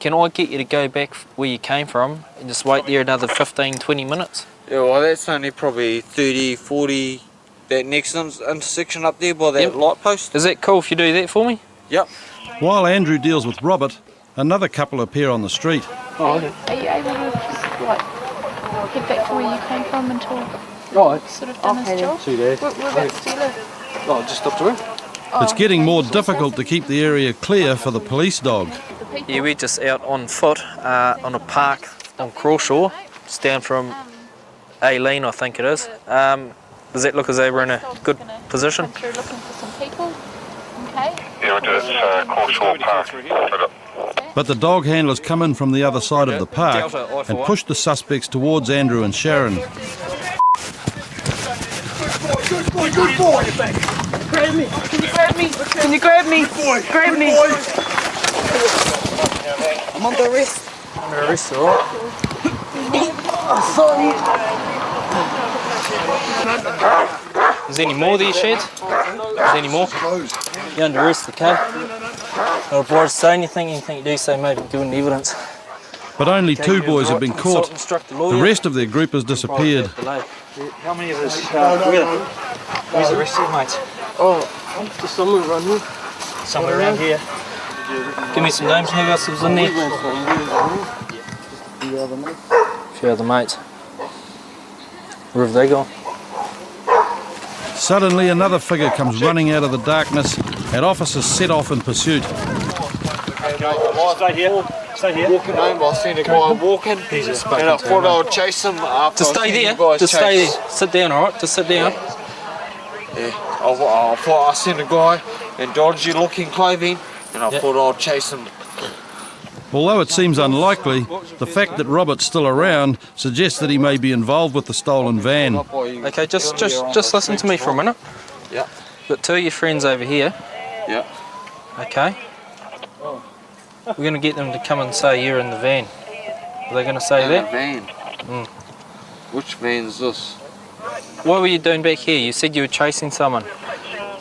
Can I get you to go back where you came from and just wait there another 15-20 minutes? Yeah, well, that's only probably 30, 40, that next intersection up there by that light post. Is that cool if you do that for me? Yep. While Andrew deals with Robert, another couple appear on the street. Oh, okay. Are you able to just, like, head back to where you came from until sort of done his job? 2 days. Whereabouts do you live? Oh, just up to her. It's getting more difficult to keep the area clear for the police dog. Yeah, we're just out on foot on a park on Crawshaw, just down from Aileen, I think it is. Does that look as though we're in a good position? Through looking for some people. Okay. Yeah, it's Crawshaw Park. But the dog handlers come in from the other side of the park and push the suspects towards Andrew and Sharon. Good boy, good boy. Grab me. Can you grab me? Can you grab me? Grab me. I'm under arrest. Under arrest, alright. Sorry. Is there any more of these sheds? Is there any more? You're under arrest, okay? Not obliged to say anything you do say maybe doing evidence. But only 2 boys have been caught. The rest of their group has disappeared. How many of us? Where's the rest of you, mates? Oh, there's someone around here. Somewhere around here. Give me some names, who else was in there? A few other mates. Where have they gone? Suddenly another figure comes running out of the darkness and officers set off in pursuit. Stay here. Stay here. Walking home, I seen a guy walking, and I thought I would chase him after. Just stay there. Just stay there. Sit down, alright? Just sit down. Yeah, I thought I seen a guy in dodgy looking clothing, and I thought I'd chase him. Although it seems unlikely, the fact that Robert's still around suggests that he may be involved with the stolen van. Okay, just listen to me for a minute. Yeah. Got 2 of your friends over here. Yeah. Okay. We're going to get them to come and say you're in the van. Are they going to say that? Van? Which van's this? What were you doing back here? You said you were chasing someone.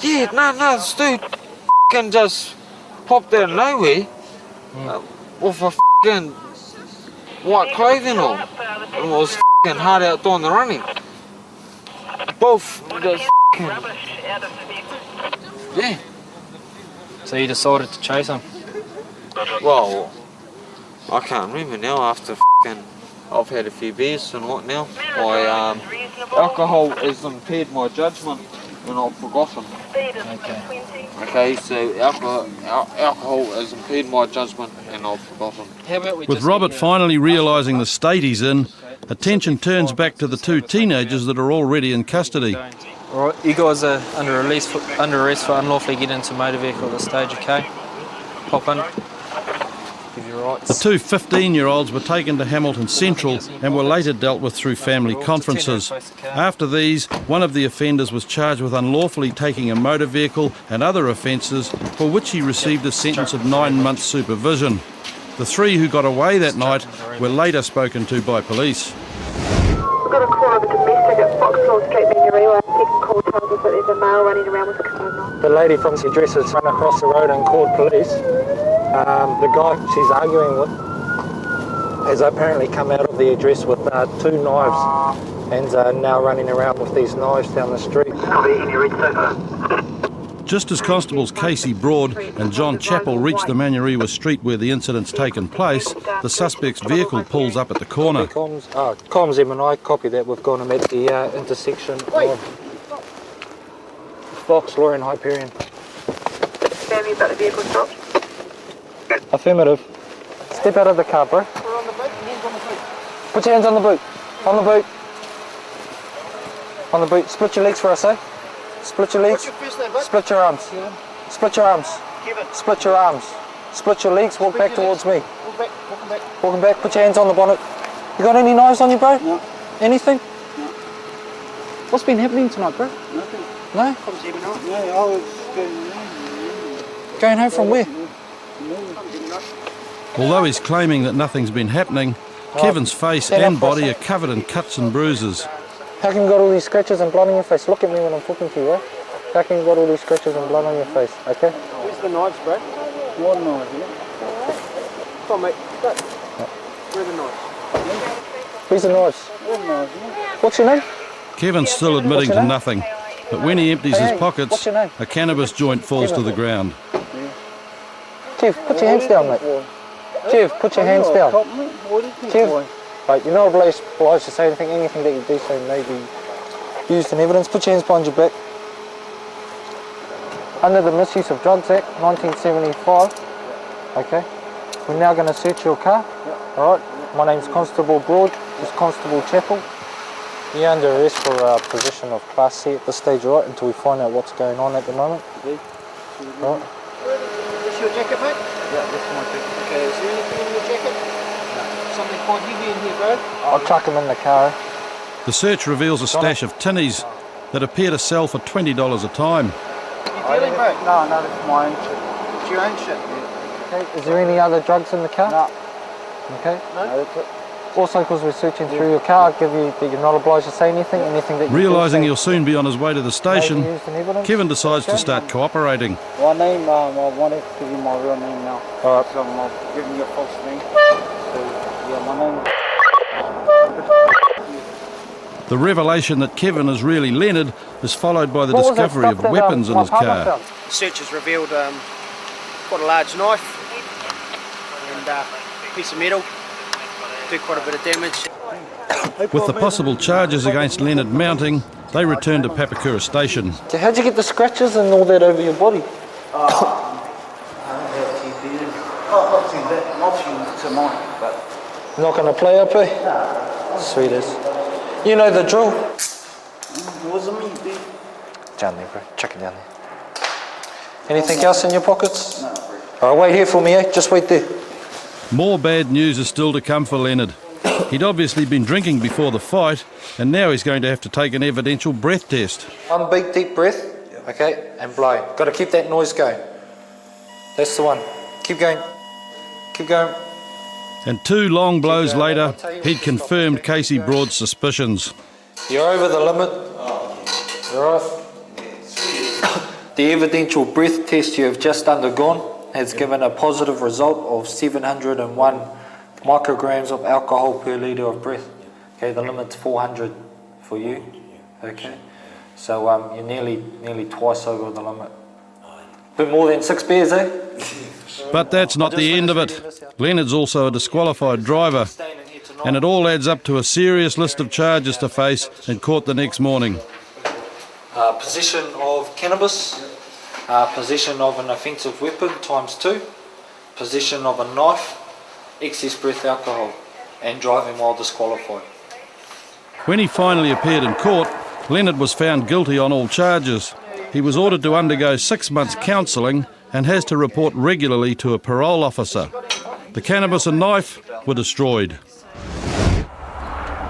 Yeah, no, this dude f***ing just popped out of nowhere with a f***ing white clothing on. And was f***ing hard out doing the running. Both just f***ing... Yeah. So you decided to chase him? Well, I can't remember now after f***ing... I've had a few beers and what now. Alcohol has impaired my judgment and I've forgotten. Okay, so alcohol has impaired my judgment and I've forgotten. With Robert finally realising the state he's in, attention turns back to the 2 teenagers that are already in custody. Alright, you guys are under arrest for unlawfully getting into a motor vehicle at this stage, okay? Pop in. Give your rights. The 2 15-year-olds were taken to Hamilton Central and were later dealt with through family conferences. After these, one of the offenders was charged with unlawfully taking a motor vehicle and other offences for which he received a sentence of 9 months supervision. The three who got away that night were later spoken to by police. We've got a call of a domestic at Foxlaw Street, Manurewa. Second call tells us that there's a male running around with a car. The lady from the address has run across the road and called police. The guy she's arguing with has apparently come out of the address with 2 knives and now running around with these knives down the street. Just as Constables Casey Broad and John Chappell reach the Manurewa street where the incident's taken place, the suspect's vehicle pulls up at the corner. Comms M&I, copy that. We've got him at the intersection of Foxlaw and Hyperion. Stand about the vehicle stopped. Affirmative. Step out of the car, bro. Put your hands on the boot. On the boot. On the boot. Split your legs for us, eh? Split your legs. Split your arms. Split your arms. Split your arms. Split your legs. Walk back towards me. Walking back. Put your hands on the bonnet. You got any knives on you, bro? No. Anything? No. What's been happening tonight, bro? Nothing. No? No, I was going home from where? Although he's claiming that nothing's been happening, Kevin's face and body are covered in cuts and bruises. How come you got all these scratches and blood on your face? Look at me when I'm talking to you, right? How come you got all these scratches and blood on your face, okay? Where's the knives, bro? One knife, yeah? Come on, mate. Go. Where are the knives? Where's the knives? What's your name? Kevin's still admitting to nothing, but when he empties his pockets, a cannabis joint falls to the ground. Kev, put your hands down, mate. Kev, put your hands down. Kev, right, you're not obliged to say anything that you do say may be used in evidence. Put your hands behind your back. Under the Misuse of Drugs Act, 1975, okay, we're now going to search your car. Alright, my name's Constable Broad, this is Constable Chappell. You're under arrest for possession of Class C at this stage, alright, until we find out what's going on at the moment. Alright. Is this your jacket, mate? Yeah, that's my jacket. Okay, is there anything in your jacket? No. Something quite heavy in here, bro? I'll chuck him in the car. The search reveals a stash of tinnies that appear to sell for $20 a time. You dealing, bro? No, that's my own shit. It's your own shit. Okay, is there any other drugs in the car? No. Okay. No, that's it. Also, because we're searching through your car, I'll give you that you're not obliged to say anything that you realising he'll soon be on his way to the station, Kevin decides to start cooperating. My name, I want to give you my real name now. Alright. So I'm giving you a false name. So, yeah, my name. The revelation that Kevin is really Leonard is followed by the discovery of weapons in his car. The search has revealed quite a large knife and a piece of metal. Do quite a bit of damage. With the possible charges against Leonard mounting, they return to Papakura Station. So how'd you get the scratches and all that over your body? Not going to play up, eh? No. Sweet as. You know the drill. Wasn't me, dude. Down there, bro. Chuck it down there. Anything else in your pockets? No. Alright, wait here for me, eh? Just wait there. More bad news is still to come for Leonard. He'd obviously been drinking before the fight, and now he's going to have to take an evidential breath test. One big deep breath, okay, and blow. Got to keep that noise going. That's the one. Keep going. Keep going. And 2 long blows later, he'd confirmed Casey Broad's suspicions. You're over the limit. You're right. The evidential breath test you have just undergone has given a positive result of 701 micrograms of alcohol per litre of breath. Okay, the limit's 400 for you. Okay, so you're nearly twice over the limit. Bit more than 6 beers, eh? But that's not the end of it. Leonard's also a disqualified driver, and it all adds up to a serious list of charges to face in court the next morning. Possession of cannabis, possession of an offensive weapon ×2, possession of a knife, excess breath alcohol, and driving while disqualified. When he finally appeared in court, Leonard was found guilty on all charges. He was ordered to undergo 6 months counselling and has to report regularly to a parole officer. The cannabis and knife were destroyed.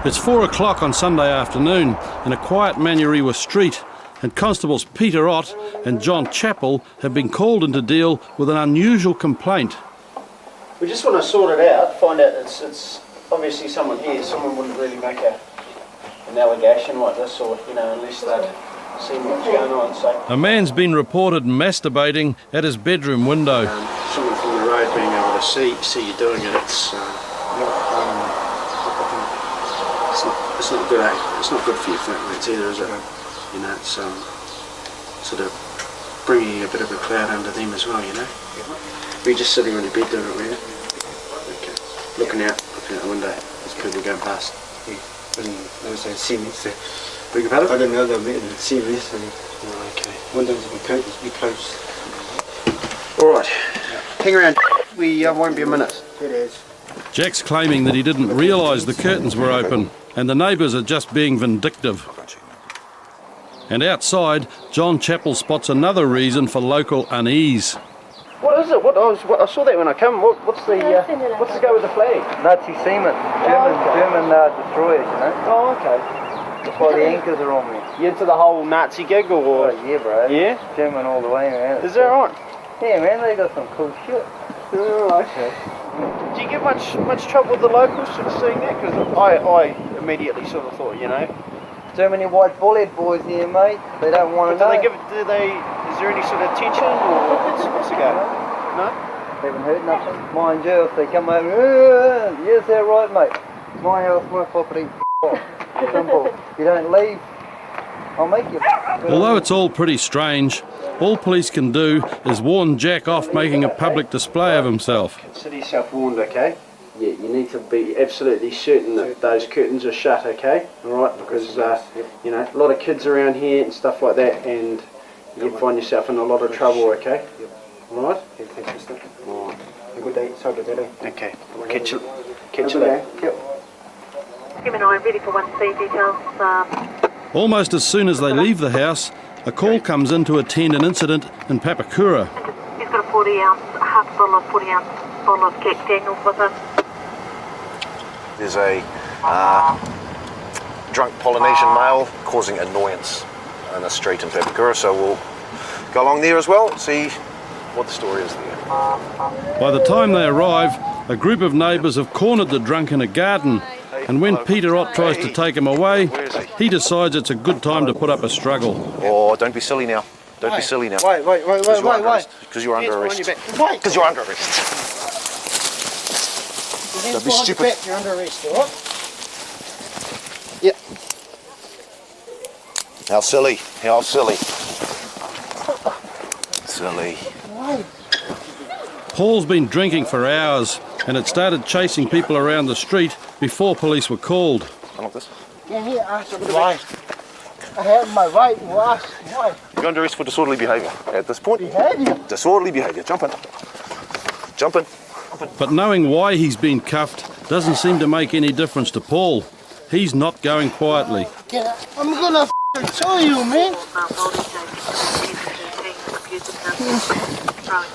It's 4 o'clock on Sunday afternoon in a quiet Manurewa street, and Constables Peter Ott and John Chappell have been called in to deal with an unusual complaint. We just want to sort it out, find out it's obviously someone here. Someone wouldn't really make an allegation like this, or unless they'd seen what's going on. So A man's been reported masturbating at his bedroom window. someone from the road being able to see you doing it, it's not good. It's not good for your flatmates either, is it? It's sort of bringing a bit of a cloud under them as well. We're just sitting on your bed doing it, were you? Okay. Looking out the window as people going past. Yeah. They see me. So. Beg your pardon? I didn't know they were meeting. See me. So. Okay. Windows will be curtains, be closed. All right. Hang around. We won't be a minute. It is. Jack's claiming that he didn't realise the curtains were open and the neighbours are just being vindictive. And outside, John Chappell spots another reason for local unease. What is it? I saw that when I came. What's the go with the flag? Nazi seamen, German destroyers, Oh, okay. That's why the anchors are on me. You into the whole Nazi gig, or? Oh, yeah, bro. Yeah? German all the way, man. Is that right? Yeah, man, they got some cool shit. Oh, okay. Do you get much trouble with the locals sort of seeing that? Because I immediately sort of thought, Too many white bullet boys here, mate. They don't want to know. Is there any sort of tension, or what's the go? No? They haven't heard nothing. Mind you, if they come over, yes, they're right, mate. My house, my property. Simple. If you don't leave, I'll make you. Although it's all pretty strange, all police can do is warn Jack off making a public display of himself. Consider yourself warned, okay? Yeah, you need to be absolutely certain that those curtains are shut, okay? Alright, because, a lot of kids around here and stuff like that, and you can find yourself in a lot of trouble, okay? Alright? Yeah, thanks, mister. Alright. Have a good day. Sorry about that. Okay. Catch you later. Yep. Give me an eye, ready for 1C details. Almost as soon as they leave the house, a call comes in to attend an incident in Papakura. He's got a 40-ounce, half a bottle of 40-ounce bottle of Jack Daniels with him. There's a drunk Polynesian male causing annoyance in the street in Papakura, so we'll go along there as well, see what the story is there. By the time they arrive, a group of neighbours have cornered the drunk in a garden, and when Peter Ott tries to take him away, he decides it's a good time to put up a struggle. Oh, don't be silly now. Don't be silly now. Wait. Because you're under arrest. Because you're under arrest. Don't be stupid. You're under arrest, alright? Yep. How silly. How silly. Silly. Paul's been drinking for hours and had started chasing people around the street before police were called. Unlock this. Yeah, here, ask why. I have my right to ask why. You're under arrest for disorderly behaviour at this point. Behaviour? Disorderly behaviour. Jump in. Jump in. But knowing why he's been cuffed doesn't seem to make any difference to Paul. He's not going quietly. I'm gonna tell you, man.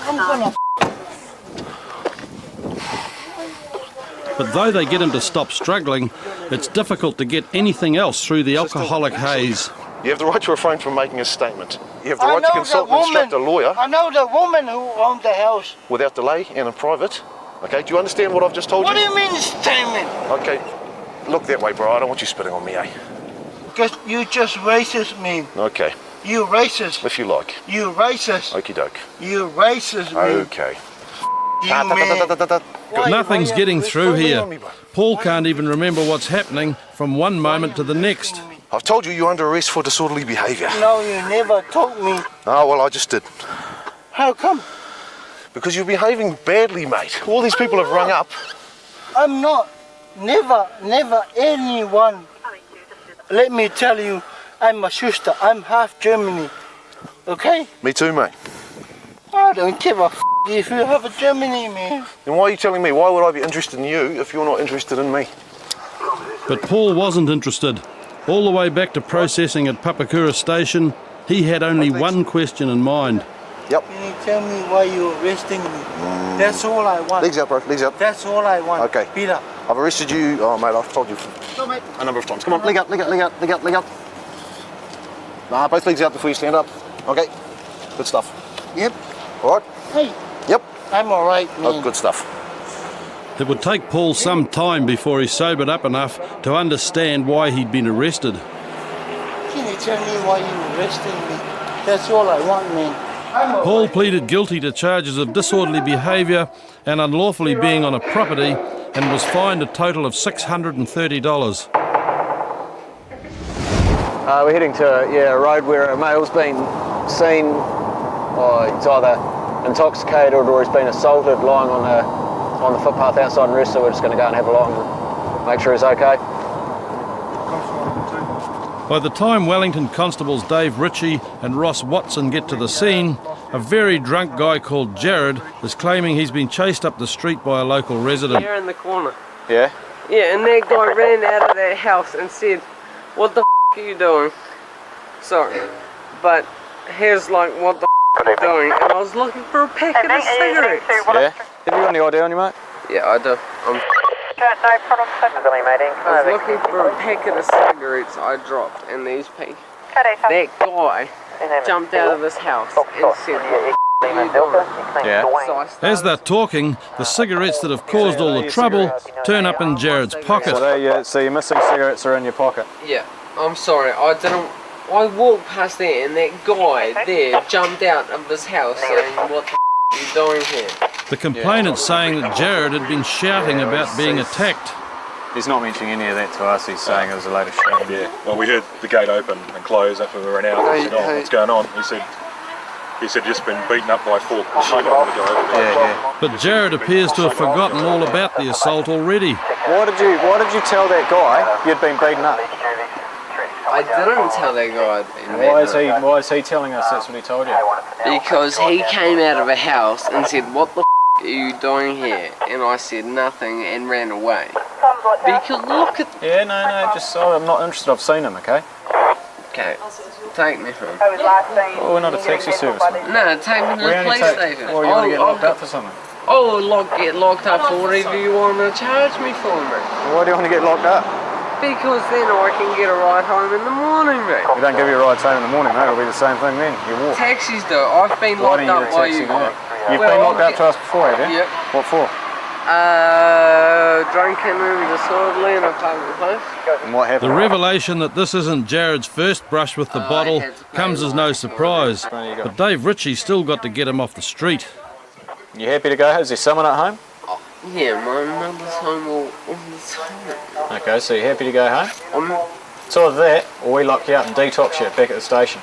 I'm gonna. But though they get him to stop struggling, it's difficult to get anything else through the alcoholic haze. You have the right to refrain from making a statement. You have the right to consult and instruct a lawyer. I know the woman who owned the house. Without delay and in private. Okay, do you understand what I've just told you? What do you mean statement? Okay, look that way, bro. I don't want you spitting on me, eh? Because you just racist, man. Okay. You racist. If you like. You racist. Okie doke. You racist, man. Okay. You man. Nothing's getting through here. Paul can't even remember what's happening from one moment to the next. I've told you you're under arrest for disorderly behaviour. No, you never told me. Oh, well, I just did. How come? Because you're behaving badly, mate. All these people have rung up. I'm not. Never anyone. Let me tell you, I'm a Schuster. I'm half Germany. Okay? Me too, mate. I don't give a if you have a Germany, man. Then why are you telling me? Why would I be interested in you if you're not interested in me? But Paul wasn't interested. All the way back to processing at Papakura station, he had only one question in mind. Yep. Can you tell me why you're arresting me? That's all I want. Legs out, bro. Legs out. That's all I want. Okay. Beat up. I've arrested you. Oh, mate, I've told you No, mate. a number of times. Come on, leg out, leg out, leg out, leg out, leg out. Nah, both legs out before you stand up. Okay. Good stuff. Yep. All right? Hey. Yep. I'm all right, man. Oh, good stuff. It would take Paul some time before he sobered up enough to understand why he'd been arrested. Can you tell me why you arrested me? That's all I want, man. Paul pleaded guilty to charges of disorderly behaviour and unlawfully being on a property and was fined a total of $630. We're heading to a road where a male's been seen. He's either intoxicated or he's been assaulted, lying on the footpath outside and rest. So we're just going to go and have a look and make sure he's okay. By the time Wellington Constables Dave Ritchie and Ross Watson get to the scene, a very drunk guy called Jared is claiming he's been chased up the street by a local resident. Here in the corner. Yeah? Yeah, and that guy ran out of that house and said, "What the f*** are you doing?" Sorry, but here's like, "What the f*** are you doing?" And I was looking for a packet of cigarettes. Yeah? Have you got any ID on you, mate? Yeah, I do. No problem. I was looking for a packet of cigarettes I dropped, and these people, that guy jumped out of his house and said, "What the f*** are you doing?" Yeah. So I started, As they're talking, the cigarettes that have caused all the trouble turn up in Jared's pocket. So your missing cigarettes are in your pocket? yeah, I'm sorry, I walked past there and that guy there jumped out of his house saying, "What the f*** are you doing here?" The complainant's saying that Jared had been shouting about being attacked. He's not mentioning any of that to us. He's saying it was a load of shit. Yeah, well, we heard the gate open and close after we ran out. We said, "Oh, what's going on?" He said just been beaten up by 4 people. Yeah. But Jared appears to have forgotten all about the assault already. Why did you tell that guy you'd been beaten up? I didn't tell that guy I'd been beaten up. Why is he telling us that's what he told you? Because he came out of a house and said, "What the f*** are you doing here?" And I said nothing and ran away. Because look at... Yeah, no, just I'm not interested. I've seen him, okay? Okay, take me home. Well, we're not a taxi service, mate. No, take me to the police station. Or you want to get locked up for something? Oh, get locked up for whatever you want to charge me for, mate. Why do you want to get locked up? Because then I can get a ride home in the morning, mate. We don't give you a ride home in the morning, mate. It'll be the same thing then. You walk. Taxis do. I've been locked up while you work. You've been locked up to us before, have you? Yep. What for? Drunken and disorderly in a public place. And what happened? The revelation that this isn't Jared's first brush with the bottle comes as no surprise. But Dave Ritchie still got to get him off the street. You happy to go? Is there someone at home? Yeah, my mother's home all the time. Okay, so you're happy to go home? So either that, or we lock you up and detox you back at the station.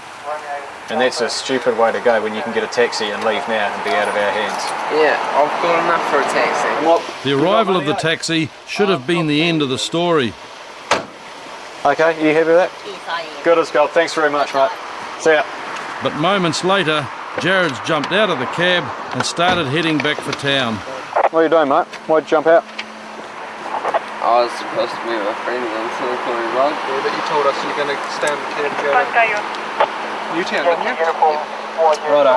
And that's a stupid way to go when you can get a taxi and leave now and be out of our hands. Yeah, I've got enough for a taxi. The arrival of the taxi should have been the end of the story. Okay, you happy with that? Yes, I am. Good as gold. Thanks very much, mate. See ya. But moments later, Jared's jumped out of the cab and started heading back for town. What are you doing, mate? Why'd you jump out? I was supposed to be with my friend on Silicon Road. Yeah, but you told us you were going to stay in the cab and go to Newtown, didn't you? Righto.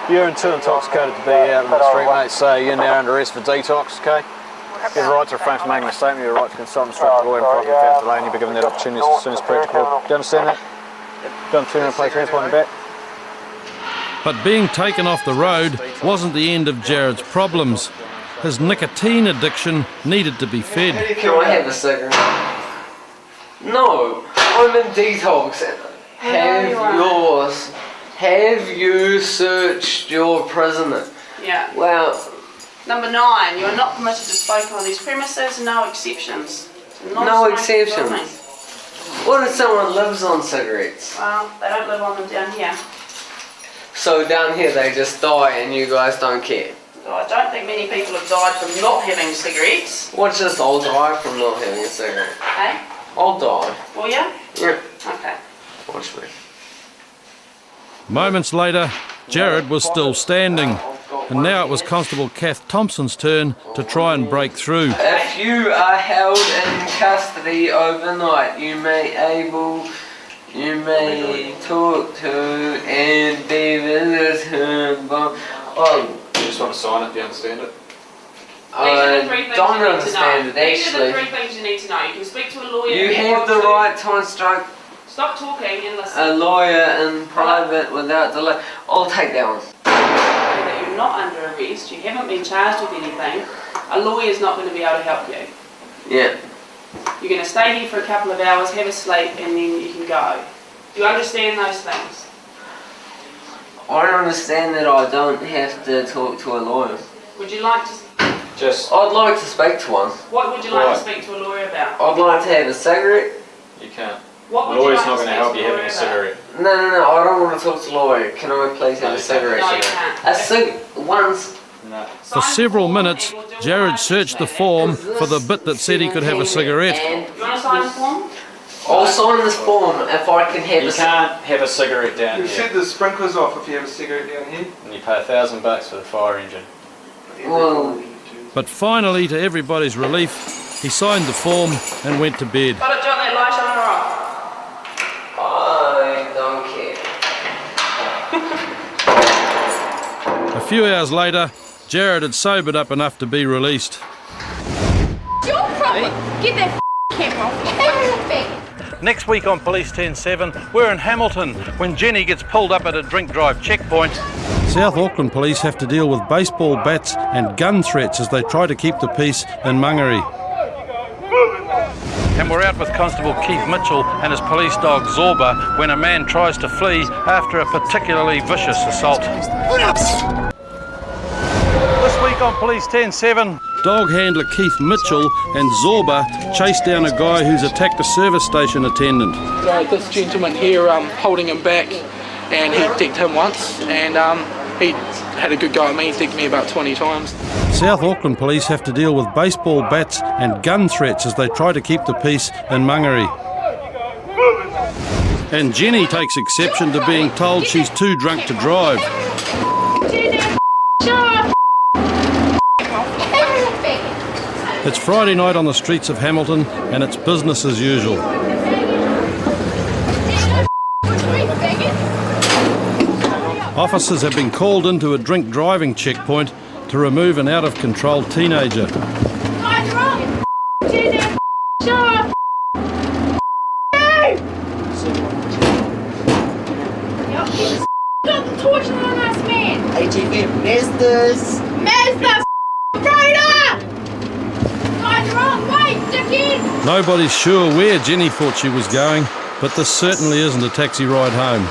You're too intoxicated to be out in the street, mate, so you're now under arrest for detox, okay? You have a right to refrain from making a statement, you have a right to consult and instruct the lawyer and properly without delay, and you'll be given that opportunity as soon as practical. Do you understand that? Done 200 plate transport in the back. But being taken off the road wasn't the end of Jared's problems. His nicotine addiction needed to be fed. Can I have a cigarette? No, I'm in detox. Have you searched your prisoner? Yeah. Well, Number 9, you are not permitted to smoke on these premises, no exceptions. No exceptions. What if someone lives on cigarettes? Well, they don't live on them down here. So down here they just die and you guys don't care? I don't think many people have died from not having cigarettes. What's just I'll die from not having a cigarette? Hey? I'll die. Will you? Yeah. Okay. Watch me. Moments later, Jared was still standing. And now it was Constable Kath Thompson's turn to try and break through. If you are held in custody overnight, you may talk to and be visited by... You just want to sign it, do you understand it? I don't understand it, actually. These are the 3 things you need to know. You can speak to a lawyer. You have the right to instruct Stop talking and listen. a lawyer in private without delay. I'll take that one. That you're not under arrest, you haven't been charged with anything, a lawyer's not going to be able to help you. Yeah. You're going to stay here for a couple of hours, have a sleep, and then you can go. Do you understand those things? I understand that I don't have to talk to a lawyer. Would you like to... I'd like to speak to one. What would you like to speak to a lawyer about? I'd like to have a cigarette. You can't. What would The lawyer's you like not going to help you having a cigarette. No, I don't want to talk to a lawyer. Can I please have a cigarette? No, you can't. A once. No. For several minutes, Jared searched the form for the bit that said he could have a cigarette. You want to sign the form? I'll sign this form if I can have You can't have a cigarette down You here. said the sprinklers off if you have a cigarette down here. And you pay $1,000 for the fire engine. Well, But finally, to everybody's relief, he signed the form and went to bed. Got it, John, that light on or off? I don't care. A few hours later, Jared had sobered up enough to be released. Your problem. Get that camera off. Next week on Police 10-7, we're in Hamilton when Jenny gets pulled up at a drink drive checkpoint. South Auckland police have to deal with baseball bats and gun threats as they try to keep the peace in Mangere. And we're out with Constable Keith Mitchell and his police dog Zorba when a man tries to flee after a particularly vicious assault. This week on Police 10-7, dog handler Keith Mitchell and Zorba chased down a guy who's attacked a service station attendant. This gentleman here holding him back, and he digged him once, and he had a good go at me. He digged me about 20 times. South Auckland police have to deal with baseball bats and gun threats as they try to keep the peace in Mangere. And Jenny takes exception to being told she's too drunk to drive. It's Friday night on the streets of Hamilton and it's business as usual. Officers have been called into a drink driving checkpoint to remove an out-of-control teenager. Nobody's sure where Jenny thought she was going, but this certainly isn't a taxi ride home.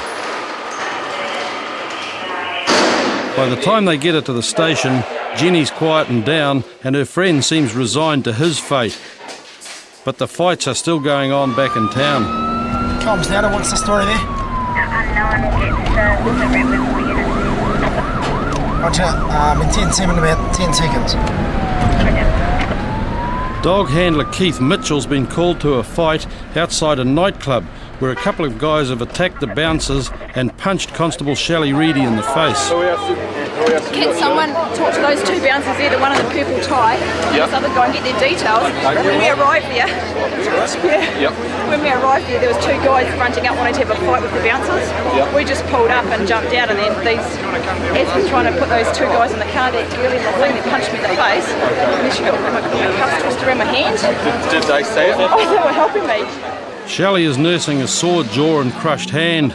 By the time they get her to the station, Jenny's quietened down and her friend seems resigned to his fate. But the fights are still going on back in town. Combs now, what's the story there? Roger, in 10-7 about 10 seconds. Dog handler Keith Mitchell's been called to a fight outside a nightclub where a couple of guys have attacked the bouncers and punched Constable Shelley Reedy in the face. Can someone talk to those two bouncers there, the one in the purple tie, and this other guy, and get their details? When we arrived there, when we arrived there was two guys fronting up wanting to have a fight with the bouncers. We just pulled up and jumped out, and then these, as we're trying to put those two guys in the car, they really the thing, they punched me in the face, and then she got my cuffs twisted around my hand. Did they say it? Oh, they were helping me. Shelley is nursing a sore jaw and crushed hand,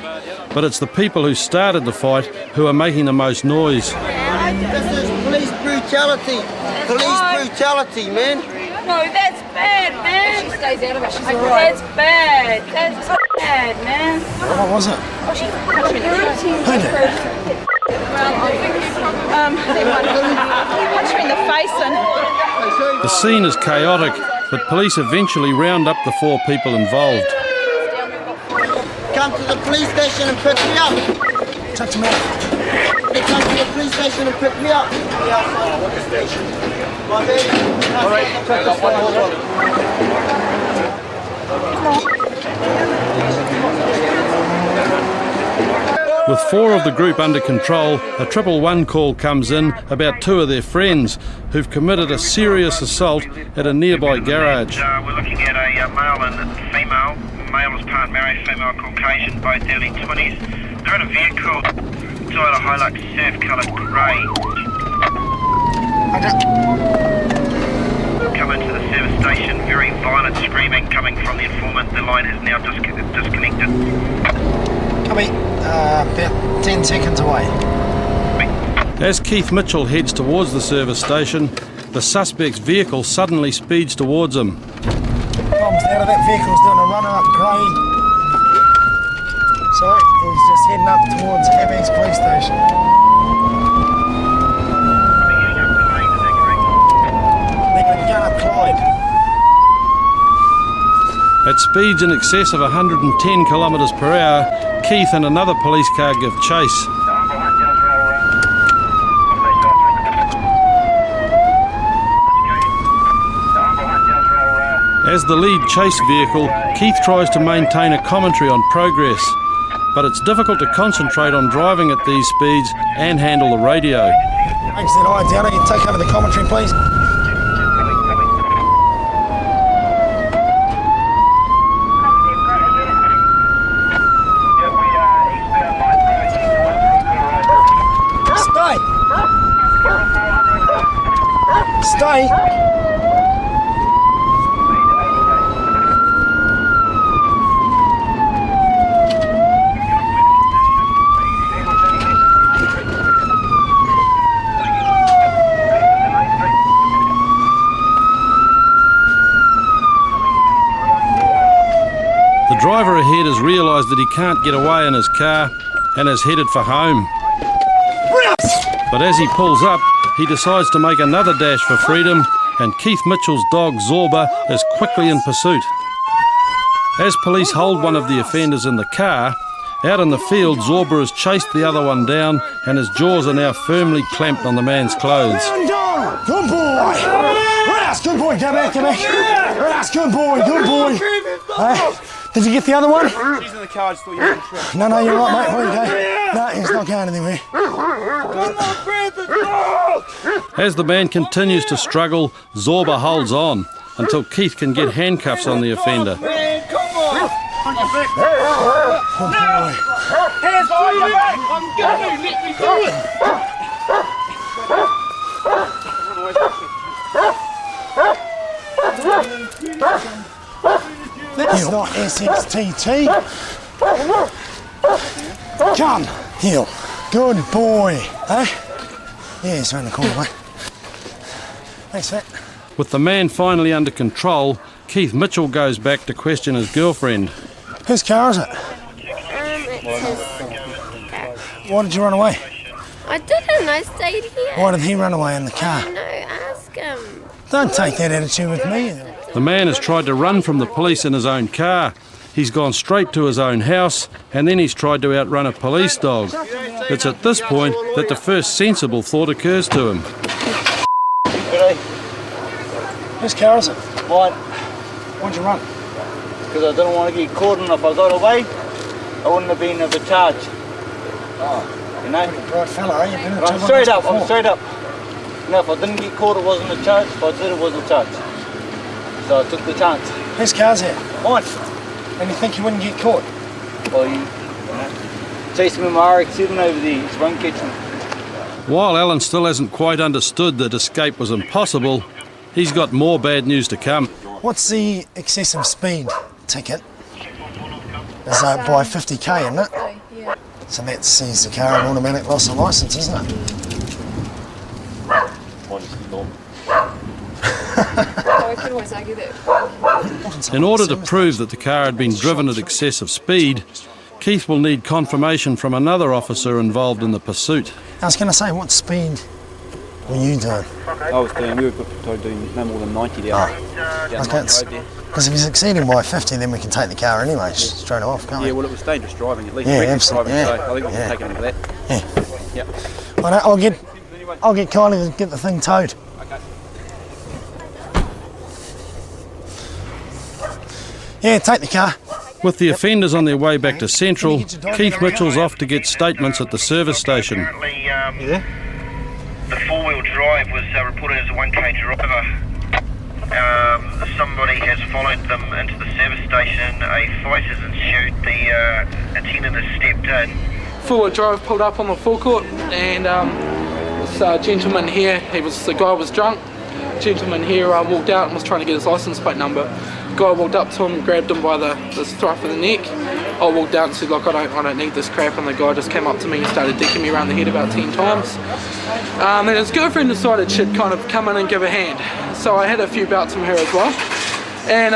but it's the people who started the fight who are making the most noise. This is police brutality. Police brutality, man. No, that's bad, man. She stays out of it. She's alright. That's bad. That's bad, man. What was it? Oh, she punched me in the face. Who did? That one. He punched me in the face and... The scene is chaotic, but police eventually round up the four people involved. Come to the police station and pick me up. Touch me up. They come to the police station and pick me up. My baby. All right, check this one. With four of the group under control, a 111 call comes in about two of their friends who've committed a serious assault at a nearby garage. We're looking at a male and a female. Male is part married, female Caucasian, both early 20s. They're in a vehicle, Toyota Hilux surf coloured grey. Come into the service station, very violent screaming coming from the informant. The line has now disconnected. Copy. About 10 seconds away. As Keith Mitchell heads towards the service station, the suspect's vehicle suddenly speeds towards him. Tom's out of that vehicle's doing a runner up grade. So he's just heading up towards Abex police station. They're going up Clyde. At speeds in excess of 110 kilometres per hour, Keith and another police car give chase. As the lead chase vehicle, Keith tries to maintain a commentary on progress, but it's difficult to concentrate on driving at these speeds and handle the radio. Thanks, then. All right, Downer, you take over the commentary, please. Stay! The driver ahead has realised that he can't get away in his car and is headed for home. But as he pulls up, he decides to make another dash for freedom, and Keith Mitchell's dog Zorba is quickly in pursuit. As police hold one of the offenders in the car, out in the field Zorba has chased the other one down and his jaws are now firmly clamped on the man's clothes. Good boy! Yes, good boy, come back. Yes, good boy. Did you get the other one? She's in the car, I just thought you were in the truck. No, you're right, mate. Where you go? No, he's not going anywhere. As the man continues to struggle, Zorba holds on until Keith can get handcuffs on the offender. Good boy. Hands behind your back! I'm going, let me do it! That's not SXTT. Come, heel. Good boy. Eh? Yeah, it's around the corner, mate. Thanks for that. With the man finally under control, Keith Mitchell goes back to question his girlfriend. Whose car is it? It's his car. Why did you run away? I didn't, I stayed here. Why did he run away in the car? No, ask him. Don't take that attitude with me. The man has tried to run from the police in his own car. He's gone straight to his own house and then he's tried to outrun a police dog. It's at this point that the first sensible thought occurs to him. Whose car is it? Mine. Why'd you run? Because I didn't want to get caught, and if I got away, I wouldn't have been of a charge. Oh. You know? Right fella, eh? You've been in I'm trouble straight up, before. I'm straight up. No, if I didn't get caught, it wasn't a charge. If I did, it was a charge. So I took the chance. Whose car's it? Mine. And you think you wouldn't get caught? Well, you know, chased me my RX-7 over there, it won't catch me. While Alan still hasn't quite understood that escape was impossible, he's got more bad news to come. What's the excessive speed ticket? It's by 50k, isn't it? Yeah. So that sees the car an automatic loss of licence, isn't it? I could always argue that. In order to prove that the car had been driven at excessive speed, Keith will need confirmation from another officer involved in the pursuit. I was going to say, what speed were you doing? I was doing, we were doing no more than 90 down Because if he's exceeding by 50, then we can take the car anyway, straight off, can't we? Yeah, well, it was dangerous driving, at least. Yeah, Reckless absolutely. driving, Yeah. so I think we can take it into that. Yeah. Yep. I'll get Kylie to get the thing towed. Yeah, take the car. With the offenders on their way back to Central, Keith Mitchell's off to get statements at the service station. The four-wheel drive was reported as a 1k driver. Somebody has followed them into the service station. A fight has ensued. The attendant has stepped in. Four-wheel drive pulled up on the forecourt, and this gentleman here, the guy was drunk. Gentleman here walked out and was trying to get his license plate number. Guy walked up to him, grabbed him by the scruff of the neck, I walked out and said, look, I don't need this crap, and the guy just came up to me and started decking me around the head about 10 times. And his girlfriend decided she'd kind of come in and give a hand, so I had a few bouts from her as well. And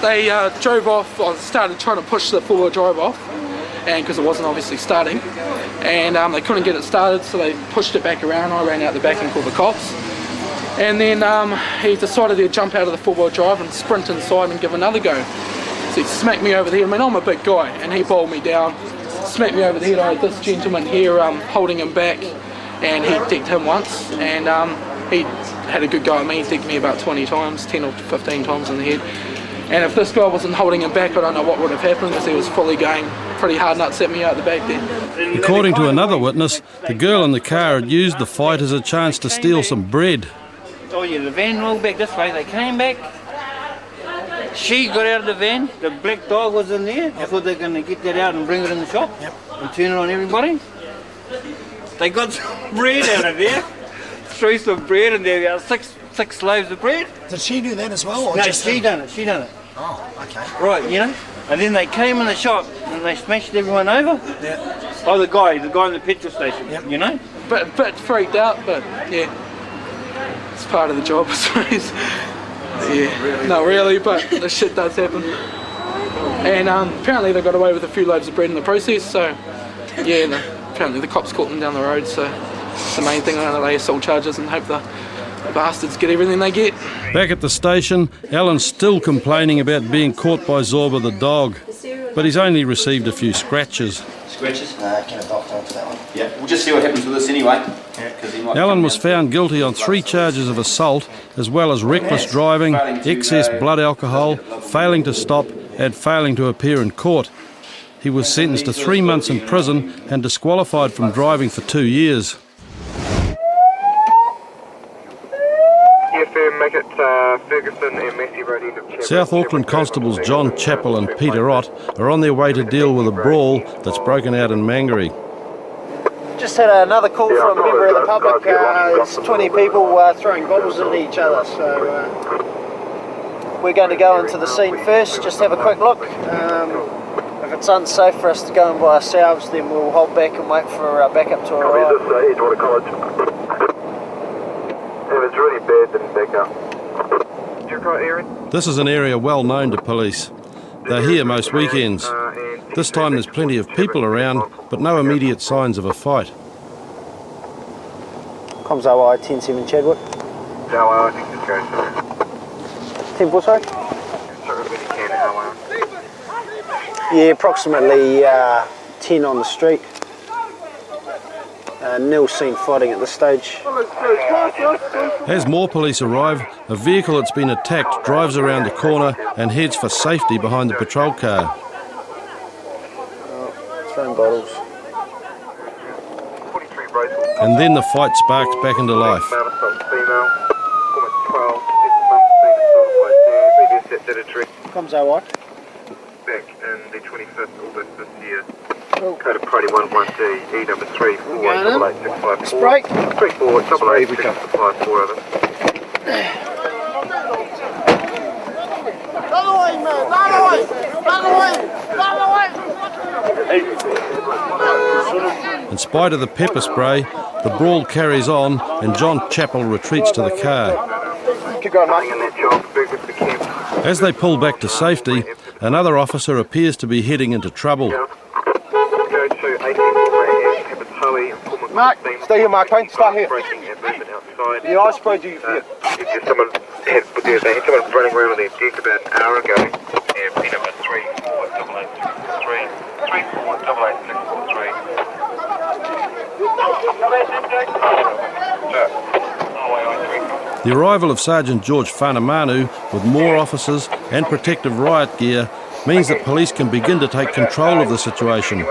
they drove off. I started trying to push the four-wheel drive off, and because it wasn't obviously starting, and they couldn't get it started, so they pushed it back around. I ran out the back and called the cops. And then he decided he'd jump out of the four-wheel drive and sprint inside and give another go. So he smacked me over the head. I mean, I'm a big guy, and he bowled me down, smacked me over the head. I had this gentleman here holding him back, and he decked him once, and he had a good go at me. He decked me about 20 times, 10 or 15 times in the head. And if this guy wasn't holding him back, I don't know what would have happened, because he was fully going pretty hard nuts at me out the back there. According to another witness, the girl in the car had used the fight as a chance to steal some bread. Oh yeah, the van rolled back this way. They came back. She got out of the van. The black dog was in there. I thought they were going to get that out and bring it in the shop and turn it on everybody. They got some bread out of there. Threw some bread, and there were six loaves of bread. Did she do that as well? Or No, just she done it. She done it. Oh, okay. Right, you know. And then they came in the shop and they smashed everyone over. Yeah. Oh, the guy in the petrol station. You know. Bit freaked out, but yeah, it's part of the job, I suppose. Yeah, not really, but this shit does happen. And apparently they got away with a few loaves of bread in the process, so yeah, apparently the cops caught them down the road, so it's the main thing. I know they assault charges and hope the bastards get everything they get. Back at the station, Alan's still complaining about being caught by Zorba the dog, but he's only received a few scratches. Scratches? Can a doctor onto that one? Yeah, we'll just see what happens with this anyway. Alan was found guilty on 3 charges of assault, as well as reckless driving, excess blood alcohol, failing to stop, and failing to appear in court. He was sentenced to 3 months in prison and disqualified from driving for 2 years. South Auckland constables John Chappell and Peter Ott are on their way to deal with a brawl that's broken out in Mangere. Just had another call from a member of the public. There's 20 people throwing bottles at each other, so we're going to go into the scene first, just have a quick look. If it's unsafe for us to go in by ourselves, then we'll hold back and wait for backup to arrive. If it's really bad, then back up. This is an area well known to police. They're here most weekends. This time there's plenty of people around, but no immediate signs of a fight. Comms OI 107 Chadwick. No, I think it's going to. Temple, sorry? Yeah, approximately 10 on the street. Nil seen fighting at this stage. As more police arrive, a vehicle that's been attacked drives around the corner and heads for safety behind the patrol car. Throwing bottles. And then the fight sparks back into life. Comms OI. Back in the 25th August this year. Code of Party 11D, E number 3488654. Break. 3488654 over. In spite of the pepper spray, the brawl carries on and John Chappell retreats to the car. Keep going, mate. As they pull back to safety, another officer appears to be heading into trouble. Mark, stay here, Mark, Payne, stay here. Yeah, I suppose you... Someone had someone running around with their deck about an hour ago. Yeah, P number 3488643. 3488643. The arrival of Sergeant George Whanamanu with more officers and protective riot gear means that police can begin to take control of the situation.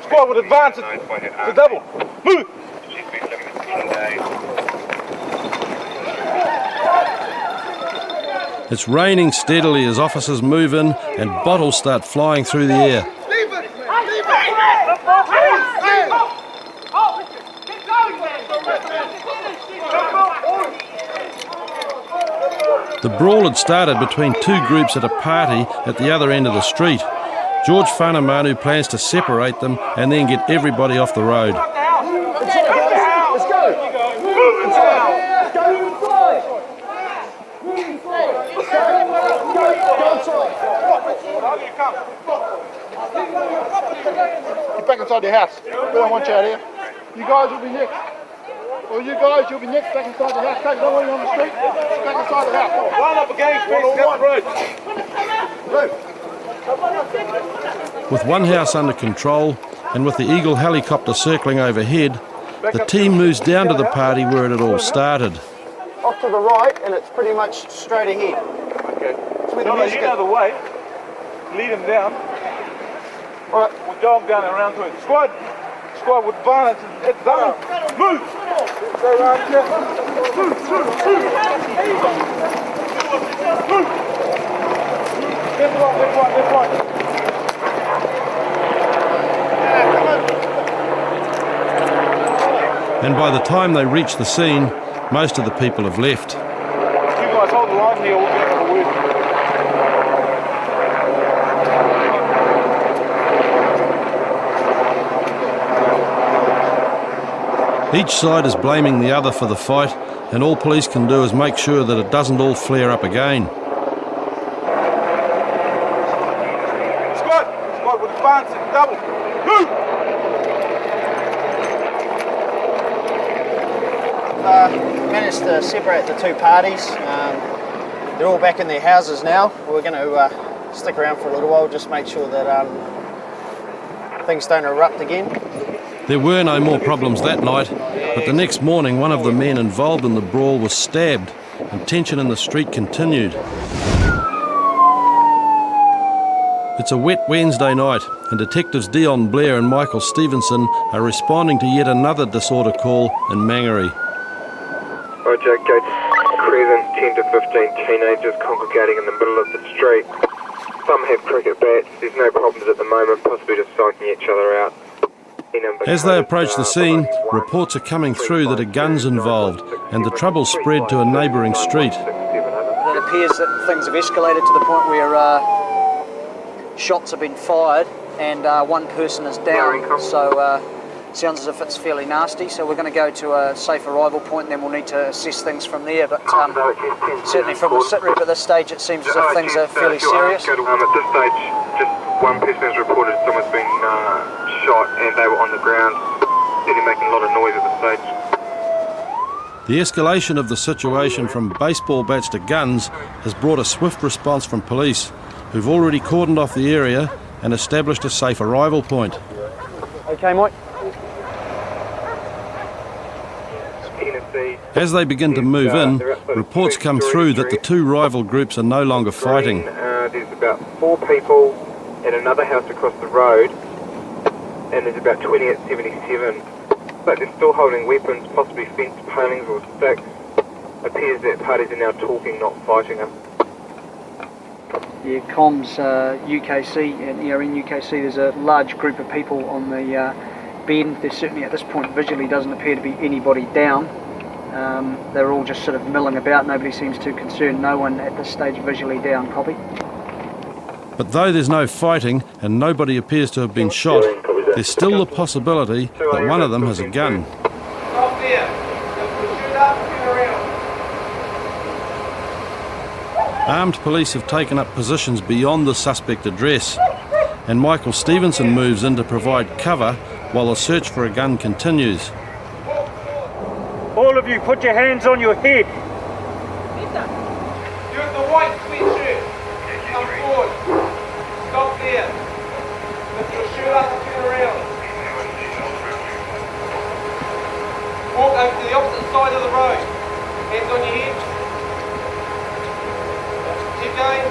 Squad would advance it. The double. Move! It's raining steadily as officers move in and bottles start flying through the air. The brawl had started between two groups at a party at the other end of the street. George Whanamanu plans to separate them and then get everybody off the road. Let's go! Get back inside the house. We don't want you out here. You guys will be next. Or you guys, you'll be next back inside the house. Don't worry on the street. Back inside the house. Line up against me. With one house under control and with the Eagle helicopter circling overhead, the team moves down to the party where it had all started. Off to the right, and it's pretty much straight ahead. Okay. It's where the music the other way. Lead him down. All right. We'll jog down and around to it. Squad with violence. It's done. Move. Go around here. Move. Left right. And by the time they reach the scene, most of the people have left. You guys hold the line here. We'll get a word. Each side is blaming the other for the fight, and all police can do is make sure that it doesn't all flare up again. Squad with advance and double. Move! Managed to separate the two parties. They're all back in their houses now. We're going to stick around for a little while, just make sure that things don't erupt again. There were no more problems that night, but the next morning one of the men involved in the brawl was stabbed and tension in the street continued. It's a wet Wednesday night and Detectives Dion Blair and Michael Stevenson are responding to yet another disorder call in Mangere. Roger, Gate Crescent, 10 to 15 teenagers congregating in the middle of the street. Some have cricket bats, there's no problems at the moment, possibly just psyching each other out. As they approach the scene, reports are coming through that a gun's involved and the trouble spread to a neighbouring street. It appears that things have escalated to the point where shots have been fired and one person is down, so sounds as if it's fairly nasty, so we're going to go to a safe arrival point and then we'll need to assess things from there, but certainly from the sit rep at this stage it seems as if things are fairly serious. At this stage, just one person has reported someone's been shot and they were on the ground, really making a lot of noise at this stage. The escalation of the situation from baseball bats to guns has brought a swift response from police, who've already cordoned off the area and established a safe arrival point. Okay, Mike. As they begin to move in, reports come through that the two rival groups are no longer fighting. There's about 4 people at another house across the road, and there's about 20 at 77. But they're still holding weapons, possibly fence palings or sticks. Appears that parties are now talking, not fighting them. Yeah, comms UKC, and here in UKC there's a large group of people on the bend. There certainly at this point visually doesn't appear to be anybody down. They're all just sort of milling about, nobody seems too concerned, no one at this stage visually down, copy. But though there's no fighting and nobody appears to have been shot, there's still the possibility that one of them has a gun. Stop there. Shoot up and shoot around. Armed police have taken up positions beyond the suspect address, and Michael Stevenson moves in to provide cover while the search for a gun continues. All of you, put your hands on your head. You have the white sweatshirt. Come forward. Stop there. Lift your shirt up and turn around. Walk over to the opposite side of the road. Hands on your head. Keep going.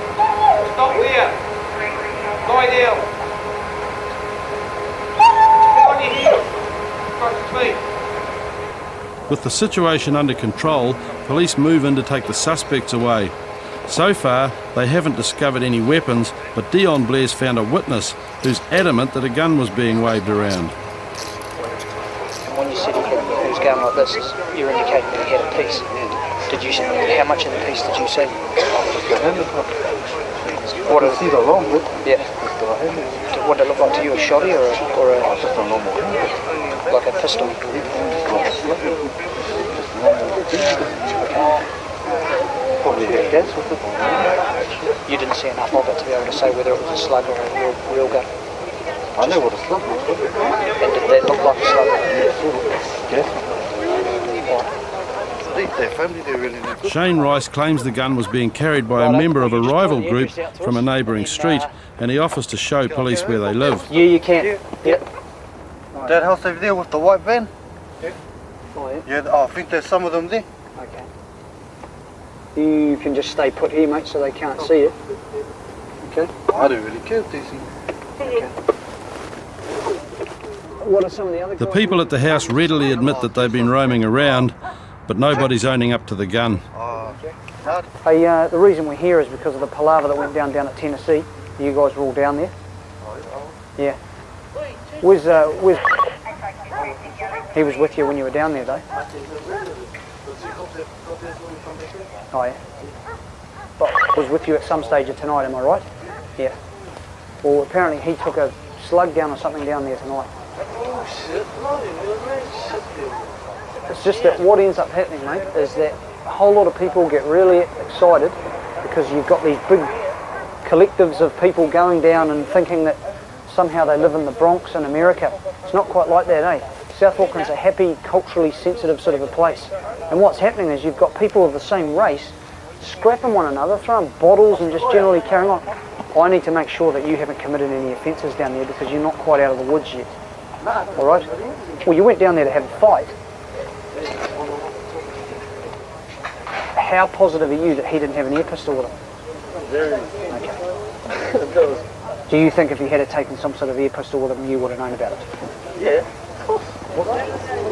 Stop there. Lie down. Get on your heels. Cross your feet. With the situation under control, police move in to take the suspects away. So far, they haven't discovered any weapons, but Dion Blair's found a witness who's adamant that a gun was being waved around. And when you said he was going like this, you're indicating that he had a piece. Did you? How much of the piece did you see? What did see the long bit? Yeah. What did it look like to you? A shotty or a just a normal like a pistol? Probably had gas with it. You didn't see enough of it to be able to say whether it was a slug or a real gun. I know what a slug was. And did that look like a slug? Gas. Their family, they really need good. Shane Rice claims the gun was being carried by a member of a rival group from a neighbouring street, and he offers to show police where they live. Yeah, you can. Yep. That house over there with the white van? Yeah. Oh, yeah? Yeah, I think there's some of them there. Okay. You can just stay put here, mate, so they can't see you. Okay? I don't really care if they see. Okay. What are some of the other The people at the house readily admit that they've been roaming around, but nobody's owning up to the gun. Hey, the reason we're here is because of the palaver that went down at Tennessee. You guys were all down there. Yeah. Where's he was with you when you were down there, though? Oh, yeah. But was with you at some stage of tonight, am I right? Yeah. Well, apparently he took a slug down or something down there tonight. It's just that what ends up happening, mate, is that a whole lot of people get really excited because you've got these big collectives of people going down and thinking that somehow they live in the Bronx in America. It's not quite like that, eh? South Auckland's a happy, culturally sensitive sort of a place. And what's happening is you've got people of the same race scrapping one another, throwing bottles and just generally carrying on. I need to make sure that you haven't committed any offences down there because you're not quite out of the woods yet. All right? Well, you went down there to have a fight. How positive are you that he didn't have an air pistol with him? Very. Okay. Do you think if he had taken some sort of air pistol with him, you would have known about it? Yeah.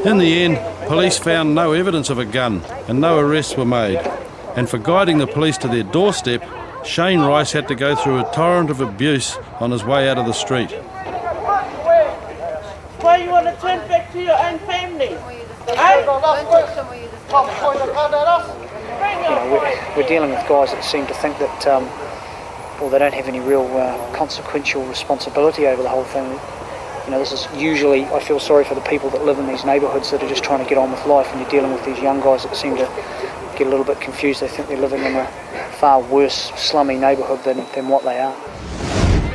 In the end, police found no evidence of a gun and no arrests were made. And for guiding the police to their doorstep, Shane Rice had to go through a torrent of abuse on his way out of the street. Why you want to turn back to your own family? You know, we're dealing with guys that seem to think that, well, they don't have any real consequential responsibility over the whole thing. You know, this is usually, I feel sorry for the people that live in these neighbourhoods that are just trying to get on with life, and you're dealing with these young guys that seem to get a little bit confused. They think they're living in a far worse, slummy neighbourhood than what they are.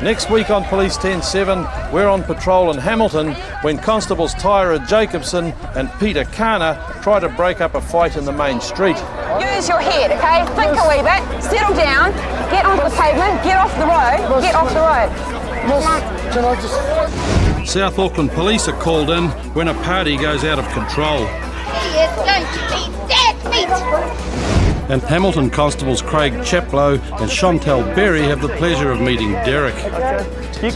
Next week on Police 10-7, we're on patrol in Hamilton when Constables Tyra Jacobson and Peter Kana try to break up a fight in the main street. Use your head, okay? Think a wee bit, settle down, get onto the pavement, get off the road, get off the road. Can I just... South Auckland Police are called in when a party goes out of control. He is going to be dead meat! And Hamilton Constables Craig Chaplow and Chantel Berry have the pleasure of meeting Derek. Okay.